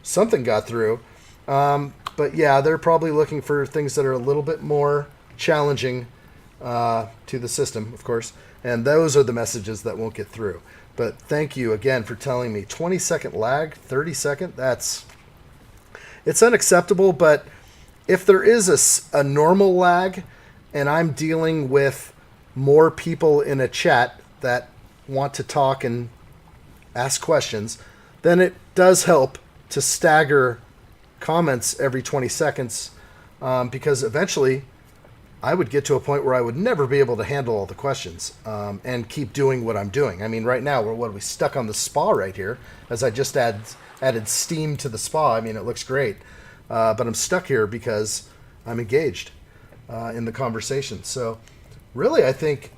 something got through. But yeah, they're probably looking for things that are a little bit more challenging to the system, of course. And those are the messages that won't get through. But thank you again for telling me. 20-second lag, 30-second, it's unacceptable. But if there is a normal lag and I'm dealing with more people in a chat that want to talk and ask questions, then it does help to stagger comments every 20 seconds because eventually I would get to a point where I would never be able to handle all the questions and keep doing what I'm doing. I mean, right now, we stuck on the spa right here as I just added steam to the spa. I mean, it looks great. But I'm stuck here because I'm engaged in the conversation. So really, I think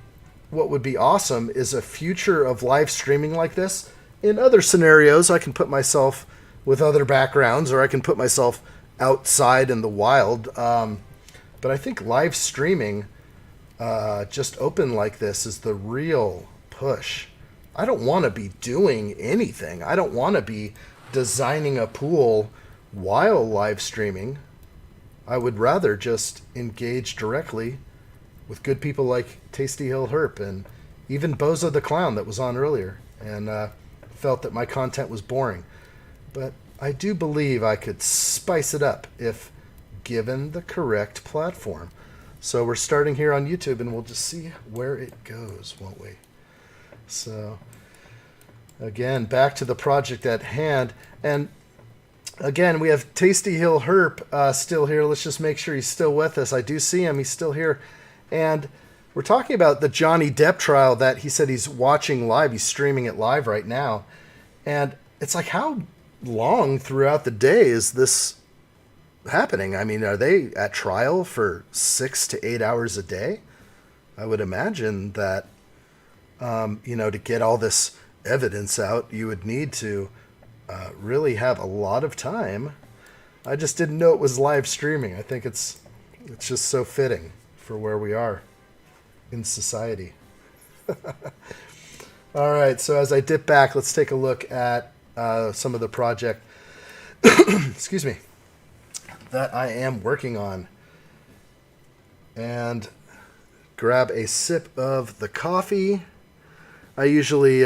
what would be awesome is a future of live streaming like this. In other scenarios, I can put myself with other backgrounds, or I can put myself outside in the wild. But I think live streaming, just open like this, is the real push. I don't want to be doing anything. I don't want to be designing a pool while live streaming. I would rather just engage directly with good people like Tasty Hill Herp and even Bozo the Clown that was on earlier, and felt that my content was boring. But I do believe I could spice it up if given the correct platform. So we're starting here on YouTube, and we'll just see where it goes, won't we? So again, back to the project at hand. And again, we have Tasty Hill Herp still here. Let's just make sure he's still with us. I do see him. He's still here. And we're talking about the Johnny Depp trial that he said he's watching live. He's streaming it live right now. And it's like, how long throughout the day is this happening? I mean, are they at trial for 6 to 8 hours a day? I would imagine that, to get all this evidence out, you would need to really have a lot of time. I just didn't know it was live streaming. I think it's just so fitting for where we are in society. All right, so as I dip back, let's take a look at some of the project, excuse me, that I am working on. And grab a sip of the coffee. I usually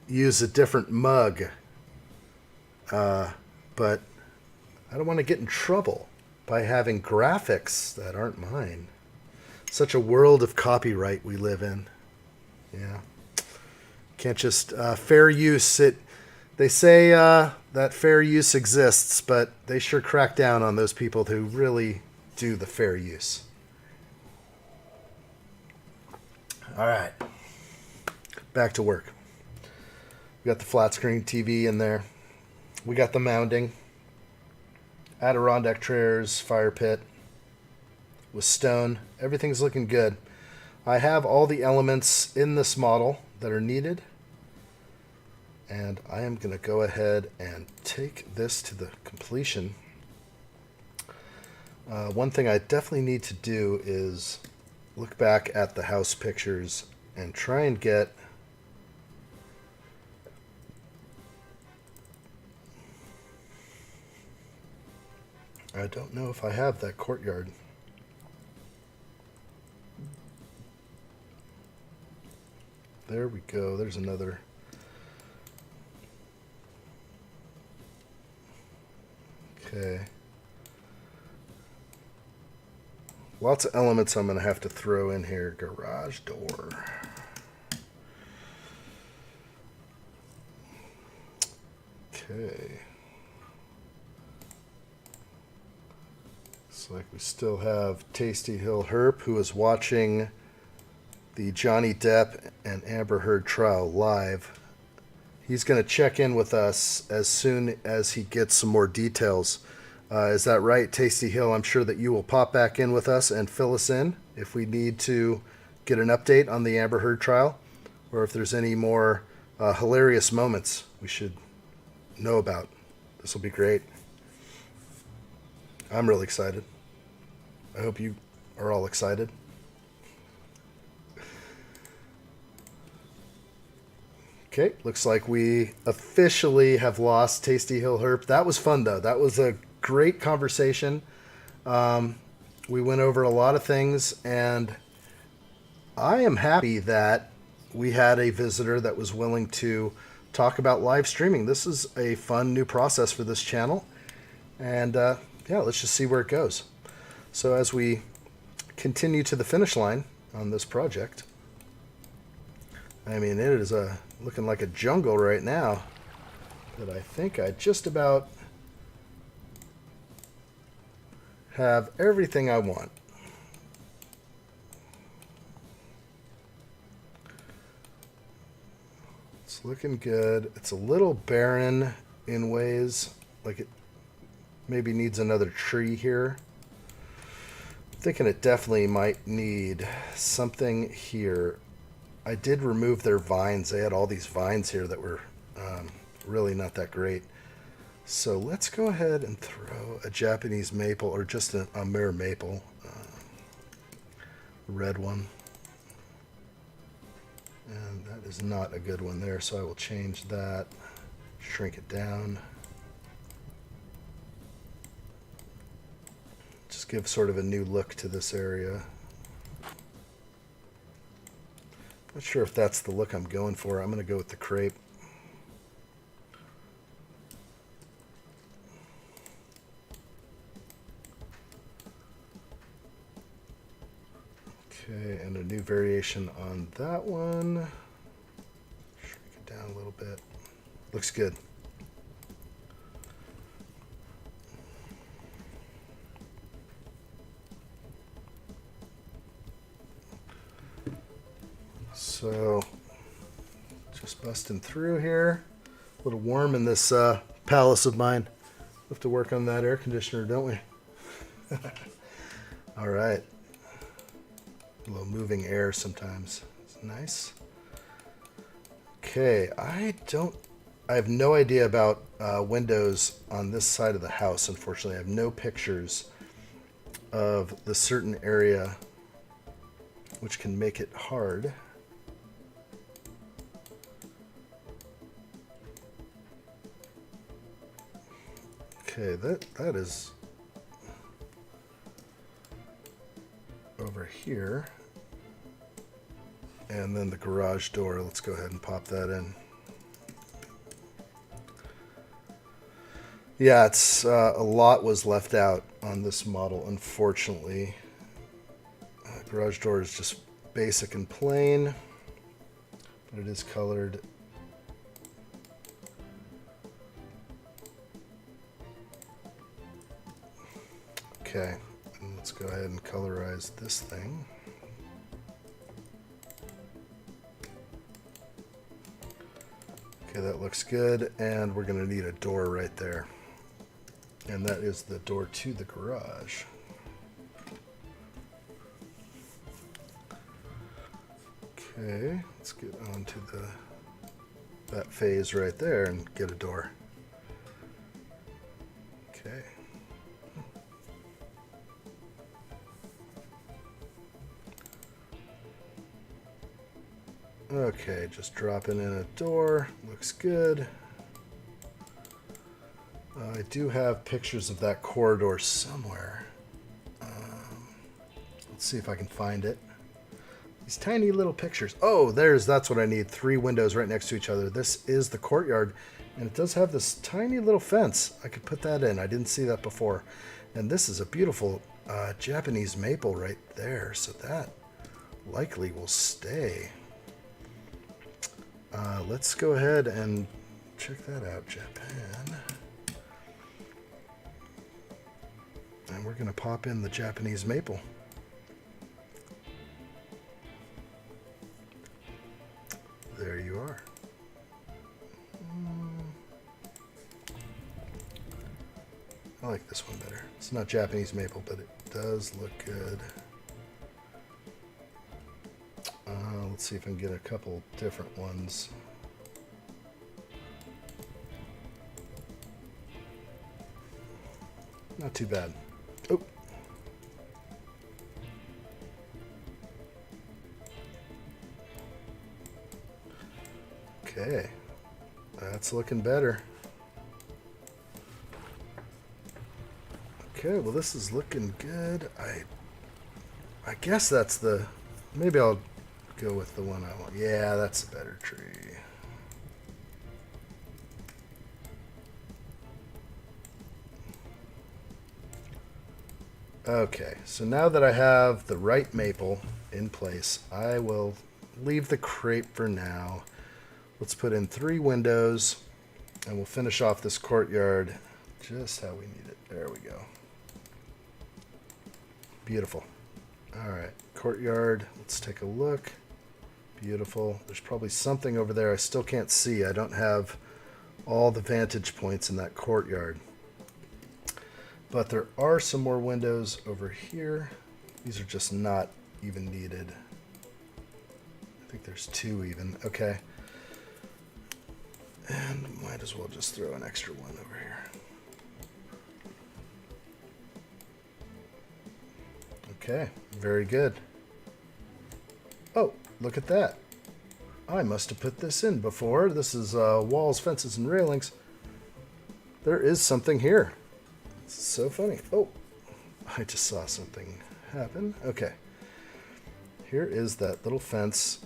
use a different mug, but I don't want to get in trouble by having graphics that aren't mine. Such a world of copyright we live in. Yeah. Can't just fair use it. They say that fair use exists, but they sure crack down on those people who really do the fair use. All right. Back to work. We got the flat screen TV in there. We got the mounding. Adirondack chairs, fire pit with stone. Everything's looking good. I have all the elements in this model that are needed. And I am going to go ahead and take this to the completion. One thing I definitely need to do is look back at the house pictures and try and get I don't know if I have that courtyard. There we go. There's another. Okay. Lots of elements I'm going to have to throw in here. Garage door. Okay. Looks like we still have Tasty Hill Herp, who is watching the Johnny Depp and Amber Heard trial live. He's going to check in with us as soon as he gets some more details. Is that right, Tasty Hill? I'm sure that you will pop back in with us and fill us in if we need to get an update on the Amber Heard trial, or if there's any more hilarious moments we should know about. This will be great. I'm really excited. I hope you are all excited. Okay, looks like we officially have lost Tasty Hill Herp. That was fun, though. That was a great conversation. We went over a lot of things, and I am happy that we had a visitor that was willing to talk about live streaming. This is a fun new process for this channel, and yeah, let's just see where it goes. So as we continue to the finish line on this project, I mean, it is looking like a jungle right now, but I think I just about have everything I want. It's looking good. It's a little barren in ways, like it maybe needs another tree here. I'm thinking it definitely might need something here. I did remove their vines. They had all these vines here that were really not that great. So let's go ahead and throw a Japanese maple, or just a mere maple, red one. And that is not a good one there, so I will change that, shrink it down. Just give sort of a new look to this area. Not sure if that's the look I'm going for. I'm going to go with the crepe. Okay, and a new variation on that one. Shrink it down a little bit. Looks good. So, just busting through here. A little warm in this palace of mine. We have to work on that air conditioner, don't we? All right. A little moving air sometimes. It's nice. Okay, I have no idea about windows on this side of the house, unfortunately. I have no pictures of the certain area, which can make it hard. Okay, that is over here. And then the garage door, let's go ahead and pop that in. Yeah, it's a lot was left out on this model, unfortunately. Garage door is just basic and plain, but it is colored. Okay, and let's go ahead and colorize this thing. Okay, that looks good, and we're going to need a door right there. And that is the door to the garage. Okay, let's get on to that phase right there and get a door. Okay. Okay, just dropping in a door. Looks good. I do have pictures of that corridor somewhere. Let's see if I can find it. These tiny little pictures. Oh, that's what I need. 3 windows right next to each other. This is the courtyard, and it does have this tiny little fence. I could put that in. I didn't see that before. And this is a beautiful Japanese maple right there, so that likely will stay. Let's go ahead and check that out, Japan. And we're going to pop in the Japanese maple. There you are. I like this one better. It's not Japanese maple, but it does look good. Let's see if I can get a couple different ones. Not too bad. Oh. Okay. That's looking better. Okay, well this is looking good. I guess that's the... Maybe I'll go with the one I want. Yeah, that's a better tree. Okay, so now that I have the right maple in place, I will leave the crepe for now. Let's put in 3 windows, and we'll finish off this courtyard just how we need it. There we go. Beautiful. All right, courtyard, let's take a look. Beautiful. There's probably something over there I still can't see. I don't have all the vantage points in that courtyard. But there are some more windows over here. These are just not even needed. I think there's 2 even. Okay. And might as well just throw an extra one over here. Okay, very good. Oh, look at that. I must have put this in before. This is walls, fences, and railings. There is something here. It's so funny. Oh, I just saw something happen. Okay. Here is that little fence.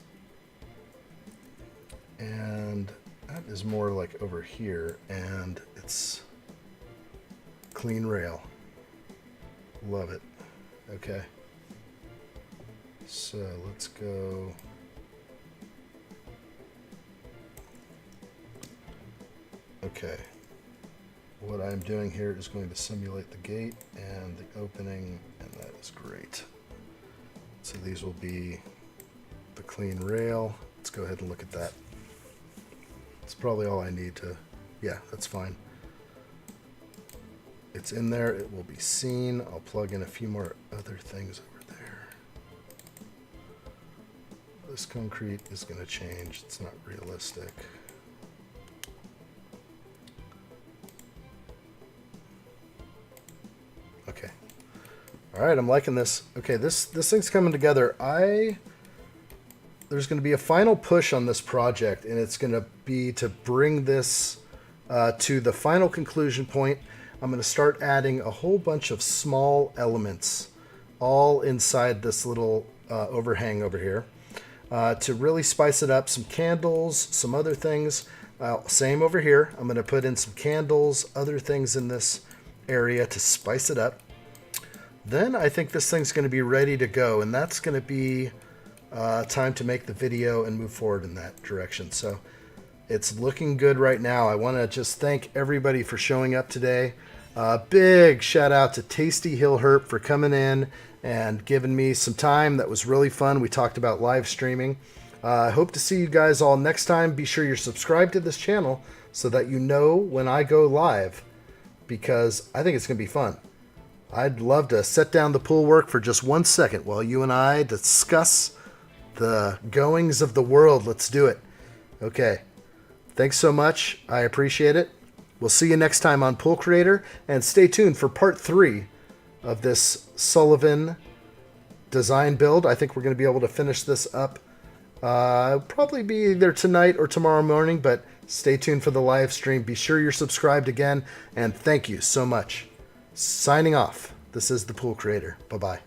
And that is more like over here. And it's clean rail. Love it. Okay. So let's go. Okay. What I'm doing here is going to simulate the gate and the opening, and that is great. So these will be the clean rail. Let's go ahead and look at that. It's probably all I need to, yeah, that's fine. It's in there, it will be seen. I'll plug in a few more other things over there. This concrete is going to change, it's not realistic. Okay. All right, I'm liking this. Okay, this thing's coming together. There's going to be a final push on this project, and it's going to be to bring this to the final conclusion point. I'm going to start adding a whole bunch of small elements all inside this little overhang over here to really spice it up. Some candles, some other things. Same over here. I'm going to put in some candles, other things in this area to spice it up. Then I think this thing's going to be ready to go, and that's going to be time to make the video and move forward in that direction. So it's looking good right now. I want to just thank everybody for showing up today. Big shout out to Tasty Hill Herp for coming in and giving me some time. That was really fun. We talked about live streaming. I hope to see you guys all next time. Be sure you're subscribed to this channel so that you know when I go live, because I think it's going to be fun. I'd love to set down the pool work for just 1 second while you and I discuss the goings of the world. Let's do it. Okay. Thanks so much. I appreciate it. We'll see you next time on Pool Creator, and stay tuned for part 3 of this Sullivan design build. I think we're going to be able to finish this up. Probably be either tonight or tomorrow morning, but stay tuned for the live stream. Be sure you're subscribed again, and thank you so much. Signing off. This is the Pool Creator. Bye-bye.